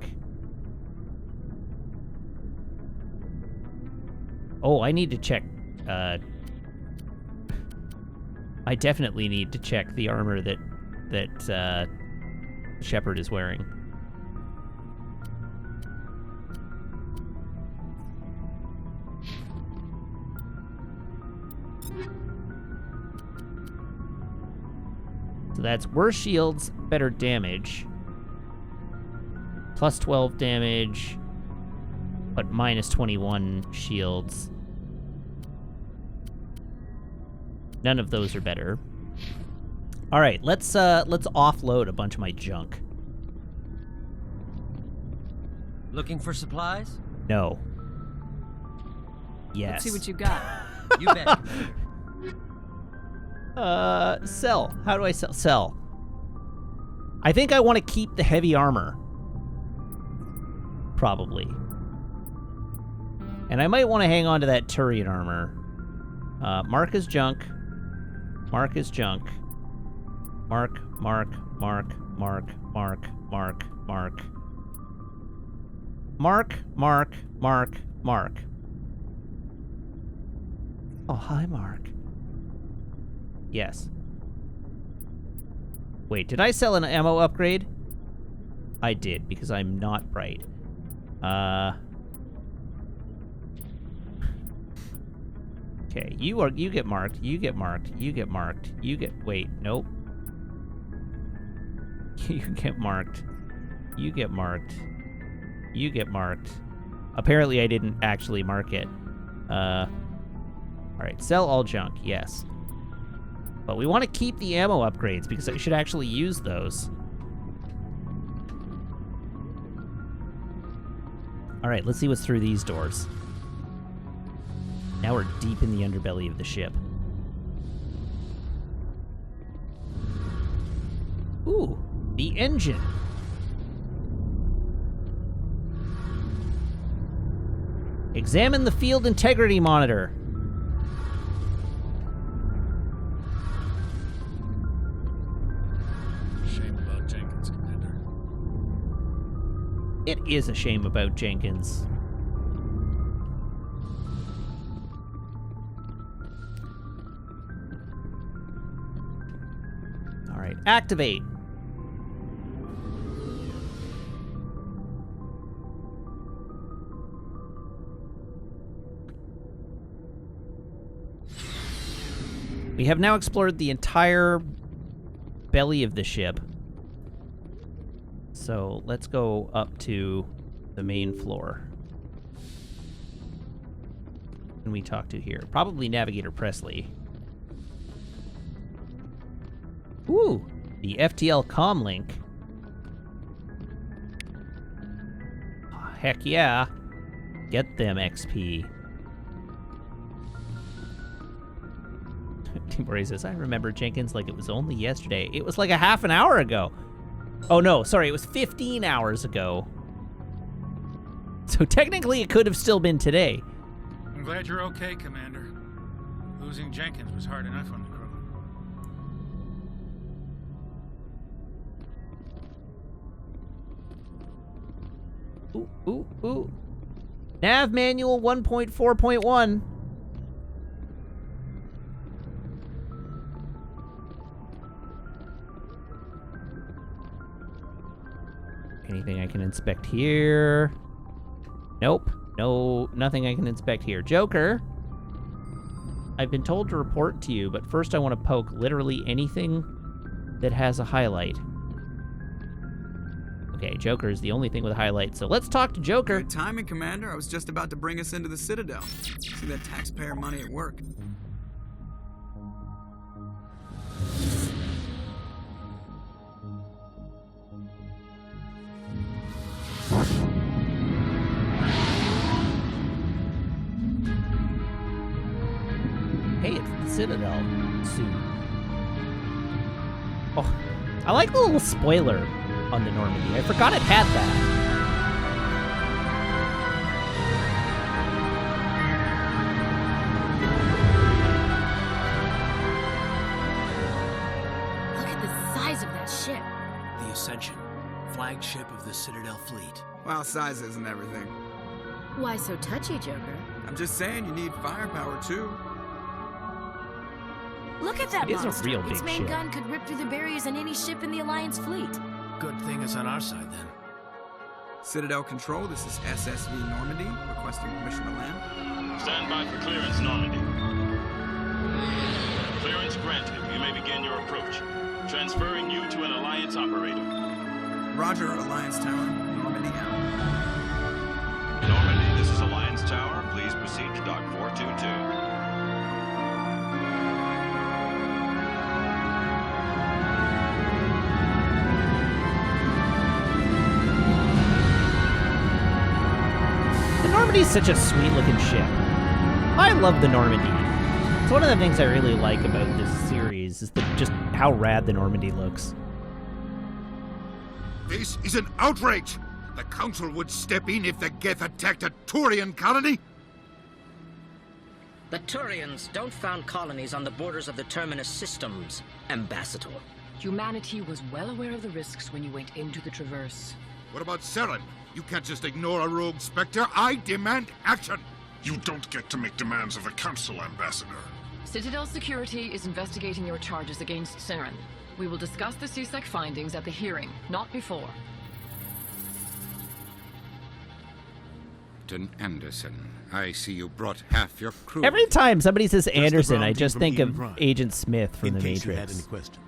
Oh, I need to check. I definitely need to check the armor that Shepard is wearing. So that's worse shields, better damage. Plus 12 damage, but minus 21 shields. None of those are better. All right, let's offload a bunch of my junk. Looking for supplies? No. Yes. Let's see what you got. You bet. Sell. How do I sell? Sell. I think I want to keep the heavy armor. Probably. And I might want to hang on to that Turian armor. Mark is junk. Mark is junk. Mark. Oh, hi, Mark. Yes. Wait, did I sell an ammo upgrade? I did, because I'm not bright. Okay, you get marked, you get marked, you get marked, you get, wait, nope. You get marked. You get marked. You get marked. Apparently I didn't actually mark it. Alright, sell all junk, yes. But we want to keep the ammo upgrades because I should actually use those. Alright, let's see what's through these doors. Now we're deep in the underbelly of the ship. Ooh, the engine. Examine the field integrity monitor. Shame about Jenkins, Commander. It is a shame about Jenkins. All right, activate. We have now explored the entire belly of the ship. So let's go up to the main floor. Who can we talk to here? Probably Navigator Presley. Ooh, the FTL comlink. Oh, heck yeah. Get them XP. Timori says, I remember Jenkins like it was only yesterday. It was like a half an hour ago. Oh no, sorry, it was 15 hours ago. So technically it could have still been today. I'm glad you're okay, Commander. Losing Jenkins was hard enough on the crew. Ooh. Nav manual 1.4.1. Anything I can inspect here? Nope. No, nothing I can inspect here. Joker, I've been told to report to you, but first I want to poke literally anything that has a highlight. Okay, Joker is the only thing with a highlight, so let's talk to Joker. Good timing, Commander. I was just about to bring us into the Citadel. See that taxpayer money at work. Hey, it's the Citadel suit. Oh, I like the little spoiler on the Normandy. I forgot it had that. Look at the size of that ship. The Ascension, flagship of the Citadel fleet. Well, size isn't everything. Why so touchy, Joker? I'm just saying you need firepower, too. Look at that It is a monster. real Its big main ship. gun could rip through the barriers in any ship in the Alliance fleet. Good thing it's on our side, then. Citadel Control, this is SSV Normandy, requesting permission to land. Stand by for clearance, Normandy. Clearance granted. You may begin your approach. Transferring you to an Alliance operator. Roger, Alliance Tower. Normandy out. Normandy, this is Alliance Tower. Please proceed to Dock 422. The Normandy's such a sweet-looking ship. I love the Normandy. It's one of the things I really like about this series Normandies is just how rad the Normandy looks. This is an outrage! The Council would step in if the Geth attacked a Turian colony? The Turians don't found colonies on the borders of the Terminus systems, Ambassador. Humanity was well aware of the risks when you went into the Traverse. What about Saren? You can't just ignore a rogue Spectre. I demand action! You don't get to make demands of the Council, Ambassador. Citadel Security is investigating your charges against Saren. We will discuss the CSEC findings at the hearing, not before. Captain Anderson, I see you brought half your crew. Every time somebody says Anderson, I ground just team think from of Eden Prime. Agent Smith from In the case you Matrix. had any questions.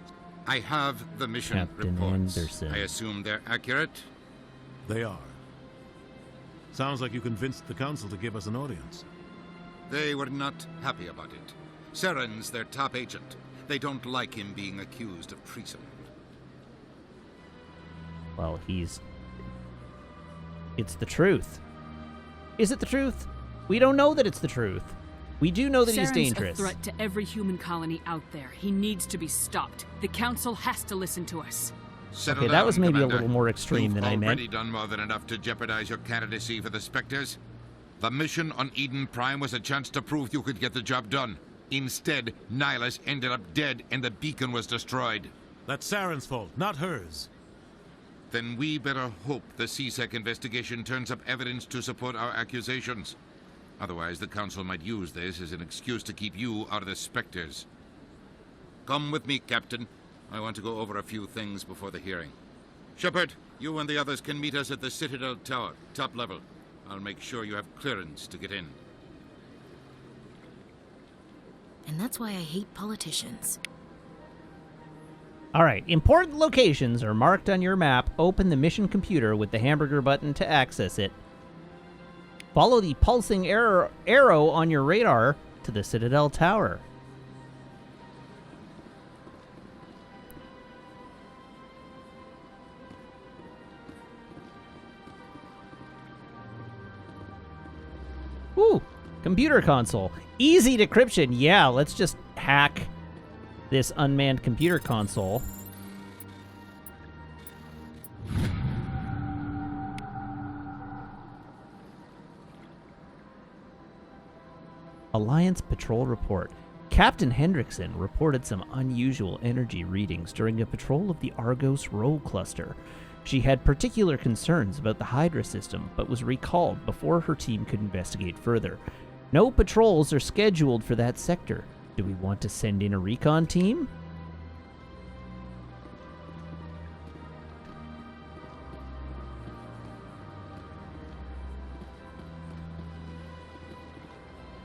I have the mission Captain reports. Anderson. I assume they're accurate? They are. Sounds like you convinced the Council to give us an audience. They were not happy about it. Saren's their top agent. They don't like him being accused of treason. Well, it's the truth. Is it the truth? We don't know that it's the truth. We do know that he's dangerous. Saren's a threat to every human colony out there. He needs to be stopped. The Council has to listen to us. Settle Okay, that was down, maybe Commander. a little more extreme You've than I meant. already done more than enough to jeopardize your candidacy for the Spectres. The mission on Eden Prime was a chance to prove you could get the job done. Instead, Nihilus ended up dead and the beacon was destroyed. That's Saren's fault, not hers. Then we better hope the CSEC investigation turns up evidence to support our accusations. Otherwise, the Council might use this as an excuse to keep you out of the Spectres. Come with me, Captain. I want to go over a few things before the hearing. Shepard, you and the others can meet us at the Citadel Tower, top level. I'll make sure you have clearance to get in. And that's why I hate politicians. All right, important locations are marked on your map. Open the mission computer with the hamburger button to access it. Follow the pulsing arrow on your radar to the Citadel Tower. Ooh, computer console. Easy decryption. Yeah, let's just hack this unmanned computer console. Alliance Patrol Report. Captain Hendrickson reported some unusual energy readings during a patrol of the Argos Rogue Cluster. She had particular concerns about the Hydra system, but was recalled before her team could investigate further. No patrols are scheduled for that sector. Do we want to send in a recon team?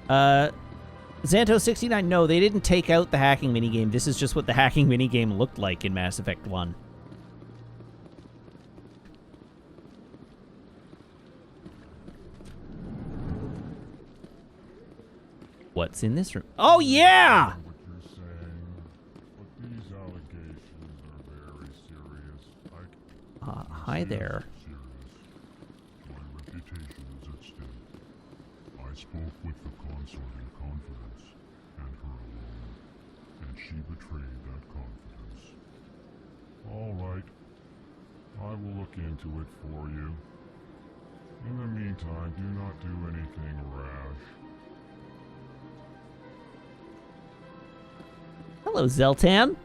Xanto69, no, they didn't take out the hacking minigame. This is just what the hacking minigame looked like in Mass Effect 1. What's in this room? Oh, yeah! Hi there. My reputation is at stake. I spoke with the consort in confidence, and her alone, and she betrayed that confidence. All right. I will look into it for you. In the meantime, do not do anything rash. Hello, Zeltan.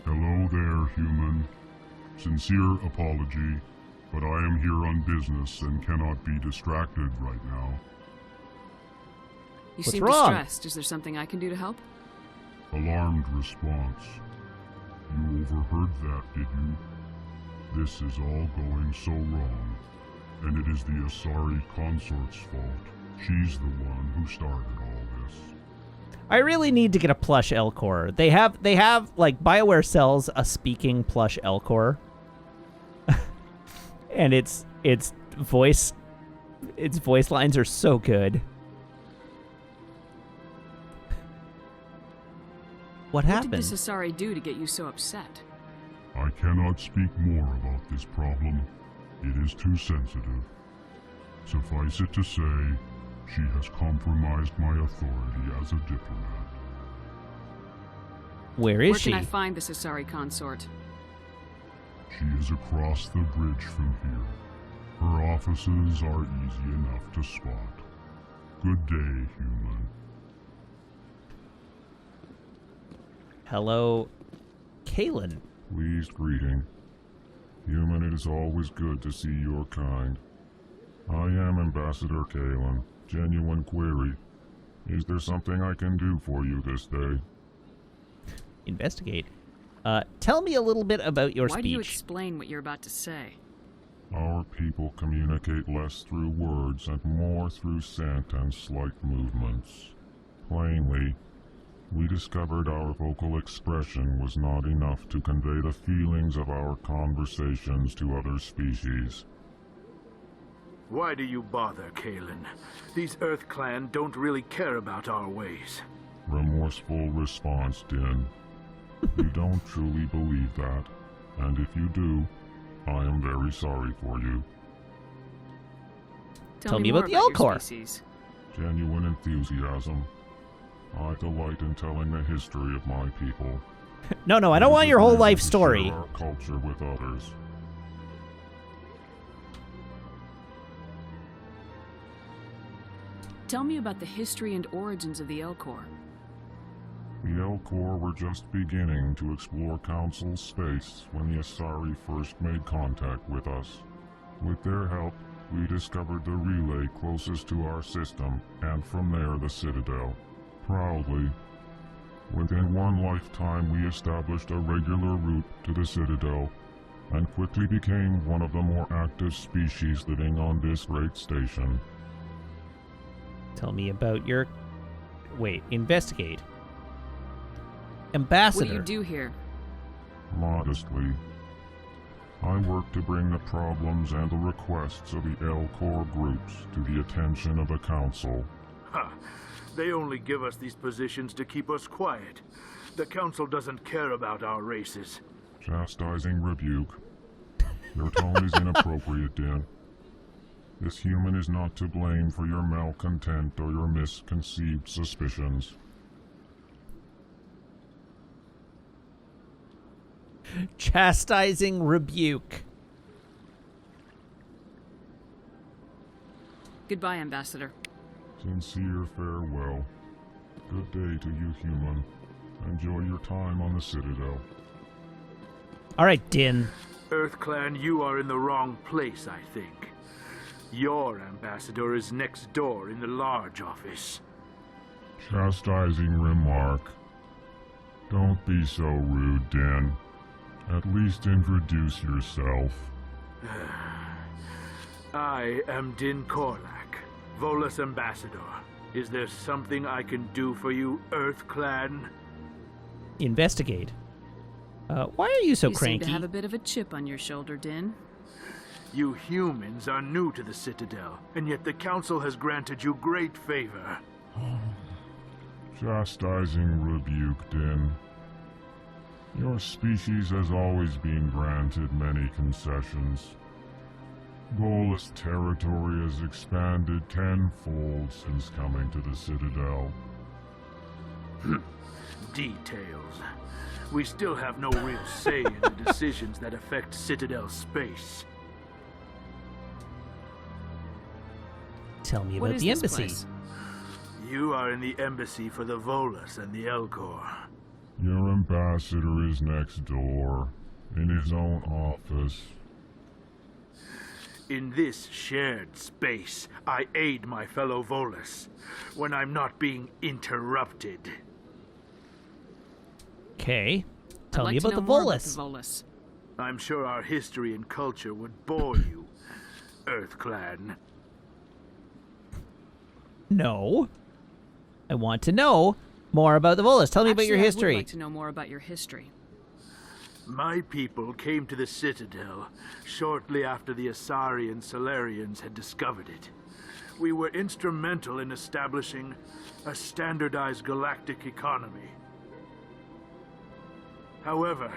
Hello there, human. Sincere apology, but I am here on business and cannot be distracted right now. You What's seem wrong? distressed. Is there something I can do to help? Alarmed response. You overheard that, did you? This is all going so wrong, and it is the Asari consort's fault. She's the one who started all this. I really need to get a plush Elcor. They have like BioWare sells a speaking plush Elcor. And its voice lines are so good. What happened? What did this Asari do to get you so upset? I cannot speak more about this problem. It is too sensitive. Suffice it to say, she has compromised my authority as a diplomat. Where is she? Where can I find the Asari consort? She is across the bridge from here. Her offices are easy enough to spot. Good day, human. Hello, Kalen. Pleased greeting. Human, it is always good to see your kind. I am Ambassador Kalen. Genuine query. Is there something I can do for you this day? Investigate. Tell me a little bit about your speech. Why do you explain what you're about to say? Our people communicate less through words and more through scent and slight movements. Plainly, we discovered our vocal expression was not enough to convey the feelings of our conversations to other species. Why do you bother, Kalen? These Earth Clan don't really care about our ways. Remorseful response, Din. You don't truly believe that, and if you do, I am very sorry for you. Tell me about the Elcor. Genuine enthusiasm. I delight in telling the history of my people. No, I don't want your whole life story. Share our culture with others. Tell me about the history and origins of the Elcor. The Elcor were just beginning to explore Council space when the Asari first made contact with us. With their help, we discovered the relay closest to our system, and from there the Citadel. Proudly, within one lifetime we established a regular route to the Citadel, and quickly became one of the more active species living on this great station. Tell me about your... Wait, investigate. Ambassador. What do you do here? Modestly. I work to bring the problems and the requests of the Elcor groups to the attention of the Council. Ha! They only give us these positions to keep us quiet. The Council doesn't care about our races. Chastising rebuke. Your tone is inappropriate, Din. This human is not to blame for your malcontent or your misconceived suspicions. Chastising rebuke. Goodbye, Ambassador. Sincere farewell. Good day to you, human. Enjoy your time on the Citadel. All right, Din. Earth Clan, you are in the wrong place, I think. Your ambassador is next door in the large office. Chastising remark. Don't be so rude, Din. At least introduce yourself. I am Din Korlak, Volus ambassador. Is there something I can do for you, Earth Clan? Investigate. Why are you so cranky? You seem to have a bit of a chip on your shoulder, Din. You humans are new to the Citadel, and yet the Council has granted you great favor. Chastising rebuke, Din. Your species has always been granted many concessions. Volus territory has expanded tenfold since coming to the Citadel. Details. We still have no real say in the decisions that affect Citadel space. Tell me about the embassy. You are in the embassy for the Volus and the Elcor. Your ambassador is next door, in his own office. In this shared space, I aid my fellow Volus when I'm not being interrupted. Okay. Tell me I'd like about to the know more about Volus. the Volus. I'm sure our history and culture would bore you, Earth Clan. No. I want to know more about the Volus. Tell me about your history. I would like to know more about your history. My people came to the Citadel shortly after the Asari and Solarians had discovered it. We were instrumental in establishing a standardized galactic economy. However,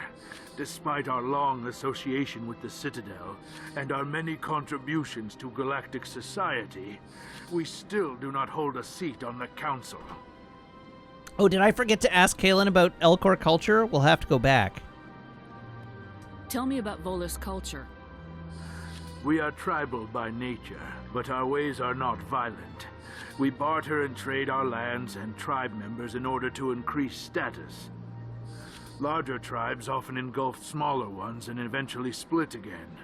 despite our long association with the Citadel and our many contributions to galactic society, we still do not hold a seat on the Council. Oh, did I forget to ask Kaylin about Elcor culture? We'll have to go back. Tell me about Volus culture. We are tribal by nature, but our ways are not violent. We barter and trade our lands and tribe members in order to increase status. Larger tribes often engulf smaller ones and eventually split again.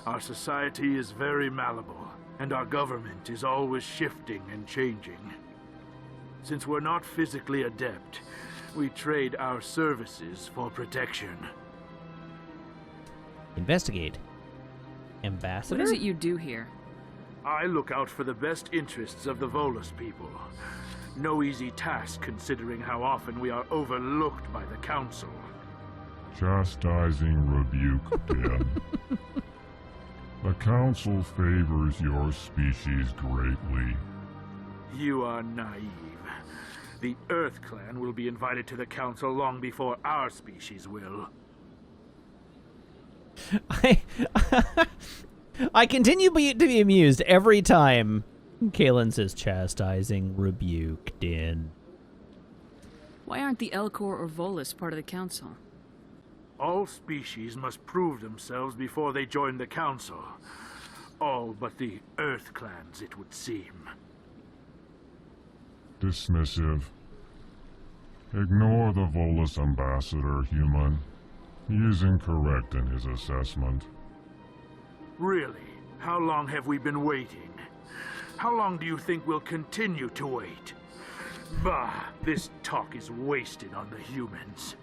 Our society is very malleable, and our government is always shifting and changing. Since we're not physically adept, we trade our services for protection. Investigate. Ambassador? What is it you do here? I look out for the best interests of the Volus people. No easy task considering how often we are overlooked by the Council. Chastising rebuke, Den. The Council favors your species greatly. You are naive. The Earth Clan will be invited to the Council long before our species will. I continue to be amused every time Kaylin says chastising rebuke, Din. Why aren't the Elcor or Volus part of the council? All species must prove themselves before they join the Council. All but the Earth Clans, it would seem. Dismissive. Ignore the Volus ambassador, human. He is incorrect in his assessment. Really? How long have we been waiting? How long do you think we'll continue to wait? Bah, this talk is wasted on the humans.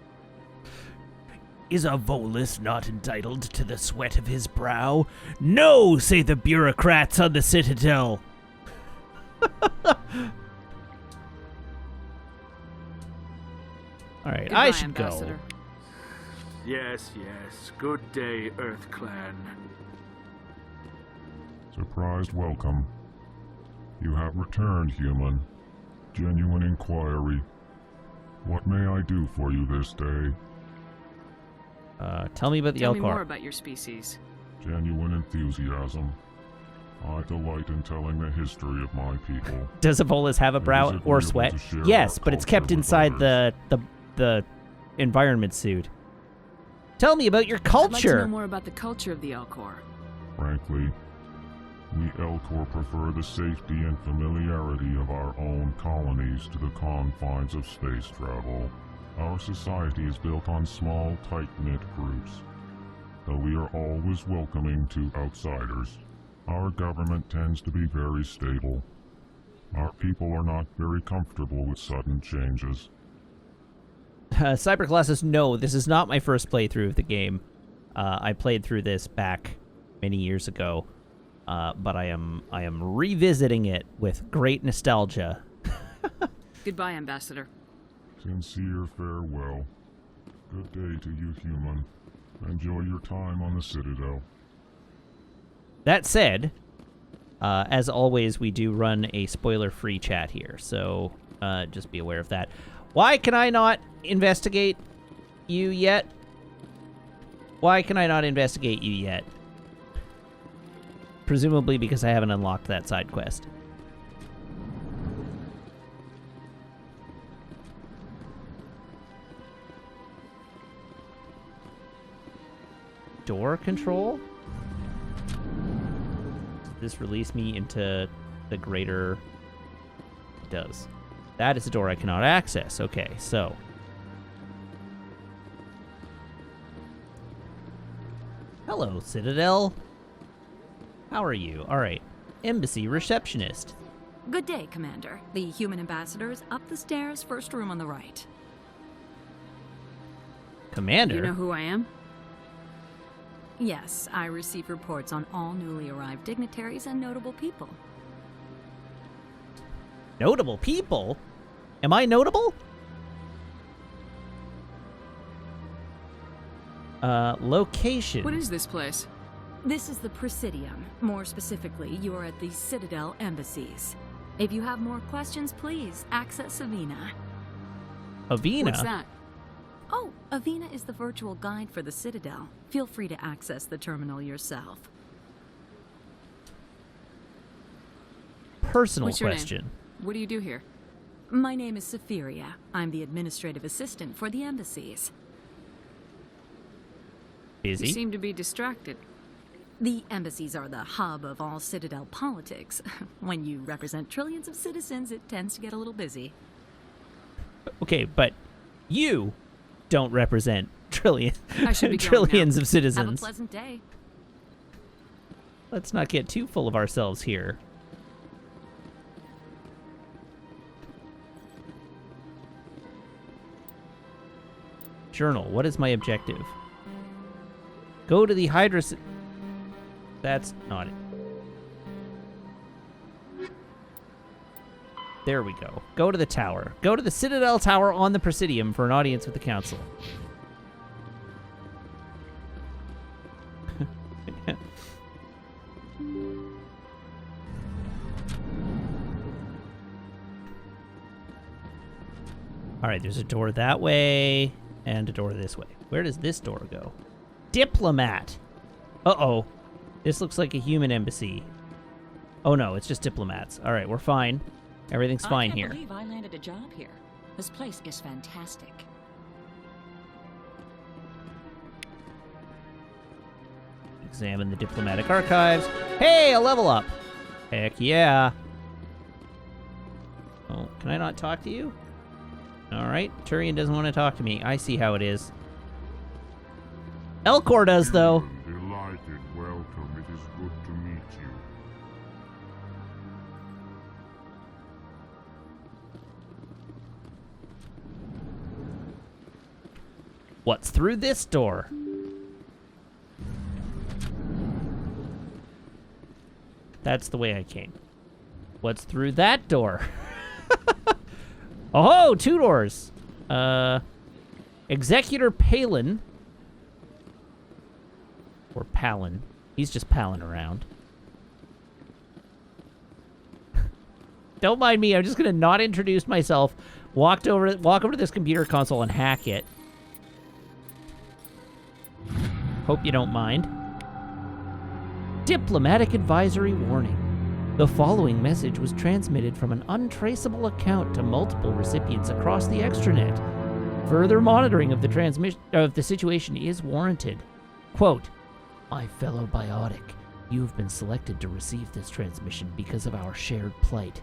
Is a Volus not entitled to the sweat of his brow? No, say the bureaucrats on the Citadel. All right, I should Ambassador. go. Yes, yes. Good day, Earth Clan. Surprised welcome. You have returned, human. Genuine inquiry. What may I do for you this day? Tell me about the Tell me Elcor. more about your species. Genuine enthusiasm. I delight in telling the history of my people. Does a Volus have a brow It is or agreeable sweat? to share Yes, our but it's culture kept with inside others. the environment suit. Tell me about your I'd like to culture. know more about the culture of the Elcor. Frankly, we Elcor prefer the safety and familiarity of our own colonies to the confines of space travel. Our society is built on small, tight-knit groups. Though we are always welcoming to outsiders, our government tends to be very stable. Our people are not very comfortable with sudden changes. Cyberclass says, no, this is not my first playthrough of the game. I played through this back many years ago, but I am revisiting it with great nostalgia. Goodbye, Ambassador. Sincere farewell. Good day to you, human. Enjoy your time on the Citadel. That said, as always, we do run a spoiler-free chat here, so just be aware of that. Why can I not investigate you yet? Why can I not investigate you yet? Presumably because I haven't unlocked that side quest. Door control? Does this release me into the greater... It does. That is a door I cannot access. Okay, so... Hello, Citadel. How are you? Alright. Embassy receptionist. Good day, Commander. The human ambassador is up the stairs, first room on the right. Commander? Do you know who I am? Yes, I receive reports on all newly arrived dignitaries and notable people. Notable people? Am I notable? Location. What is this place? This is the Presidium. More specifically, you are at the Citadel embassies. If you have more questions, please access Avina. Avina? What's that? Oh, Avina is the virtual guide for the Citadel. Feel free to access the terminal yourself. Personal What's your question. name? What do you do here? My name is Safiria. I'm the administrative assistant for the embassies. Busy? You seem to be distracted. The embassies are the hub of all Citadel politics. When you represent trillions of citizens, it tends to get a little busy. Okay, but you don't represent I should be going trillions now. of citizens. Have a pleasant day. Let's not get too full of ourselves here. Journal. What is my objective? Go to the Hydra... That's not it. There we go. Go to the tower. Go to the Citadel Tower on the Presidium for an audience with the Council. Alright, there's a door that way, and a door this way. Where does this door go? Diplomat! Uh-oh. This looks like a human embassy. Oh no, it's just diplomats. Alright, we're fine. Everything's fine here. I can't believe I landed a job here. This place is fantastic. Examine the diplomatic archives. Hey, a level up! Heck yeah. Oh, can I not talk to you? Alright, Turian doesn't want to talk to me. I see how it is. Elcor does, though. Delighted welcome. It is good to meet you. What's through this door? That's the way I came. What's through that door? Oh, 2 doors. Executor Palin. Or Palin. He's just palin around. Don't mind me. I'm just gonna not introduce myself. Walk over to this computer console and hack it. Hope you don't mind. Diplomatic advisory warning. The following message was transmitted from an untraceable account to multiple recipients across the extranet. Further monitoring of the situation is warranted. Quote, "My fellow biotic, you have been selected to receive this transmission because of our shared plight.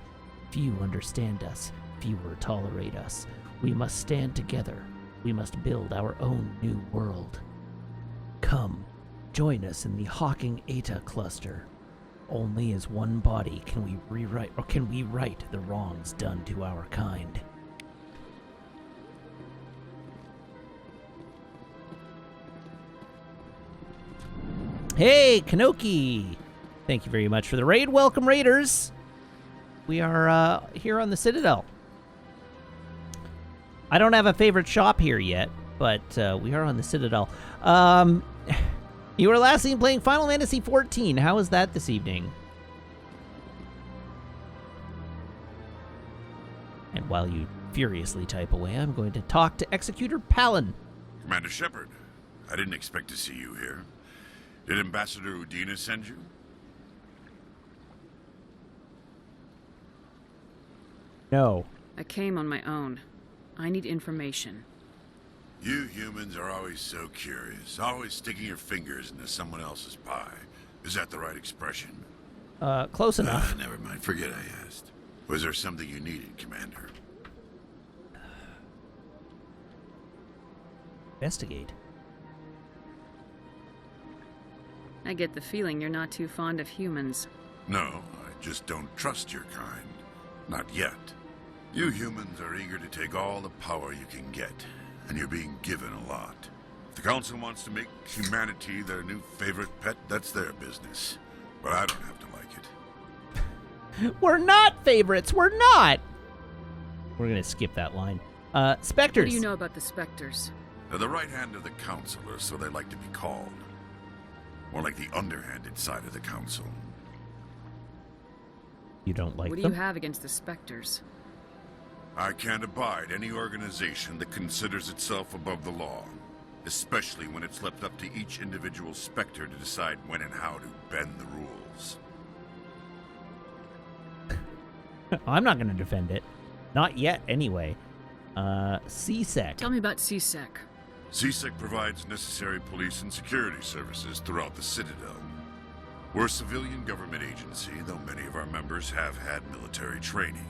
Few understand us, fewer tolerate us. We must stand together. We must build our own new world. Come, join us in the Hawking Eta cluster. Only as one body can we right the wrongs done to our kind." Hey, Kanoki! Thank you very much for the raid. Welcome, raiders! We are here on the Citadel. I don't have a favorite shop here yet, but we are on the Citadel. You were last seen playing Final Fantasy XIV. How was that this evening? And while you furiously type away, I'm going to talk to Executor Palin. Commander Shepard, I didn't expect to see you here. Did Ambassador Udina send you? No. I came on my own. I need information. You humans are always so curious, always sticking your fingers into someone else's pie. Is that the right expression? Close enough. Never mind, forget I asked. Was there something you needed, Commander? Investigate. I get the feeling you're not too fond of humans. No, I just don't trust your kind. Not yet. You humans are eager to take all the power you can get, and you're being given a lot. If the Council wants to make humanity their new favorite pet, that's their business. But I don't have to like it. We're not favorites. We're not. We're going to skip that line. Spectres. What do you know about the Spectres? They're the right hand of the Council, or so they like to be called. More like the underhanded side of the Council. You don't like them? What do you have against the Spectres? I can't abide any organization that considers itself above the law. Especially when it's left up to each individual Spectre to decide when and how to bend the rules. I'm not going to defend it. Not yet, anyway. CSEC. Tell me about CSEC. CSEC provides necessary police and security services throughout the Citadel. We're a civilian government agency, though many of our members have had military training.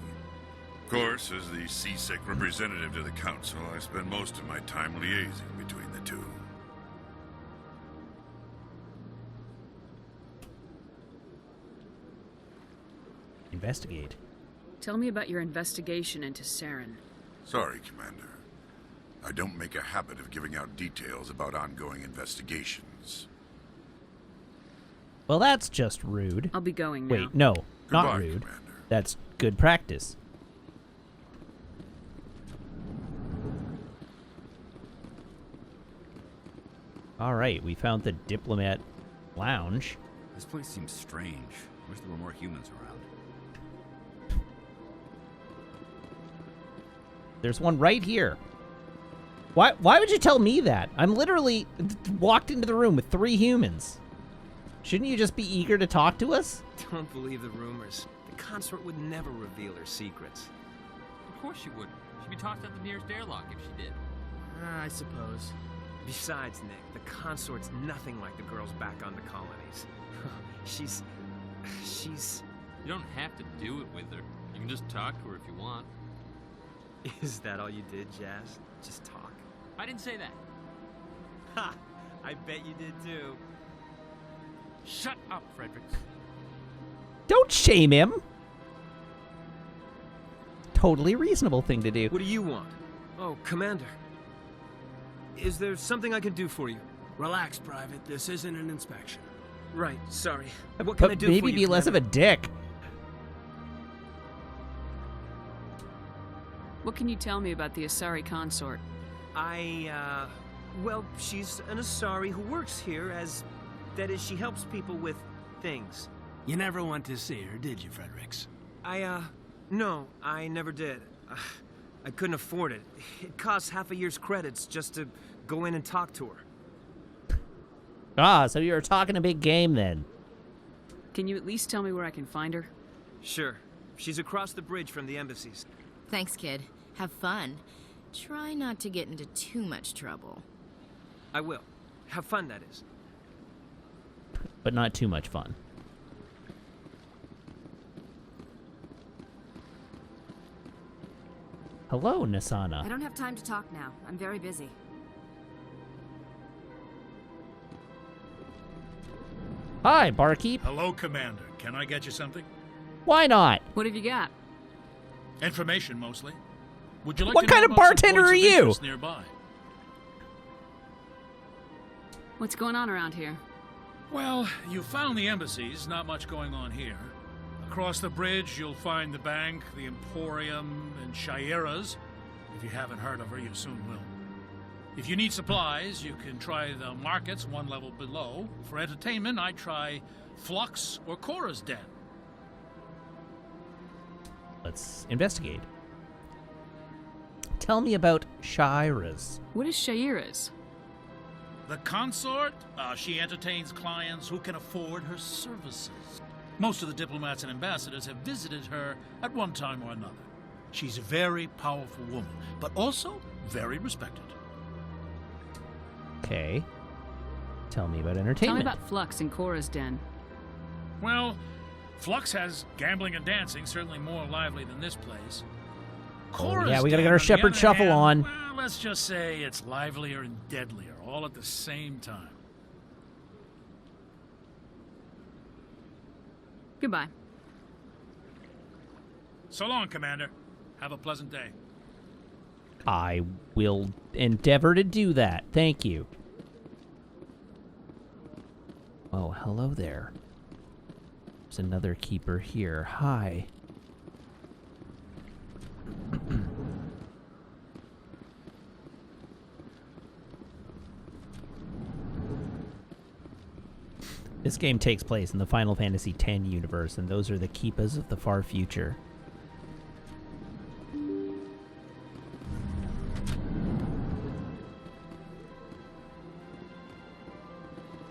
Of course, as the CSEC representative to the Council, I spend most of my time liaising between the two. Investigate. Tell me about your investigation into Saren. Sorry, Commander. I don't make a habit of giving out details about ongoing investigations. Well, that's just rude. I'll be going now. Wait, no, not Goodbye, rude. Commander. That's good practice. All right, we found the Diplomat Lounge. This place seems strange. Wish there were more humans around. There's one right here. Why would you tell me that? I'm literally walked into the room with 3 humans. Shouldn't you just be eager to talk to us? Don't believe the rumors. The consort would never reveal her secrets. Of course she wouldn't. She'd be tossed out the nearest airlock if she did. I suppose. Besides, Nick, the consort's nothing like the girls back on the colonies. She's... You don't have to do it with her. You can just talk to her if you want. Is that all you did, Jazz? Just talk? I didn't say that. Ha! I bet you did too. Shut up, Frederick. Don't shame him. Totally reasonable thing to do. What do you want? Oh, Commander. Is there something I can do for you? Relax, Private. This isn't an inspection. Right, sorry. What can I do for you, maybe be less of a dick. What can you tell me about the Asari consort? Well, she's an Asari who works here as... That is, she helps people with things. You never went to see her, did you, Fredericks? No, I never did. I couldn't afford it. It costs half a year's credits just to go in and talk to her. Ah, so you were talking a big game then. Can you at least tell me where I can find her? Sure. She's across the bridge from the embassies. Thanks, kid. Have fun. Try not to get into too much trouble. I will. Have fun, that is. But not too much fun. Hello, Nasana. I don't have time to talk now. I'm very busy. Hi, barkeep. Hello, Commander. Can I get you something? Why not? What have you got? Information, mostly. Would you like What to kind know of about some bartender points are of you? interest nearby? What's going on around here? Well, you found the embassies. Not much going on here. Across the bridge, you'll find the bank, the Emporium, and Shaira's. If you haven't heard of her, you soon will. If you need supplies, you can try the markets one level below. For entertainment, I'd try Flux or Cora's Den. Let's investigate. Tell me about Shaira's. What is Shaira's? The consort, she entertains clients who can afford her services. Most of the diplomats and ambassadors have visited her at one time or another. She's a very powerful woman, but also very respected. Okay. Tell me about Tell entertainment. me about Flux and Cora's Den. Well, Flux has gambling and dancing, certainly more lively than this place. Cora's yeah, we gotta Den, get our on the Shepherd other Shuffle hand, on. Well, let's just say it's livelier and deadlier, all at the same time. Goodbye. So long, Commander. Have a pleasant day. I will endeavor to do that. Thank you. Oh, hello there. There's another keeper here. Hi. This game takes place in the Final Fantasy X universe, and those are the keepers of the far future.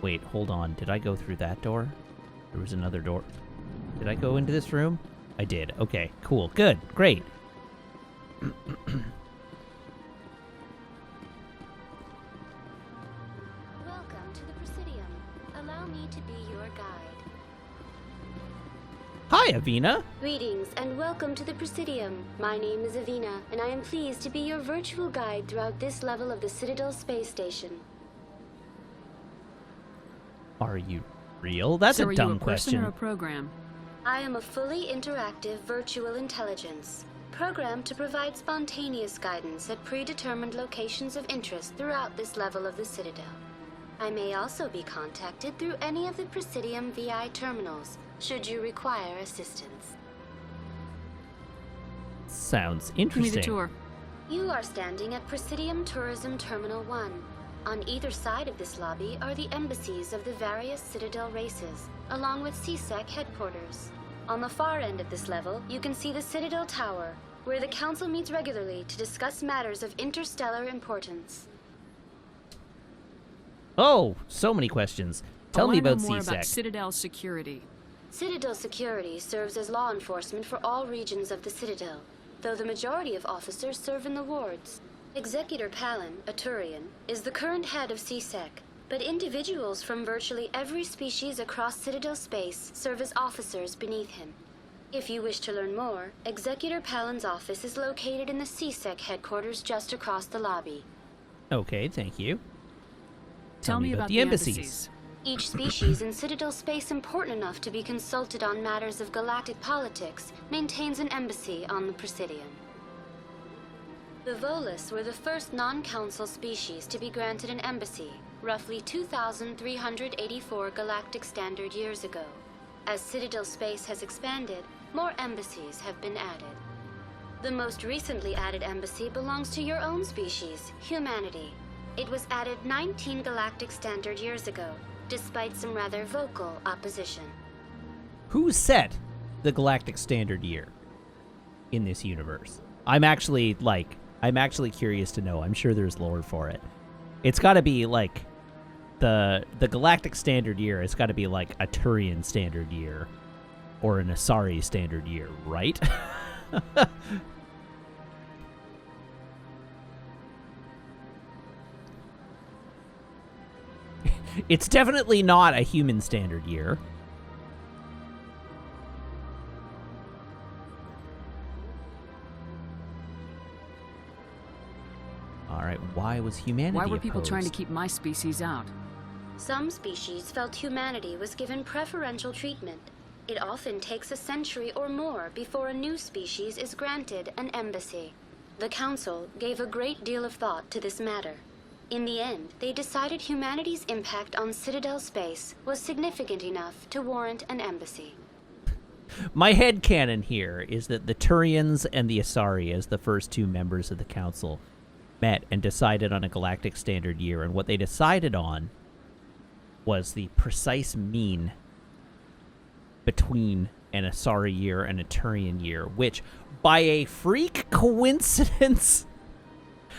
Wait, hold on. Did I go through that door? There was another door. Did I go into this room? I did. Okay, cool. Good. Great. Welcome to the Presidium. Allow me to be your guide. Hi, Avina. Greetings and welcome to the Presidium. My name is Avina, and I am pleased to be your virtual guide throughout this level of the Citadel space station. Are you real? That's So a are dumb you a person question. or a program? I am a fully interactive virtual intelligence, programmed to provide spontaneous guidance at predetermined locations of interest throughout this level of the Citadel. I may also be contacted through any of the Presidium VI terminals, should you require assistance. Sounds Give me interesting. the tour. You are standing at Presidium Tourism Terminal 1. On either side of this lobby are the embassies of the various Citadel races, along with CSEC headquarters. On the far end of this level, you can see the Citadel Tower, where the Council meets regularly to discuss matters of interstellar importance. Oh, so many questions. Tell me about I want to know more about CSEC. Citadel security. Citadel security serves as law enforcement for all regions of the Citadel, though the majority of officers serve in the wards. Executor Palin, a Turian, is the current head of CSEC, but individuals from virtually every species across Citadel space serve as officers beneath him. If you wish to learn more, Executor Palin's office is located in the CSEC headquarters just across the lobby. Okay, thank you. Tell me about the embassies. Each species in Citadel space important enough to be consulted on matters of galactic politics maintains an embassy on the Presidium. The Volus were the first non-council species to be granted an embassy, roughly 2,384 galactic standard years ago. As Citadel space has expanded, more embassies have been added. The most recently added embassy belongs to your own species, humanity. It was added 19 galactic standard years ago, despite some rather vocal opposition. Who set the galactic standard year in this universe? I'm actually curious to know. I'm sure there's lore for it. It's got to be like the galactic standard year. It's got to be like a Turian standard year or an Asari standard year, right? It's definitely not a human standard year. All right, why was humanity Why were people opposed? trying to keep my species out? Some species felt humanity was given preferential treatment. It often takes a century or more before a new species is granted an embassy. The Council gave a great deal of thought to this matter. In the end, they decided humanity's impact on Citadel space was significant enough to warrant an embassy. My headcanon here is that the Turians and the Asari, as the first two members of the Council, met and decided on a galactic standard year, and what they decided on was the precise mean between an Asari year and a Turian year, which, by a freak coincidence...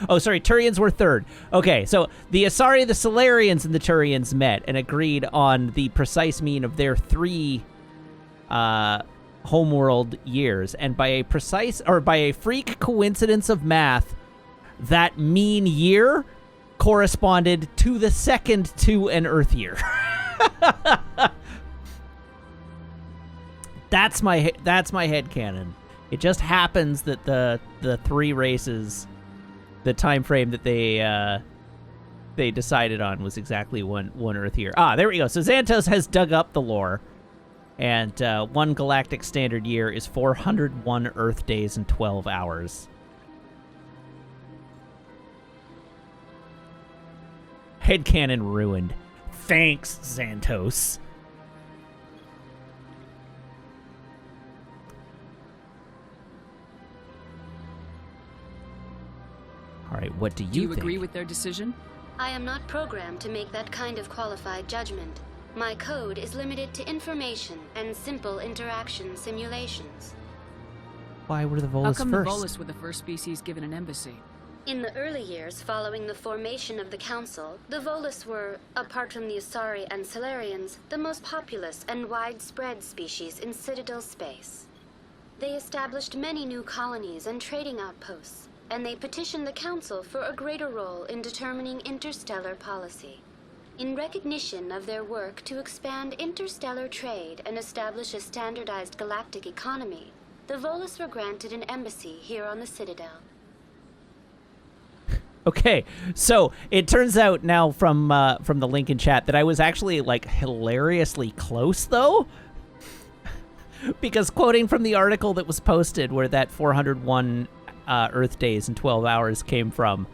Oh, sorry, Turians were third. Okay, so the Asari, the Solarians, and the Turians met and agreed on the precise mean of their three homeworld years, and by a freak coincidence of math, that mean year corresponded to the second to an Earth year. That's my headcanon. It just happens that the three races, the time frame that they decided on was exactly one Earth year. Ah, there we go. So Xantos has dug up the lore, and one galactic standard year is 401 Earth days and 12 hours. Headcanon ruined. Thanks, Xantos. All right, what do you think? Do you agree with their decision? I am not programmed to make that kind of qualified judgment. My code is limited to information and simple interaction simulations. Why were the Volus How come first? the Volus were the first species given an embassy? In the early years following the formation of the Council, the Volus were, apart from the Asari and Solarians, the most populous and widespread species in Citadel space. They established many new colonies and trading outposts, and they petitioned the Council for a greater role in determining interstellar policy. In recognition of their work to expand interstellar trade and establish a standardized galactic economy, the Volus were granted an embassy here on the Citadel. Okay, so it turns out now from the link in chat that I was actually, like, hilariously close, though. Because quoting from the article that was posted where that 401 Earth days and 12 hours came from,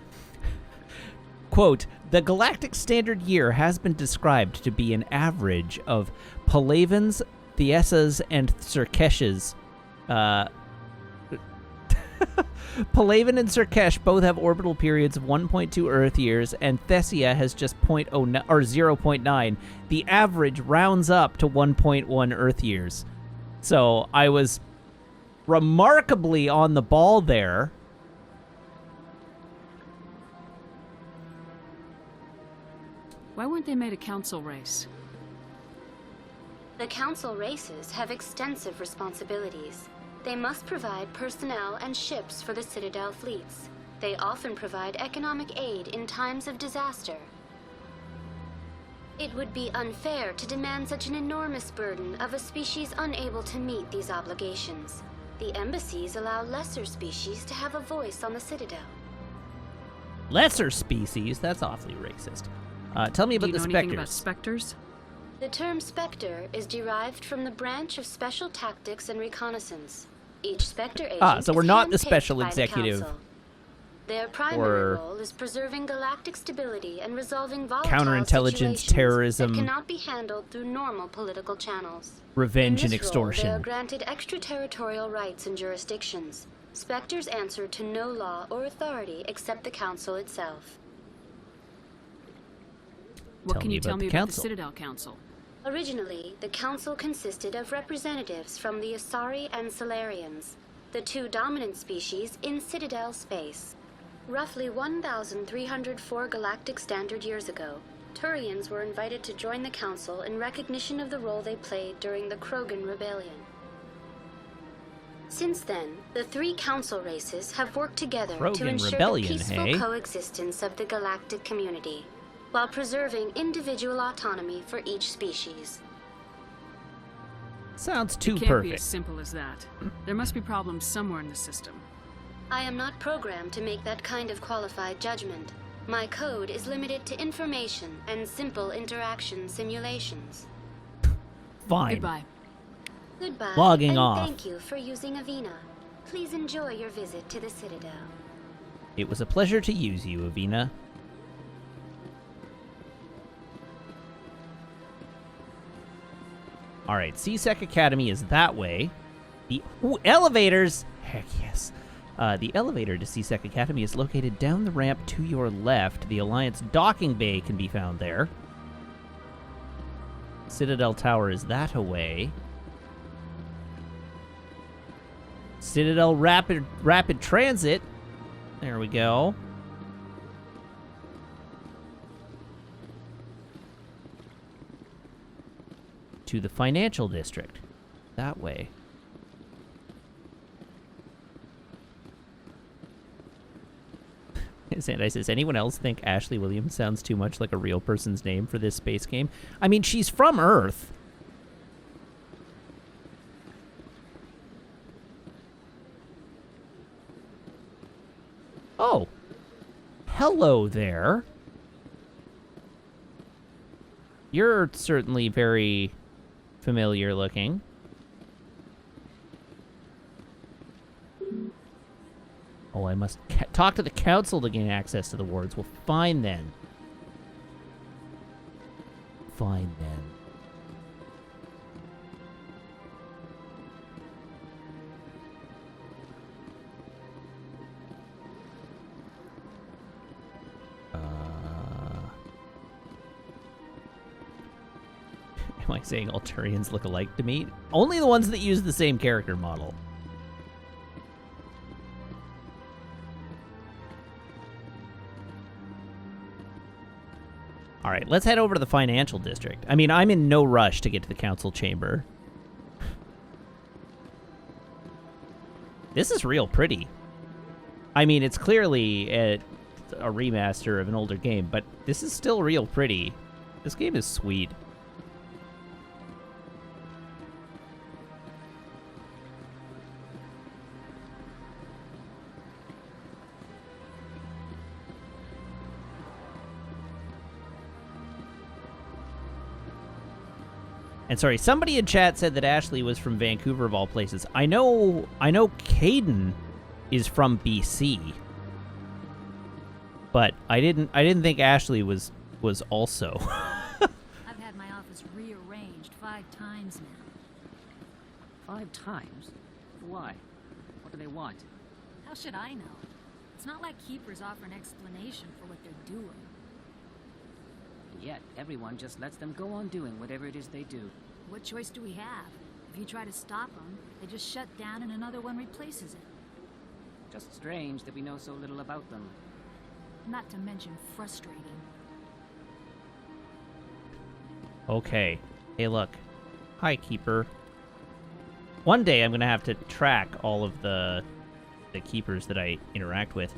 quote, the galactic standard year has been described to be an average of Palavans, Thiessas, and Serkeshes. Palavan and Serkesh both have orbital periods of 1.2 Earth years, and Thessia has just 0.09 or 0.9. The average rounds up to 1.1 Earth years. So I was remarkably on the ball there. Why weren't they made a council race? The Council races have extensive responsibilities. They must provide personnel and ships for the Citadel fleets. They often provide economic aid in times of disaster. It would be unfair to demand such an enormous burden of a species unable to meet these obligations. The embassies allow lesser species to have a voice on the Citadel. Lesser species? That's awfully racist. Tell me about the Spectres. Spectres. About Spectres? The term Spectre is derived from the branch of Special Tactics and Reconnaissance. Each Spectre agent so we're is not the handpicked special by the executive. Council. Their primary role is preserving galactic stability and resolving volatile Counterintelligence, situations terrorism, that cannot be handled through normal political channels. revenge, In and this extortion. Role, they are granted extraterritorial rights and jurisdictions. Spectres answer to no law or authority except the Council itself. What can you tell me about the Citadel Council? Originally, the Council consisted of representatives from the Asari and Solarians, the two dominant species in Citadel space. Roughly 1,304 galactic standard years ago, Turians were invited to join the Council in recognition of the role they played during the Krogan Rebellion. Since then, the three Council races have worked together to ensure the peaceful coexistence of the galactic community, while preserving individual autonomy for each species. Sounds too It can't perfect. be as simple as that. There must be problems somewhere in the system. I am not programmed to make that kind of qualified judgment. My code is limited to information and simple interaction simulations. Fine. Goodbye. Goodbye, Logging and off. thank you for using Avina. Please enjoy your visit to the Citadel. It was a pleasure to use you, Avina. Alright, CSEC Academy is that way. The elevators! Heck yes. The elevator to CSEC Academy is located down the ramp to your left. The Alliance docking bay can be found there. Citadel Tower is that away. Citadel Rapid Transit. There we go. To the financial district. That way. Sandai says, anyone else think Ashley Williams sounds too much like a real person's name for this space game? I mean, she's from Earth. Oh. Hello there. You're certainly very familiar looking. Oh, I must talk to the council to gain access to the wards. Well, fine then. Fine then. Am I saying all Turians look alike to me? Only the ones that use the same character model. All right, let's head over to the financial district. I mean, I'm in no rush to get to the council chamber. This is real pretty. I mean, it's clearly a remaster of an older game, but this is still real pretty. This game is sweet. And sorry, somebody in chat said that Ashley was from Vancouver of all places. I know Caden is from BC. But I didn't think Ashley was also. I've had my office rearranged 5 times now. 5 times? Why? What do they want? How should I know? It's not like keepers offer an explanation for what they're doing. Yet, everyone just lets them go on doing whatever it is they do. What choice do we have? If you try to stop them, they just shut down and another one replaces it. Just strange that we know so little about them. Not to mention frustrating. Okay. Hey, look. Hi, Keeper. One day I'm going to have to track all of the Keepers that I interact with.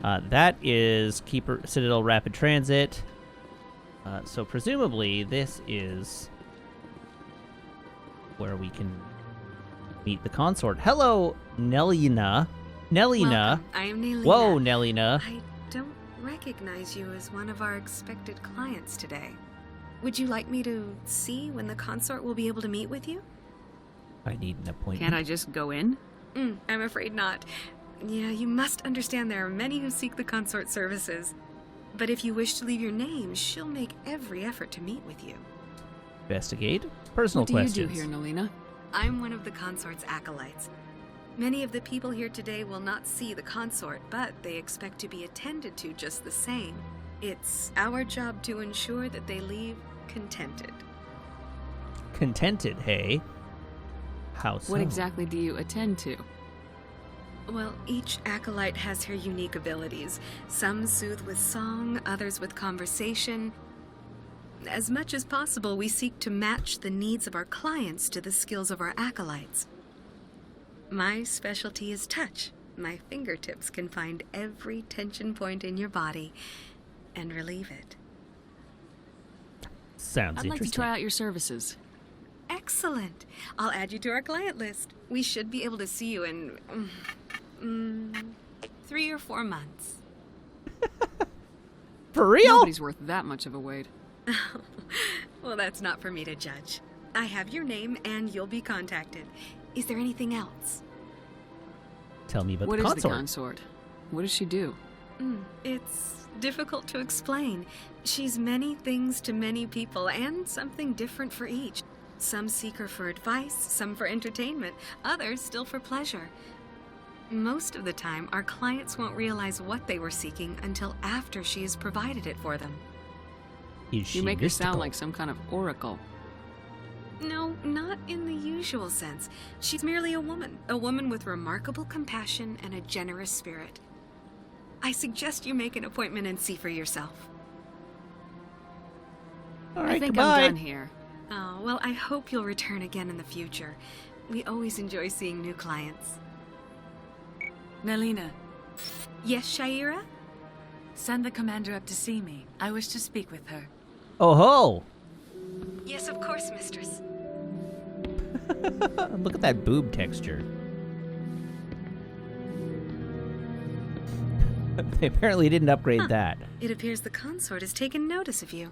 That is Keeper Citadel Rapid Transit. So presumably this is where we can meet the consort. Hello, Nelina. Welcome. I am Nelina. Whoa, Nelina. I don't recognize you as one of our expected clients today. Would you like me to see when the consort will be able to meet with you? I need an appointment. Can't I just go in? I'm afraid not. Yeah, you must understand there are many who seek the consort services. But if you wish to leave your name, she'll make every effort to meet with you. Investigate. Personal questions. What do you do here, Nelina? I'm one of the consort's acolytes. Many of the people here today will not see the consort, but they expect to be attended to just the same. It's our job to ensure that they leave contented. Contented, hey? How so? What exactly do you attend to? Well, each acolyte has her unique abilities. Some soothe with song, others with conversation. As much as possible, we seek to match the needs of our clients to the skills of our acolytes. My specialty is touch. My fingertips can find every tension point in your body and relieve it. Sounds I'd like to try out your services. Excellent. I'll add you to our client list. We should be able to see you in 3 or 4 months. For real? Nobody's worth that much of a wait. Well, that's not for me to judge. I have your name and you'll be contacted. Is there anything else? Tell me about What the is consort. the consort? What does she do? It's difficult to explain. She's many things to many people and something different for each. Some seek her for advice, some for entertainment, others still for pleasure. Most of the time, our clients won't realize what they were seeking until after she has provided it for them. Is she You make her mystical? sound like some kind of oracle. No, not in the usual sense. She's merely a woman with remarkable compassion and a generous spirit. I suggest you make an appointment and see for yourself. All right, I think goodbye. I'm done here. Oh, well, I hope you'll return again in the future. We always enjoy seeing new clients. Nelina. Yes, Shaira? Send the commander up to see me. I wish to speak with her. Oh ho! Yes, of course, mistress. Look at that boob texture. They apparently didn't upgrade that. It appears the consort has taken notice of you.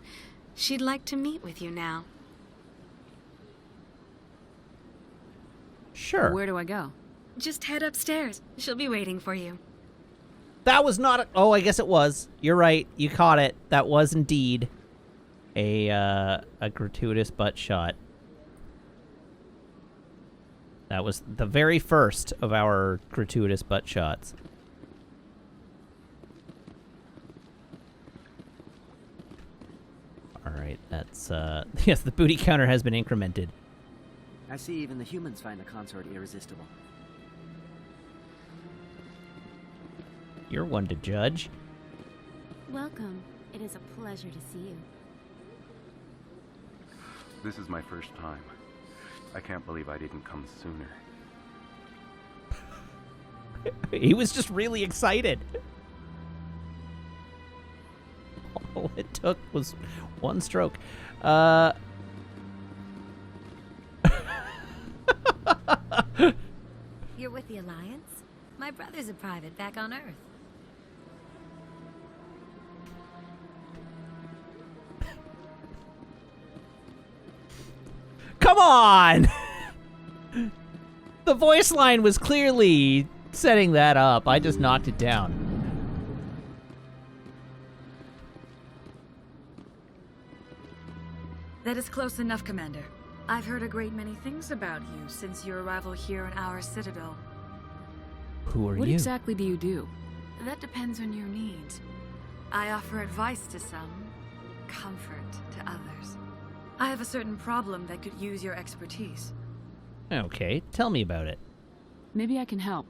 She'd like to meet with you now. Sure. Where do I go? Just head upstairs. She'll be waiting for you. That was not oh, I guess it was. You're right. You caught it. That was indeed a gratuitous butt shot. That was the very first of our gratuitous butt shots. Alright, that's, yes, the booty counter has been incremented. I see even the humans find the consort irresistible. You're one to judge. Welcome. It is a pleasure to see you. This is my first time. I can't believe I didn't come sooner. He was just really excited. All it took was one stroke. You're with the Alliance? My brother's a private back on Earth. Come on! The voice line was clearly setting that up. I just knocked it down. That is close enough, Commander. I've heard a great many things about you since your arrival here in our citadel. Who are What you? exactly do you do? That depends on your needs. I offer advice to some, comfort to others. I have a certain problem that could use your expertise. Okay, tell me about it. Maybe I can help.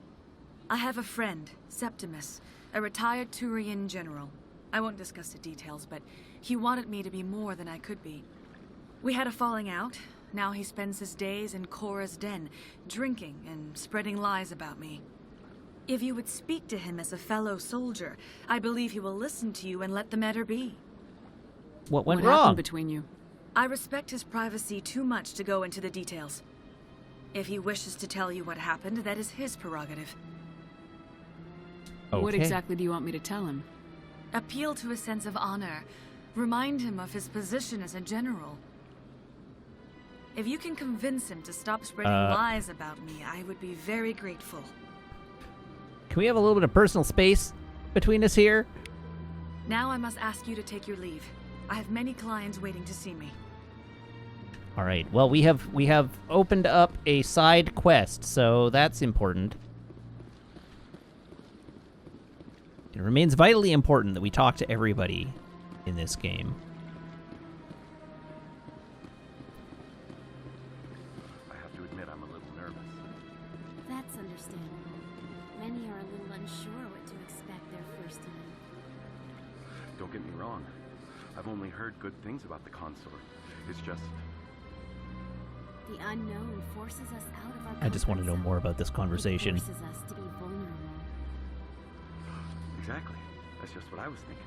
I have a friend, Septimus, a retired Turian general. I won't discuss the details, but he wanted me to be more than I could be. We had a falling out. Now he spends his days in Korra's den, drinking and spreading lies about me. If you would speak to him as a fellow soldier, I believe he will listen to you and let the matter be. What went What wrong? happened between you? I respect his privacy too much to go into the details. If he wishes to tell you what happened, that is his prerogative. Okay. What exactly do you want me to tell him? Appeal to his sense of honor. Remind him of his position as a general. If you can convince him to stop spreading lies about me, I would be very grateful. Can we have a little bit of personal space between us here? Now I must ask you to take your leave. I have many clients waiting to see me. All right. Well, we have opened up a side quest, so that's important. It remains vitally important that we talk to everybody in this game. I have to admit I'm a little nervous. That's understandable. Many are a little unsure what to expect their first time. Don't get me wrong. I've only heard good things about the consort. It's just... The unknown forces us out of our I just want to know more about this conversation. It forces us to be vulnerable. Exactly. That's just what I was thinking.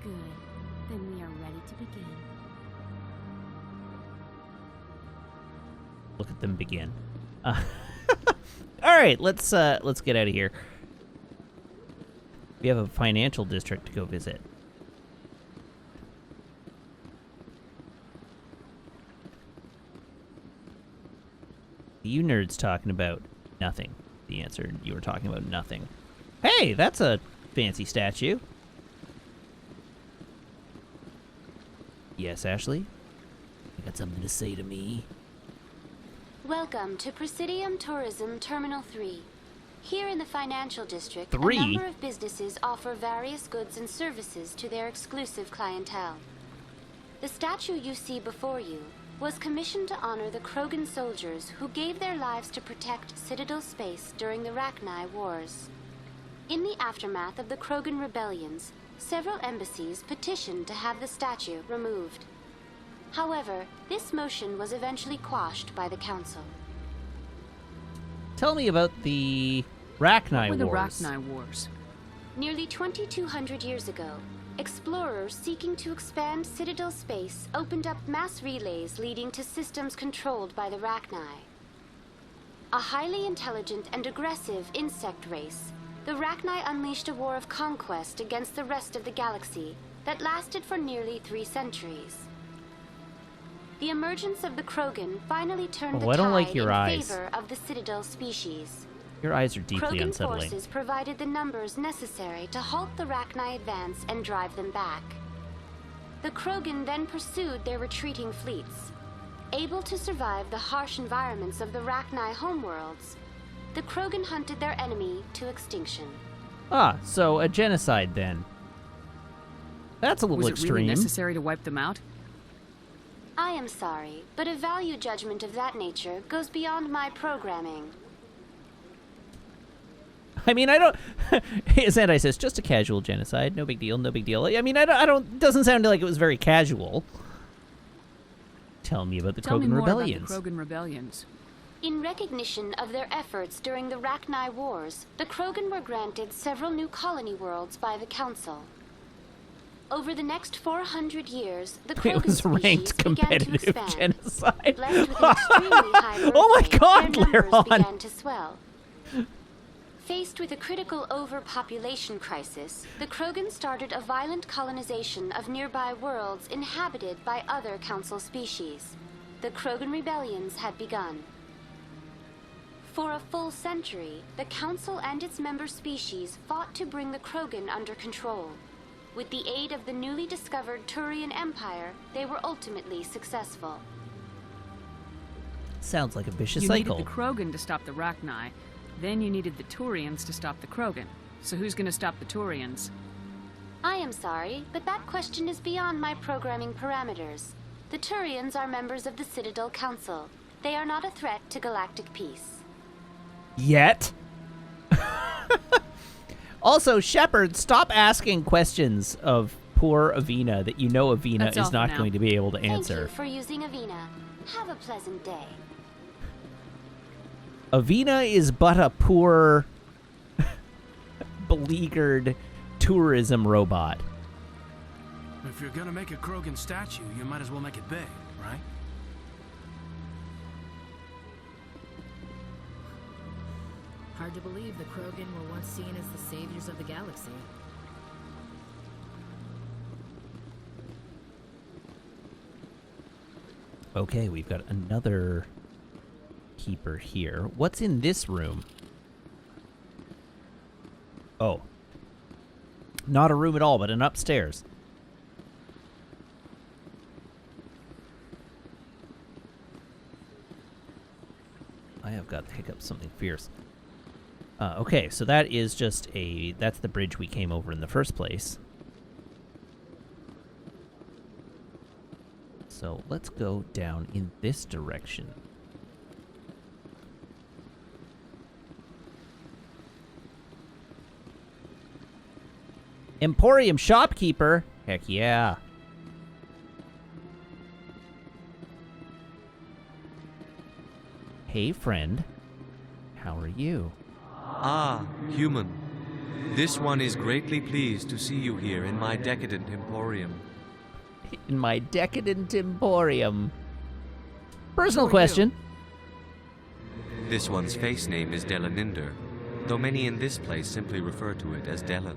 Good. Then we are ready to begin. Look at them begin. All right, let's get out of here. We have a financial district to go visit. You nerds talking about nothing. The answer, you were talking about nothing. Hey, that's a fancy statue. Yes, Ashley? You got something to say to me? Welcome to Presidium Tourism Terminal 3. Here in the financial district, 3? a number of businesses offer various goods and services to their exclusive clientele. The statue you see before you was commissioned to honor the Krogan soldiers who gave their lives to protect Citadel space during the Rachni Wars. In the aftermath of the Krogan rebellions, several embassies petitioned to have the statue removed. However, this motion was eventually quashed by the Council. Tell me about the Rachni What were Wars. the Rachni Wars? Nearly 2,200 years ago, explorers seeking to expand Citadel space opened up mass relays leading to systems controlled by the Rachni. A highly intelligent and aggressive insect race, the Rachni unleashed a war of conquest against the rest of the galaxy that lasted for nearly 3 centuries. The emergence of the Krogan finally turned the I don't tide like your in eyes. favor of the Citadel species. Your eyes are deeply Krogan unsettling. forces provided the numbers necessary to halt the Rachni advance and drive them back. The Krogan then pursued their retreating fleets. Able to survive the harsh environments of the Rachni homeworlds, the Krogan hunted their enemy to extinction. Ah, so a genocide then. That's a little Was it extreme. really necessary to wipe them out? I am sorry, but a value judgment of that nature goes beyond my programming. I mean, I don't... Sandai says, just a casual genocide. No big deal, no big deal. I mean, I don't... Doesn't sound like it was very casual. Tell me about the Tell me Krogan more rebellions. about the Krogan rebellions. In recognition of their efforts during the Rachni Wars, the Krogan were granted several new colony worlds by the Council. Over the next 400 years, the Krogan It was species ranked began to competitive expand. genocide. Blessed with an extremely high birth Oh my rate, God, their numbers Laron. began to swell. Faced with a critical overpopulation crisis, the Krogan started a violent colonization of nearby worlds inhabited by other Council species. The Krogan rebellions had begun. For a full century, the Council and its member species fought to bring the Krogan under control. With the aid of the newly discovered Turian Empire, they were ultimately successful. Sounds like a vicious You cycle. needed the Krogan to stop the Rachni. Then you needed the Turians to stop the Krogan. So who's gonna stop the Turians? I am sorry, but that question is beyond my programming parameters. The Turians are members of the Citadel Council. They are not a threat to galactic peace. Yet. Also, Shepard, stop asking questions of poor Avina that you know Avina That's all is for not now. going to be able to Thank answer. you for using Avina. Have a pleasant day. Avina is but a poor, beleaguered tourism robot. If you're gonna make a Krogan statue, you might as well make it big, right? Hard to believe the Krogan were once seen as the saviors of the galaxy. Okay, we've got another keeper here. What's in this room? Oh. Not a room at all, but an upstairs. I have got the hiccups, something fierce. Okay, so that is just that's the bridge we came over in the first place. So let's go down in this direction. Emporium shopkeeper? Heck yeah. Hey, friend. How are you? Ah, human. This one is greatly pleased to see you here in my decadent emporium. In my decadent emporium. Personal question. This one's face name is Delaninder, though many in this place simply refer to it as Delan.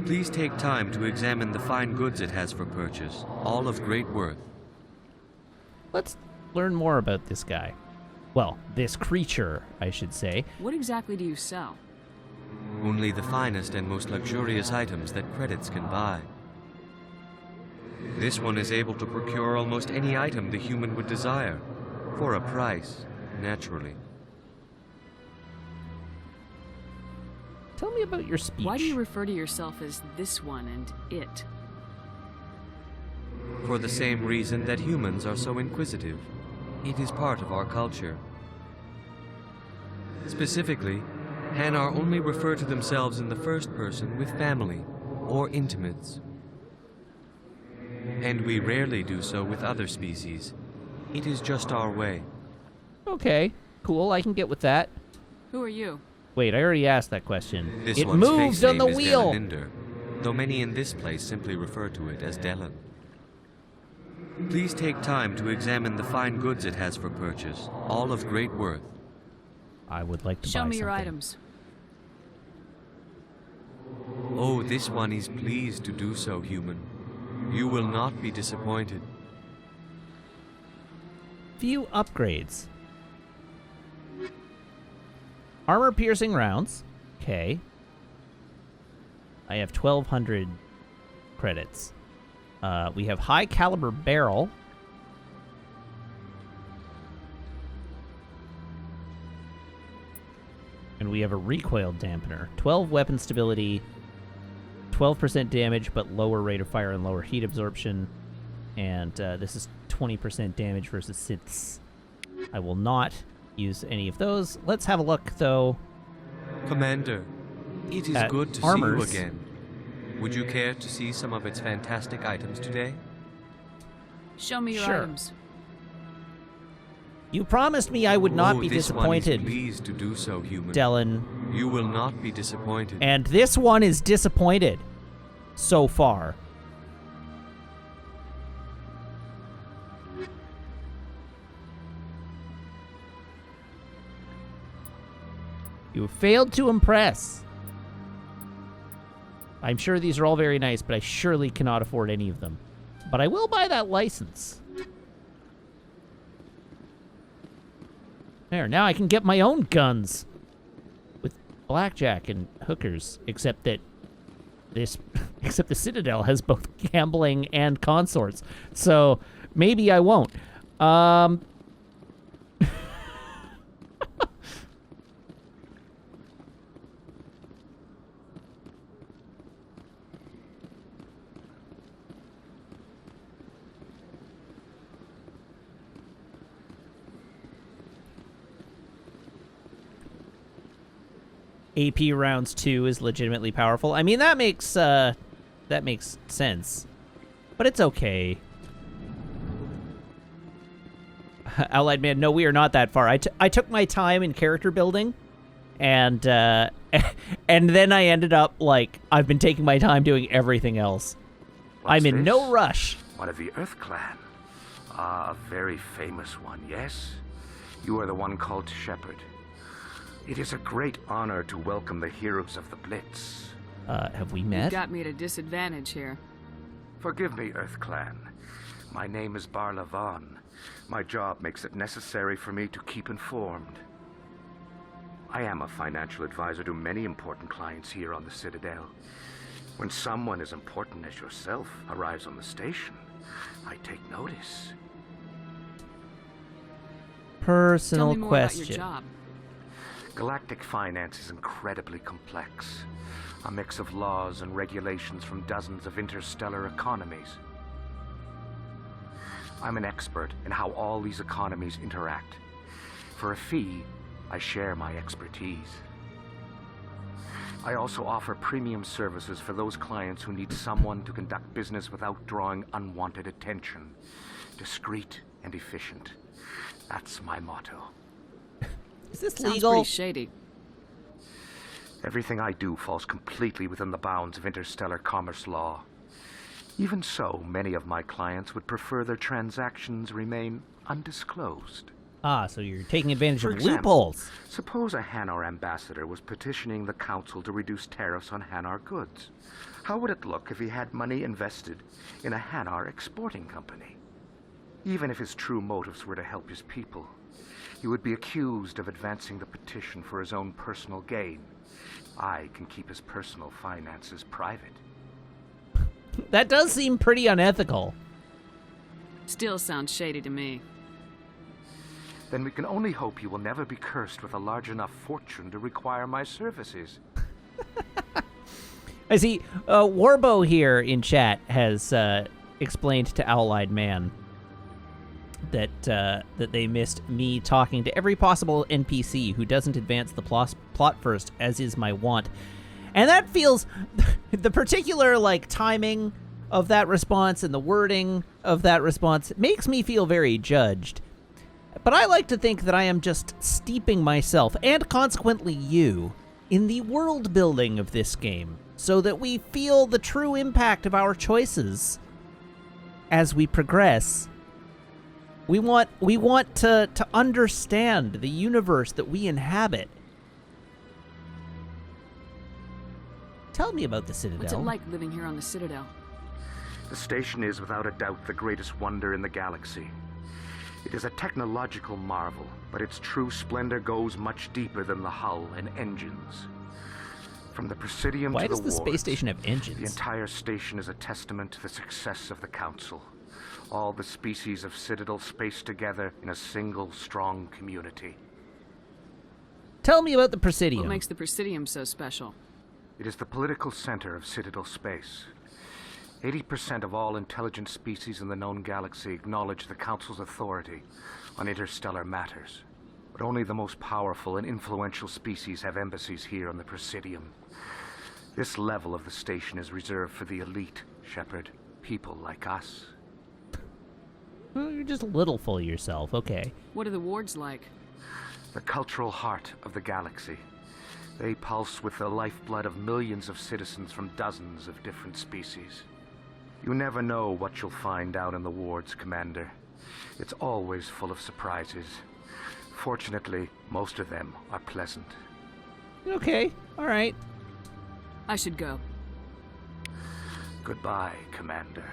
Please take time to examine the fine goods it has for purchase, all of great worth. Let's learn more about this guy. Well, this creature, I should say. What exactly do you sell? Only the finest and most luxurious items that credits can buy. This one is able to procure almost any item the human would desire, for a price, naturally. Tell me about your speech. Why do you refer to yourself as this one and it? For the same reason that humans are so inquisitive. It is part of our culture. Specifically, Hanar only refer to themselves in the first person with family or intimates. And we rarely do so with other species. It is just our way. Okay, cool, I can get with that. Who are you? Wait, I already asked that question. This It one's moved face on name the is wheel. Delaninder, though many in this place simply refer to it as Delan. Please take time to examine the fine goods it has for purchase, all of great worth. I would like to Show buy me your something. items. Oh, this one is pleased to do so, human. You will not be disappointed. Few upgrades. Armor-piercing rounds. Okay. I have 1,200 credits. We have high-caliber barrel. And we have a recoil dampener. 12 weapon stability, 12% damage, but lower rate of fire and lower heat absorption. And this is 20% damage versus synths. I will not use any of those. Let's have a look, though. Commander, it is at good to armors. see you again. Would you care to see some of its fantastic items today? Show me your Sure. items. You promised me I would not be this one is disappointed, pleased to do so, human. Dylan. You will not be disappointed. And this one is disappointed so far. You have failed to impress. I'm sure these are all very nice, but I surely cannot afford any of them. But I will buy that license. There, now I can get my own guns with blackjack and hookers, except that except the Citadel has both gambling and consorts. So maybe I won't. AP rounds 2 is legitimately powerful. I mean, that makes sense. But it's okay. Allied Man, no, we are not that far. I took my time in character building, and and then I ended up, like, I've been taking my time doing everything else. I'm in no rush. One of the Earth Clan. Ah, a very famous one, yes? You are the one called Shepard. It is a great honor to welcome the heroes of the Blitz. Have we met? You got me at a disadvantage here. Forgive me, Earth Clan. My name is Barla Vaughn. My job makes it necessary for me to keep informed. I am a financial advisor to many important clients here on the Citadel. When someone as important as yourself arrives on the station, I take notice. Personal Tell me more question. about your job. Galactic finance is incredibly complex. A mix of laws and regulations from dozens of interstellar economies. I'm an expert in how all these economies interact. For a fee, I share my expertise. I also offer premium services for those clients who need someone to conduct business without drawing unwanted attention. Discreet and efficient. That's my motto. Is this Sounds legal? pretty shady. Everything I do falls completely within the bounds of interstellar commerce law. Even so, many of my clients would prefer their transactions remain undisclosed. Ah, so you're taking advantage For of example, loopholes. Suppose a Hanar ambassador was petitioning the council to reduce tariffs on Hanar goods. How would it look if he had money invested in a Hanar exporting company? Even if his true motives were to help his people, he would be accused of advancing the petition for his own personal gain. I can keep his personal finances private. That does seem pretty unethical. Still sounds shady to me. Then we can only hope you will never be cursed with a large enough fortune to require my services. I see, Warbo here in chat has explained to Owl-Eyed Man that they missed me talking to every possible NPC who doesn't advance the plot first, as is my wont. And that feels... the particular, like, timing of that response and the wording of that response makes me feel very judged. But I like to think that I am just steeping myself, and consequently you, in the world building of this game, so that we feel the true impact of our choices as we progress. We want to understand the universe that we inhabit. Tell me about the Citadel. What's it like living here on the Citadel? The station is without a doubt the greatest wonder in the galaxy. It is a technological marvel, but its true splendor goes much deeper than the hull and engines. From the Presidium Why to the does the space wards, station have engines? The entire station is a testament to the success of the Council. All the species of Citadel spaced together in a single strong community. Tell me about the Presidium. What makes the Presidium so special? It is the political center of Citadel space. 80% of all intelligent species in the known galaxy acknowledge the Council's authority on interstellar matters. But only the most powerful and influential species have embassies here on the Presidium. This level of the station is reserved for the elite, Shepard, people like us. Well, you're just a little full of yourself. Okay. What are the wards like? The cultural heart of the galaxy. They pulse with the lifeblood of millions of citizens from dozens of different species. You never know what you'll find out in the wards, Commander. It's always full of surprises. Fortunately, most of them are pleasant. Okay, all right. I should go. Goodbye, Commander.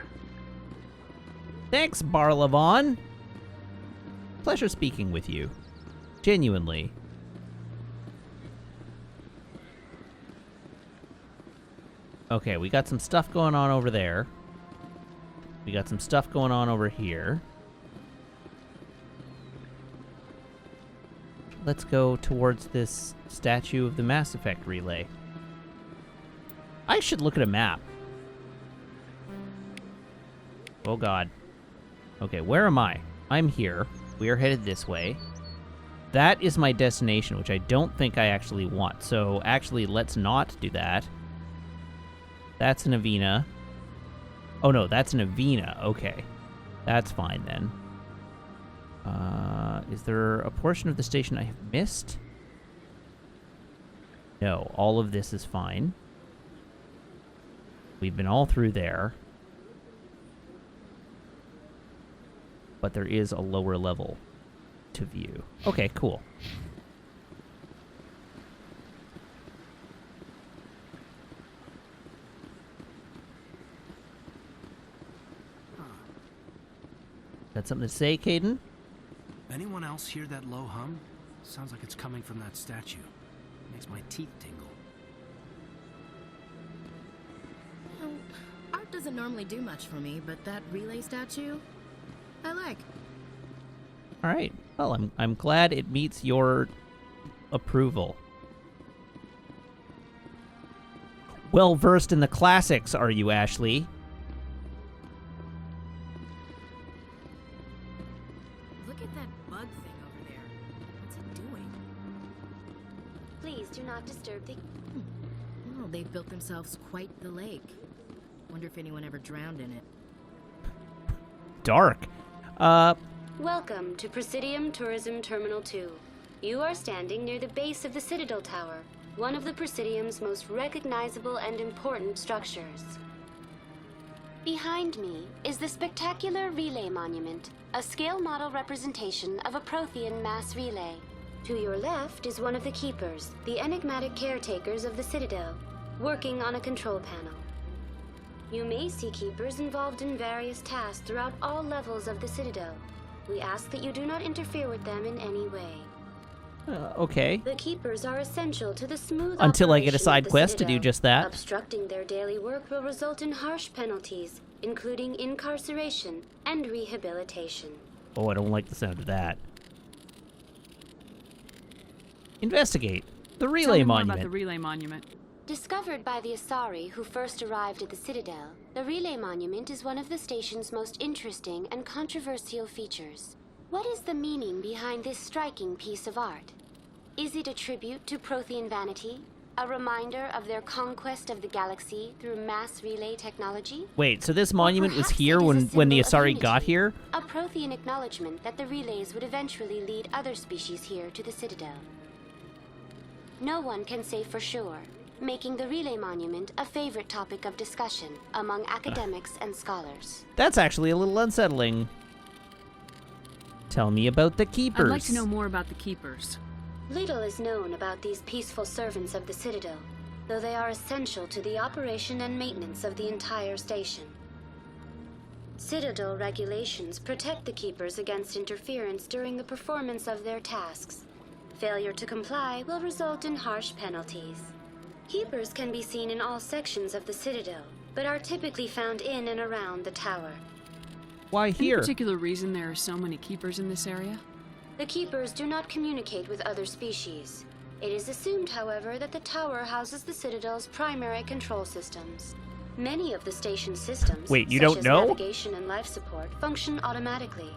Thanks, Barlavon. Pleasure speaking with you. Genuinely. Okay, we got some stuff going on over there. We got some stuff going on over here. Let's go towards this statue of the Mass Effect relay. I should look at a map. Oh god. Okay, where am I? I'm here. We are headed this way. That is my destination, which I don't think I actually want. So actually, let's not do that. That's an Avena. Oh no, that's an Avena. Okay. That's fine then. Is there a portion of the station I have missed? No, all of this is fine. We've been all through there. But there is a lower level to view. Okay, cool. Got something to say, Caden? Anyone else hear that low hum? Sounds like it's coming from that statue. Makes my teeth tingle. Art doesn't normally do much for me, but that relay statue, I like. All right. Well, I'm glad it meets your approval. Well versed in the classics, are you, Ashley? Look at that bug thing over there. What's it doing? Please do not disturb the... Well, they've built themselves quite the lake. Wonder if anyone ever drowned in it. Dark. Welcome to Presidium Tourism Terminal 2. You are standing near the base of the Citadel Tower, one of the Presidium's most recognizable and important structures. Behind me is the spectacular Relay Monument, a scale model representation of a Prothean mass relay. To your left is one of the Keepers, the enigmatic caretakers of the Citadel, working on a control panel. You may see Keepers involved in various tasks throughout all levels of the Citadel. We ask that you do not interfere with them in any way. Okay. The Keepers are essential to the smooth Until I get a operation side of the quest to Citadel. do just that. Obstructing their daily work will result in harsh penalties, including incarceration and rehabilitation. Oh, I don't like the sound of that. Investigate the Relay Tell me more Monument. about the Relay Monument. Discovered by the Asari who first arrived at the Citadel, the Relay Monument is one of the station's most interesting and controversial features. What is the meaning behind this striking piece of art? Is it a tribute to Prothean vanity? A reminder of their conquest of the galaxy through mass relay technology? Wait, so this monument was here when the Asari got here? A Prothean acknowledgement that the relays would eventually lead other species here to the Citadel. No one can say for sure, making the Relay Monument a favorite topic of discussion among academics and scholars. That's actually a little unsettling. Tell me about the Keepers. I'd like to know more about the Keepers. Little is known about these peaceful servants of the Citadel, though they are essential to the operation and maintenance of the entire station. Citadel regulations protect the Keepers against interference during the performance of their tasks. Failure to comply will result in harsh penalties. Keepers can be seen in all sections of the Citadel, but are typically found in and around the tower. Why here? Any particular reason there are so many Keepers in this area? The Keepers do not communicate with other species. It is assumed, however, that the tower houses the Citadel's primary control systems. Many of the station's systems, Wait, you such don't as know? navigation and life support, function automatically.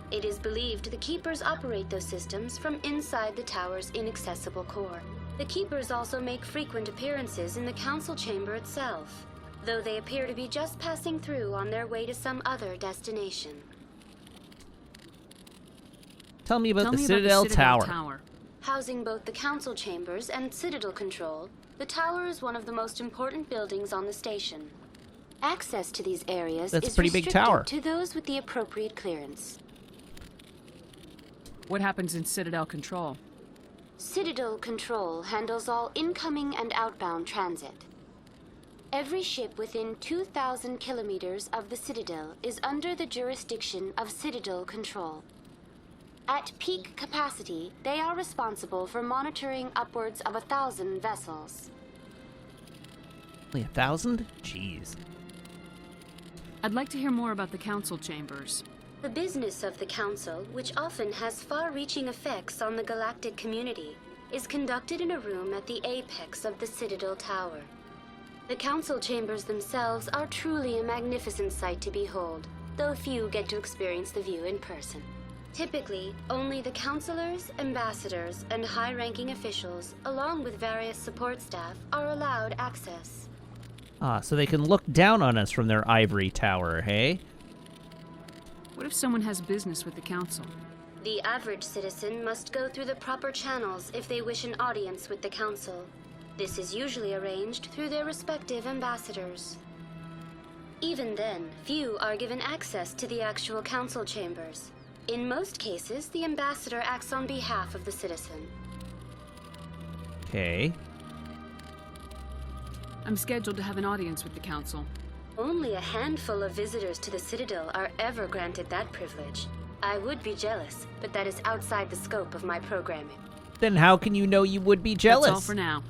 It is believed the Keepers operate those systems from inside the tower's inaccessible core. The Keepers also make frequent appearances in the council chamber itself, though they appear to be just passing through on their way to some other destination. Tell me about the Citadel Tower. Housing both the council chambers and Citadel Control, the tower is one of the most important buildings on the station. Access to these areas That's is a pretty big restricted tower. to those with the appropriate clearance. What happens in Citadel Control? Citadel Control handles all incoming and outbound transit. Every ship within 2,000 kilometers of the Citadel is under the jurisdiction of Citadel Control. At peak capacity, they are responsible for monitoring upwards of 1,000 vessels. Only 1,000? Jeez. I'd like to hear more about the council chambers. The business of the Council, which often has far-reaching effects on the galactic community, is conducted in a room at the apex of the Citadel Tower. The Council chambers themselves are truly a magnificent sight to behold, though few get to experience the view in person. Typically, only the councilors, ambassadors, and high-ranking officials, along with various support staff, are allowed access. Ah, so they can look down on us from their ivory tower, hey? What if someone has business with the council? The average citizen must go through the proper channels if they wish an audience with the Council. This is usually arranged through their respective ambassadors. Even then, few are given access to the actual Council chambers. In most cases, the ambassador acts on behalf of the citizen. Okay. I'm scheduled to have an audience with the council. Only a handful of visitors to the Citadel are ever granted that privilege. I would be jealous, but that is outside the scope of my programming. Then how can you know you would be jealous? That's all for now.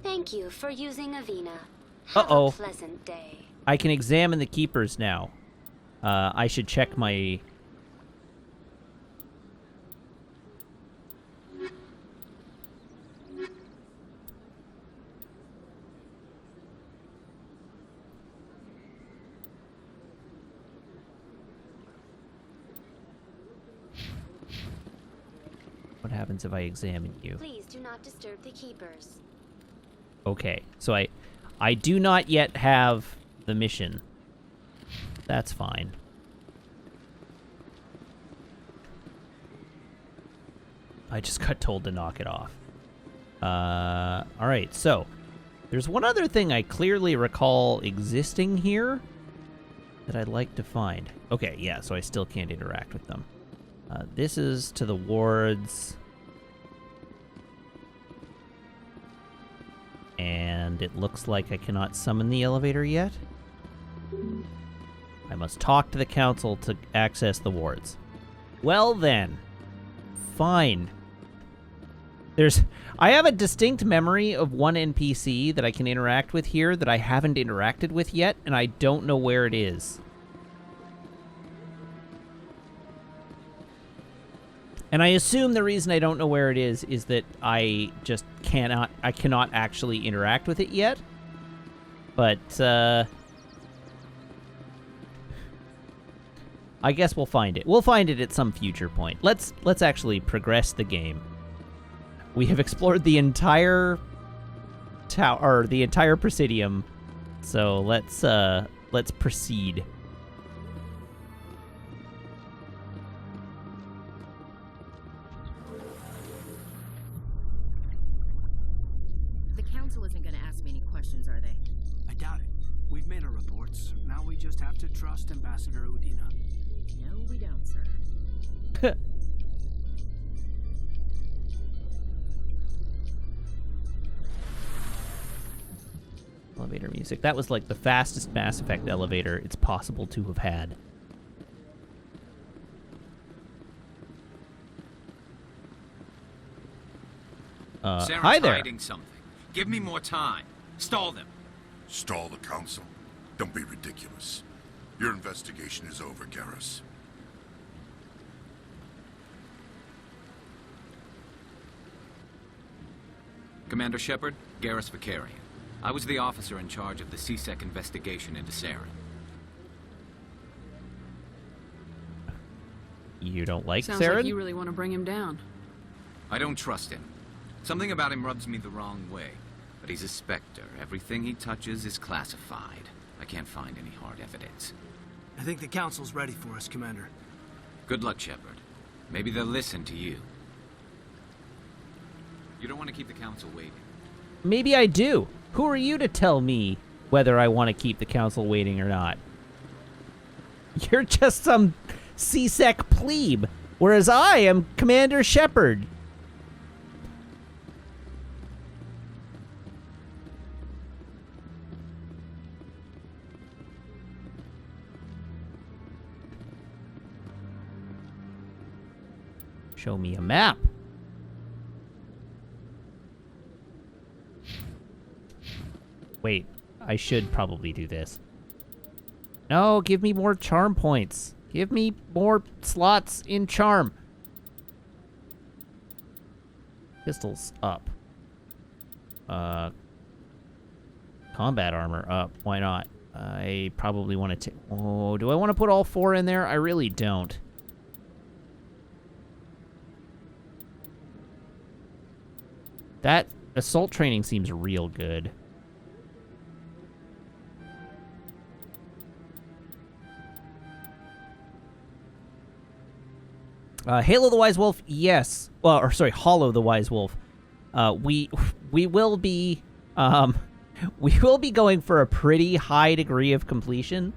Thank you for using Avina. Have Uh-oh. a pleasant day. I can examine the keepers now. I should check my... What happens if I examine you? Please do not disturb the keepers. Okay, so I do not yet have the mission. That's fine. I just got told to knock it off. Alright, so there's one other thing I clearly recall existing here that I'd like to find. Okay, yeah, so I still can't interact with them. This is to the wards. And it looks like I cannot summon the elevator yet. I must talk to the council to access the wards. Well then. Fine. I have a distinct memory of one NPC that I can interact with here that I haven't interacted with yet, and I don't know where it is. And I assume the reason I don't know where it is that I just cannot actually interact with it yet. But, I guess we'll find it. We'll find it at some future point. Let's actually progress the game. We have explored the entire tower, or the entire Presidium. So let's proceed. The council isn't going to ask me any questions, are they? I doubt it. We've made our reports. Now we just have to trust Ambassador Udina. No, we don't, sir. Elevator music. That was like the fastest Mass Effect elevator it's possible to have had. Saren's hi there. hiding something. Give me more time. Stall them. Stall the council? Don't be ridiculous. Your investigation is over, Garrus. Commander Shepard, Garrus Vicarian. I was the officer in charge of the CSEC investigation into Saren. You don't like Sounds Saren? like you really want to bring him down. I don't trust him. Something about him rubs me the wrong way. But he's a Spectre. Everything he touches is classified. I can't find any hard evidence. I think the council's ready for us, Commander. Good luck, Shepard. Maybe they'll listen to you. You don't want to keep the council waiting. Maybe I do. Who are you to tell me whether I want to keep the council waiting or not? You're just some C-Sec plebe, whereas I am Commander Shepard. Show me a map. Wait, I should probably do this. No, give me more charm points. Give me more slots in charm. Pistols up. Combat armor up. Why not? I probably want to... Oh, do I want to put all 4 in there? I really don't. That assault training seems real good. Halo the Wise Wolf, yes. Well, or sorry, Hollow the Wise Wolf. We will be going for a pretty high degree of completion.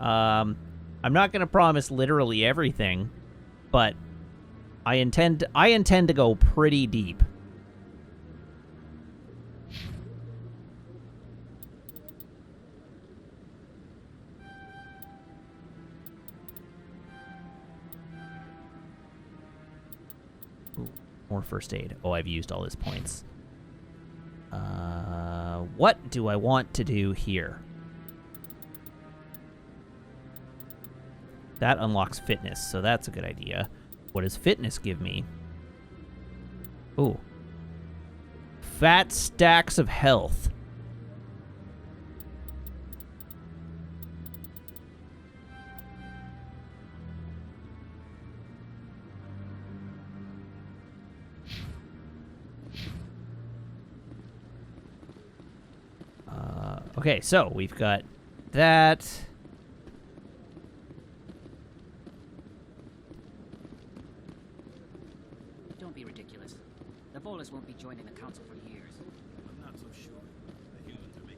I'm not gonna promise literally everything, but I intend to go pretty deep. More first aid. Oh, I've used all his points. What do I want to do here? That unlocks fitness, so that's a good idea. What does fitness give me? Ooh. Fat stacks of health. Okay, so we've got that. Don't be ridiculous. The Volus won't be joining the council for years. I'm not so sure.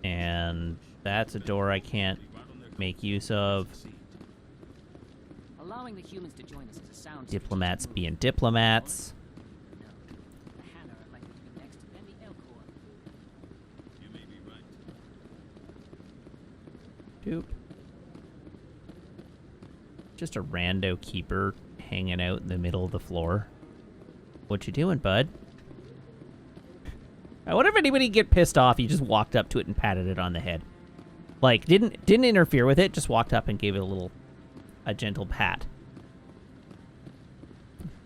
And that's a door I can't make use of. Allowing the humans to join us is a sound... Diplomats being diplomats. Doop. Just a rando keeper hanging out in the middle of the floor. What you doing, bud? I wonder if anybody get pissed off. He just walked up to it and patted it on the head. Like, didn't interfere with it, just walked up and gave it a gentle pat.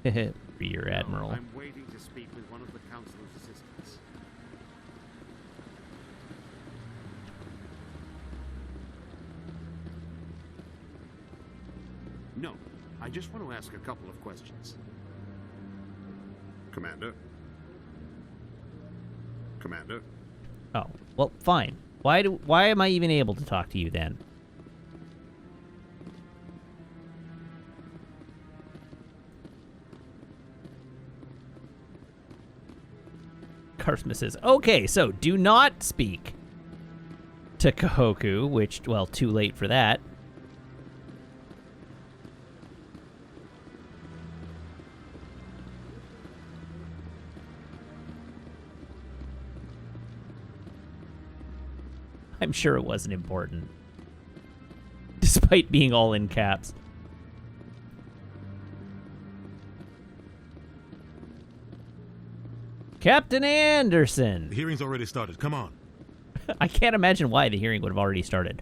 Rear Admiral. I'm waiting to speak with one of the council's assistants. No, I just want to ask a couple of questions. Commander? Commander? Oh, well, fine. Why am I even able to talk to you then? Karsma says, okay, so do not speak to Kahoku, which, well, too late for that. I'm sure it wasn't important. Despite being all in caps. Captain Anderson! The hearing's already started. Come on. I can't imagine why the hearing would have already started.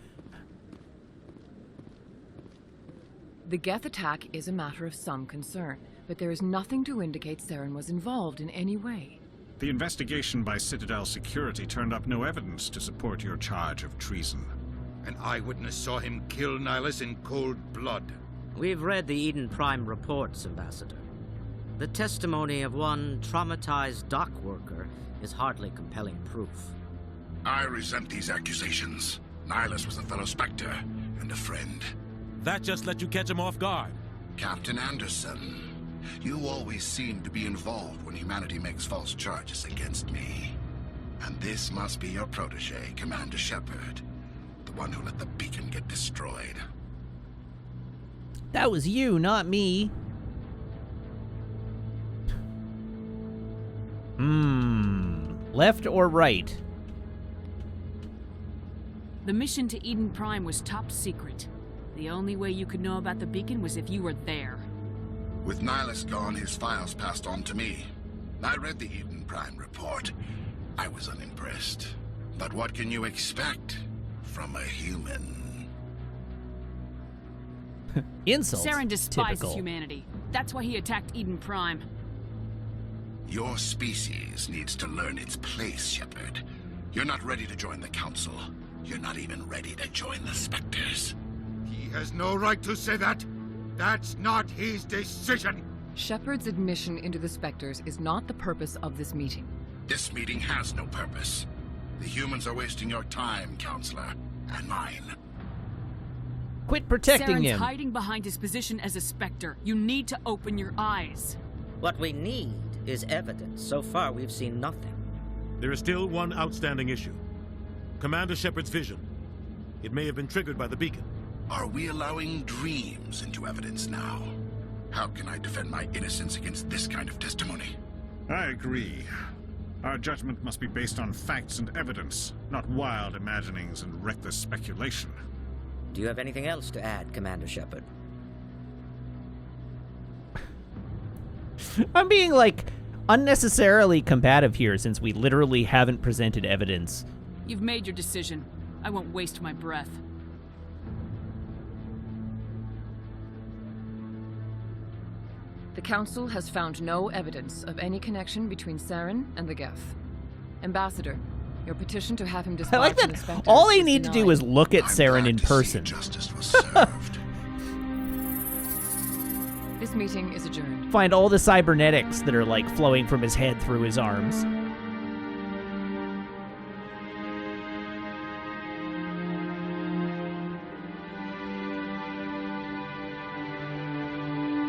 The Geth attack is a matter of some concern, but there is nothing to indicate Saren was involved in any way. The investigation by Citadel Security turned up no evidence to support your charge of treason. An eyewitness saw him kill Nihilus in cold blood. We've read the Eden Prime reports, Ambassador. The testimony of one traumatized dock worker is hardly compelling proof. I resent these accusations. Nihilus was a fellow Spectre and a friend. That just let you catch him off guard. Captain Anderson, You always seem to be involved when humanity makes false charges against me. And this must be your protege, Commander Shepard. The one who let the beacon get destroyed. That was you, not me. Left or right? The mission to Eden Prime was top secret. The only way you could know about the beacon was if you were there. With Nihilus gone, his files passed on to me. I read the Eden Prime report. I was unimpressed. But what can you expect from a human? Insult. Saren despises Typical. humanity. That's why he attacked Eden Prime. Your species needs to learn its place, Shepard. You're not ready to join the Council. You're not even ready to join the Spectres. He has no right to say that. That's not his decision. Shepard's admission into the Spectres is not the purpose of this meeting. This meeting has no purpose. The humans are wasting your time, Counselor, and mine. Quit protecting Saren's him. hiding behind his position as a Spectre. You need to open your eyes. What we need is evidence. So far, we've seen nothing. There is still one outstanding issue. Commander Shepard's vision. It may have been triggered by the beacon. Are we allowing dreams into evidence now? How can I defend my innocence against this kind of testimony? I agree. Our judgment must be based on facts and evidence, not wild imaginings and reckless speculation. Do you have anything else to add, Commander Shepard? I'm being, like, unnecessarily combative here since we literally haven't presented evidence. You've made your decision. I won't waste my breath. The Council has found no evidence of any connection between Saren and the Geth. Ambassador, your petition to have him I dispatched like from that the Spectres all they is need to do denied. is look at Saren in person. Justice was served. This meeting is adjourned. Find all the cybernetics that are, like, flowing from his head through his arms.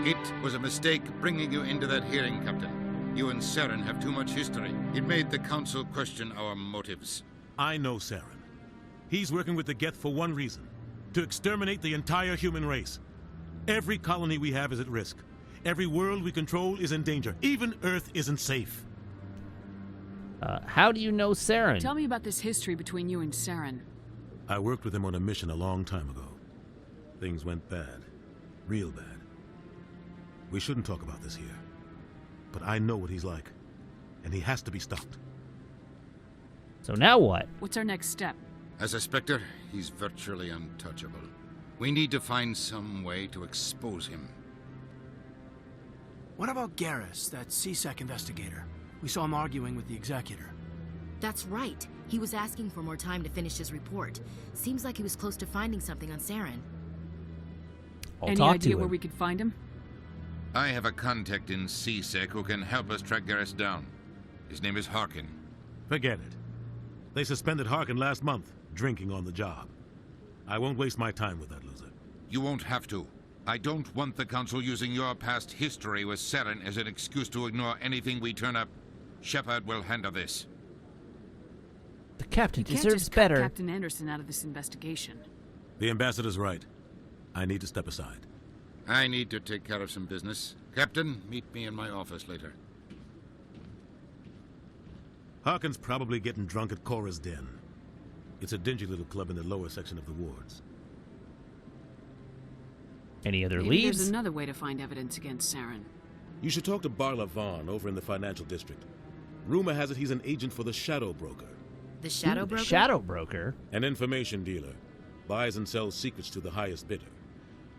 It was a mistake bringing you into that hearing, Captain. You and Saren have too much history. It made the Council question our motives. I know Saren. He's working with the Geth for one reason. To exterminate the entire human race. Every colony we have is at risk. Every world we control is in danger. Even Earth isn't safe. How do you know Saren? Tell me about this history between you and Saren. I worked with him on a mission a long time ago. Things went bad. Real bad. We shouldn't talk about this here. But I know what he's like. And he has to be stopped. So now what? What's our next step? As a Spectre, he's virtually untouchable. We need to find some way to expose him. What about Garrus, that CSEC investigator? We saw him arguing with the Executor. That's right. He was asking for more time to finish his report. Seems like he was close to finding something on Saren. Any idea where we could find him? I have a contact in CSEC who can help us track Garrus down. His name is Harkin. Forget it. They suspended Harkin last month, drinking on the job. I won't waste my time with that loser. You won't have to. I don't want the Council using your past history with Saren as an excuse to ignore anything we turn up. Shepard will handle this. The captain You can't deserves just better. cut Captain Anderson out of this investigation. The ambassador's right. I need to step aside. I need to take care of some business. Captain, meet me in my office later. Harkin's probably getting drunk at Cora's Den. It's a dingy little club in the lower section of the wards. Any other Maybe leads? there's another way to find evidence against Saren. You should talk to Barla Vaughn over in the financial district. Rumor has it he's an agent for the Shadow Broker. The Shadow Ooh, Broker? The Shadow Broker? An information dealer. Buys and sells secrets to the highest bidder.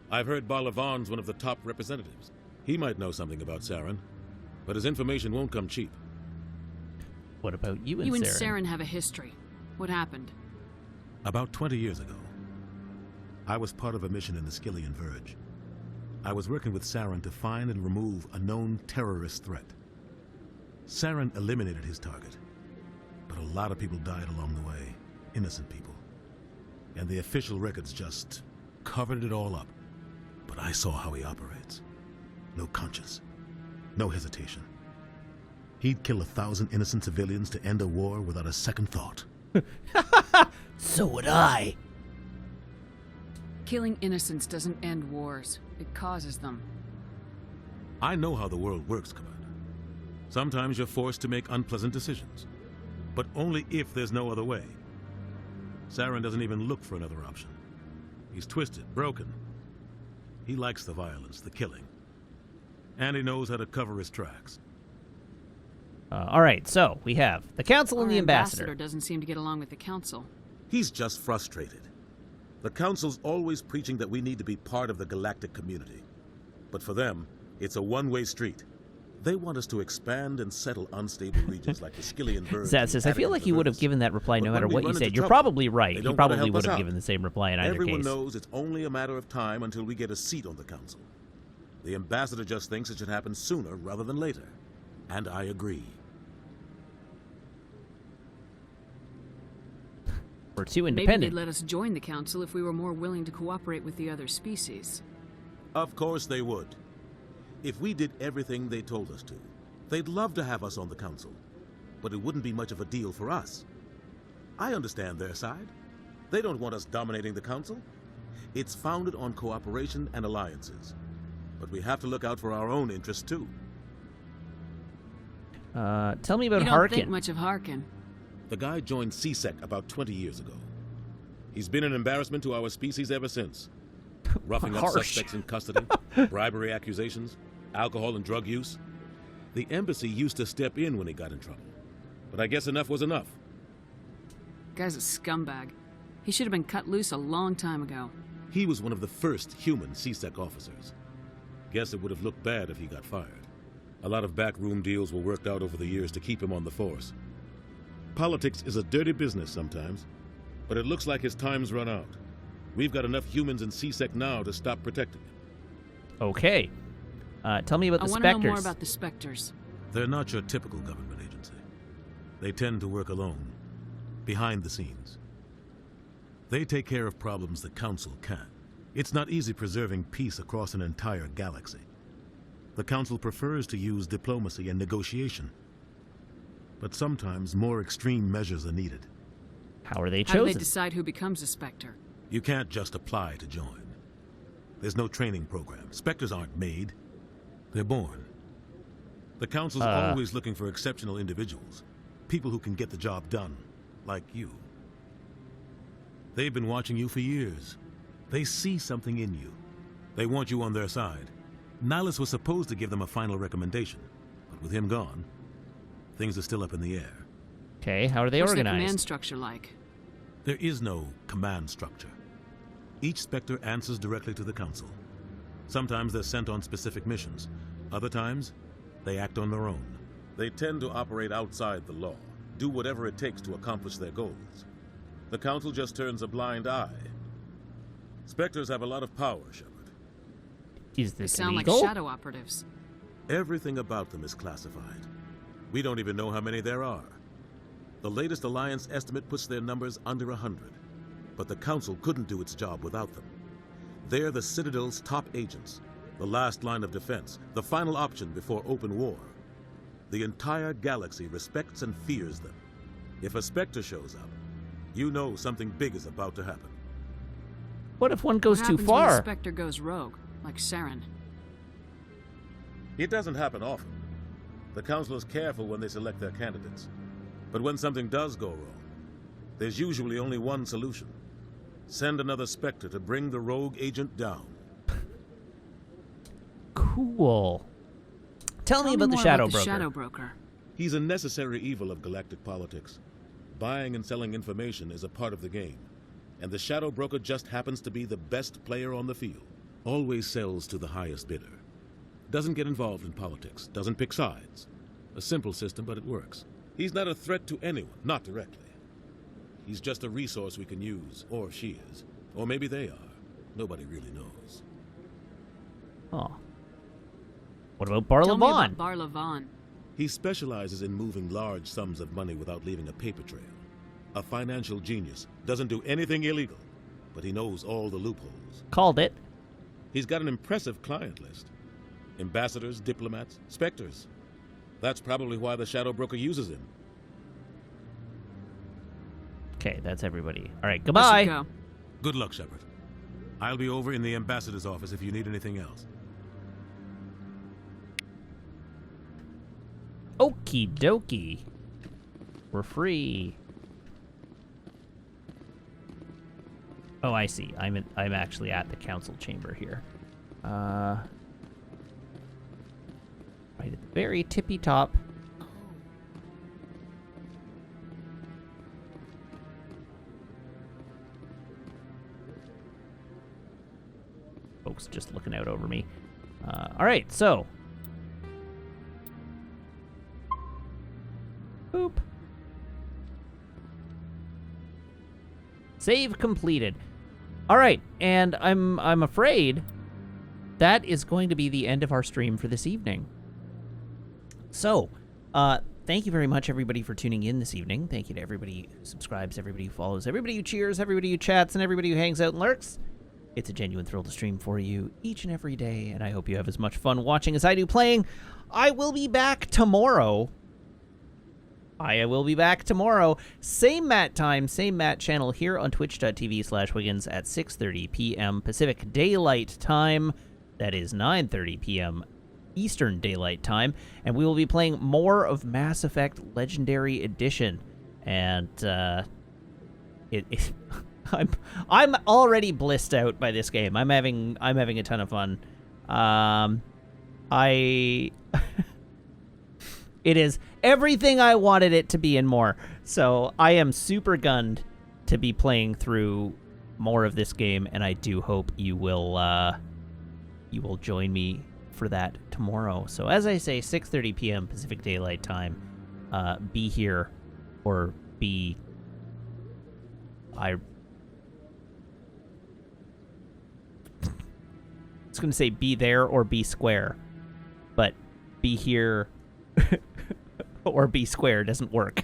I've heard Barla Vaughn's one of the top representatives. He might know something about Saren, but his information won't come cheap. What about you and You and Saren? Saren have a history. What happened? About 20 years ago, I was part of a mission in the Skillian Verge. I was working with Saren to find and remove a known terrorist threat. Saren eliminated his target, but a lot of people died along the way, innocent people. And the official records just covered it all up. But I saw how he operates. No conscience, No hesitation. He'd kill 1,000 innocent civilians to end a war without a second thought. So would I. Killing innocents doesn't end wars. It causes them. I know how the world works, Commander. Sometimes you're forced to make unpleasant decisions, but only if there's no other way. Saren doesn't even look for another option. He's twisted, broken. He likes the violence, the killing. And he knows how to cover his tracks. All right, so we have the Council and the Ambassador. Doesn't seem to get along with the Council. He's just frustrated. The Council's always preaching that we need to be part of the galactic community. But for them, it's a one-way street. They want us to expand and settle unstable regions like the Skillian Verge. Zat says, I feel like he would have given that reply no matter what you said. You're probably right. He probably would have given the same reply in either case. Everyone knows it's only a matter of time until we get a seat on the Council. The Ambassador just thinks it should happen sooner rather than later. And I agree. We're too independent. Maybe they'd let us join the Council if we were more willing to cooperate with the other species. Of course they would. If we did everything they told us to, they'd love to have us on the Council. But it wouldn't be much of a deal for us. I understand their side. They don't want us dominating the Council. It's founded on cooperation and alliances. But we have to look out for our own interests, too. Tell me about Harkin. You don't think much of Harkin. The guy joined CSEC about 20 years ago. He's been an embarrassment to our species ever since. Roughing up suspects in custody, bribery accusations, alcohol and drug use. The embassy used to step in when he got in trouble. But I guess enough was enough. Guy's a scumbag. He should have been cut loose a long time ago. He was one of the first human CSEC officers. Guess it would have looked bad if he got fired. A lot of backroom deals were worked out over the years to keep him on the force. Politics is a dirty business sometimes, but it looks like his time's run out. We've got enough humans in CSEC now to stop protecting him. Okay. Tell me about the Spectres. I want to know more about the Spectres. They're not your typical government agency. They tend to work alone, behind the scenes. They take care of problems the Council can't. It's not easy preserving peace across an entire galaxy. The Council prefers to use diplomacy and negotiation. But sometimes more extreme measures are needed. How are they chosen? How do they decide who becomes a Spectre? You can't just apply to join. There's no training program. Spectres aren't made. They're born. The Council's always looking for exceptional individuals. People who can get the job done. Like you. They've been watching you for years. They see something in you. They want you on their side. Nihilus was supposed to give them a final recommendation. But with him gone, things are still up in the air. Okay, how are they organized? What's the command structure like? There is no command structure. Each Spectre answers directly to the Council. Sometimes they're sent on specific missions. Other times, they act on their own. They tend to operate outside the law, do whatever it takes to accomplish their goals. The Council just turns a blind eye. Spectres have a lot of power, Shepard. Is this They sound legal? like shadow operatives. Everything about them is classified. We don't even know how many there are. The latest Alliance estimate puts their numbers under 100. But the Council couldn't do its job without them. They're the Citadel's top agents, the last line of defense, the final option before open war. The entire galaxy respects and fears them. If a Spectre shows up, you know something big is about to happen. What if one goes What too happens when far? a Spectre goes rogue, like Saren? It doesn't happen often. The Council is careful when they select their candidates. But when something does go wrong, there's usually only one solution. Send another Spectre to bring the rogue agent down. Cool. Tell me about the Shadow Broker. Shadow Broker. He's a necessary evil of galactic politics. Buying and selling information is a part of the game. And the Shadow Broker just happens to be the best player on the field. Always sells to the highest bidder. Doesn't get involved in politics. Doesn't pick sides. A simple system, but it works. He's not a threat to anyone, not directly. He's just a resource we can use, or she is. Or maybe they are. Nobody really knows. Oh. What about Bar Tell me Levon? about Bar Levon. He specializes in moving large sums of money without leaving a paper trail. A financial genius. Doesn't do anything illegal, but he knows all the loopholes. Called it. He's got an impressive client list. Ambassadors, diplomats, specters. That's probably why the Shadow Broker uses him. Okay, that's everybody. All right, goodbye. Go. Good luck, Shepard. I'll be over in the ambassador's office if you need anything else. Okie dokie. We're free. Oh, I see. I'm actually at the council chamber here. Right at the very tippy top. Folks just looking out over me. All right, so. Boop. Save completed. All right, and I'm afraid that is going to be the end of our stream for this evening. So, thank you very much, everybody, for tuning in this evening. Thank you to everybody who subscribes, everybody who follows, everybody who cheers, everybody who chats, and everybody who hangs out and lurks. It's a genuine thrill to stream for you each and every day, and I hope you have as much fun watching as I do playing. I will be back tomorrow. Same Matt time, same Matt channel here on twitch.tv/Wiggins at 6:30 p.m. Pacific Daylight Time. That is 9:30 p.m. Eastern Daylight Time. And we will be playing more of Mass Effect Legendary Edition. And, I'm already blissed out by this game. I'm having a ton of fun. It is everything I wanted it to be and more. So I am super gunned to be playing through more of this game, and I do hope you will join me for that tomorrow. So as I say, 6:30 p.m. Pacific Daylight Time. Be here or be... I was going to say be there or be square, but be here or be square doesn't work.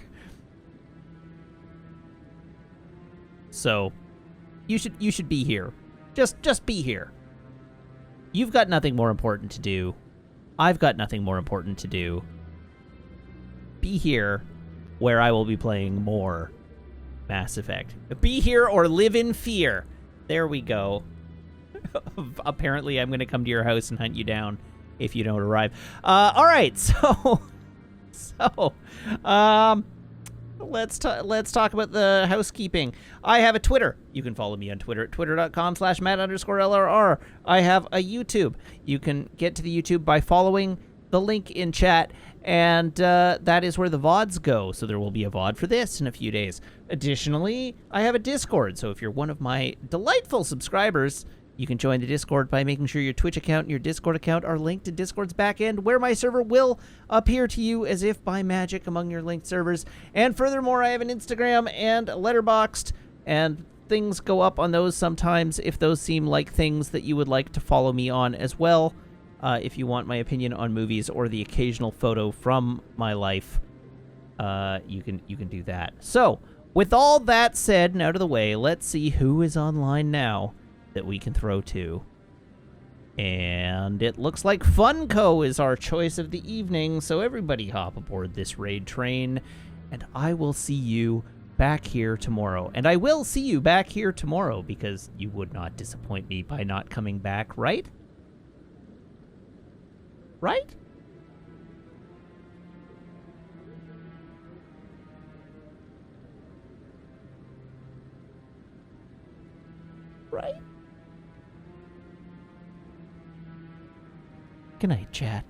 So you should be here. Just be here. You've got nothing more important to do. I've got nothing more important to do. Be here where I will be playing more Mass Effect. Be here or live in fear. There we go. Apparently, I'm going to come to your house and hunt you down if you don't arrive. All right, so let's talk about the housekeeping. I have a Twitter. You can follow me on Twitter at twitter.com/Matt_LRR. I have a YouTube. You can get to the YouTube by following the link in chat, and that is where the VODs go. So there will be a VOD for this in a few days. Additionally, I have a Discord. So if you're one of my delightful subscribers, you can join the Discord by making sure your Twitch account and your Discord account are linked to Discord's backend, where my server will appear to you as if by magic among your linked servers. And furthermore, I have an Instagram and Letterboxd, and things go up on those sometimes if those seem like things that you would like to follow me on as well. If you want my opinion on movies or the occasional photo from my life, you can do that. So, with all that said and out of the way, let's see who is online now that we can throw to. And it looks like Funko is our choice of the evening, so everybody hop aboard this raid train, and I will see you back here tomorrow. And I will see you back here tomorrow, because you would not disappoint me by not coming back, right? Right? Right? Good night, chat.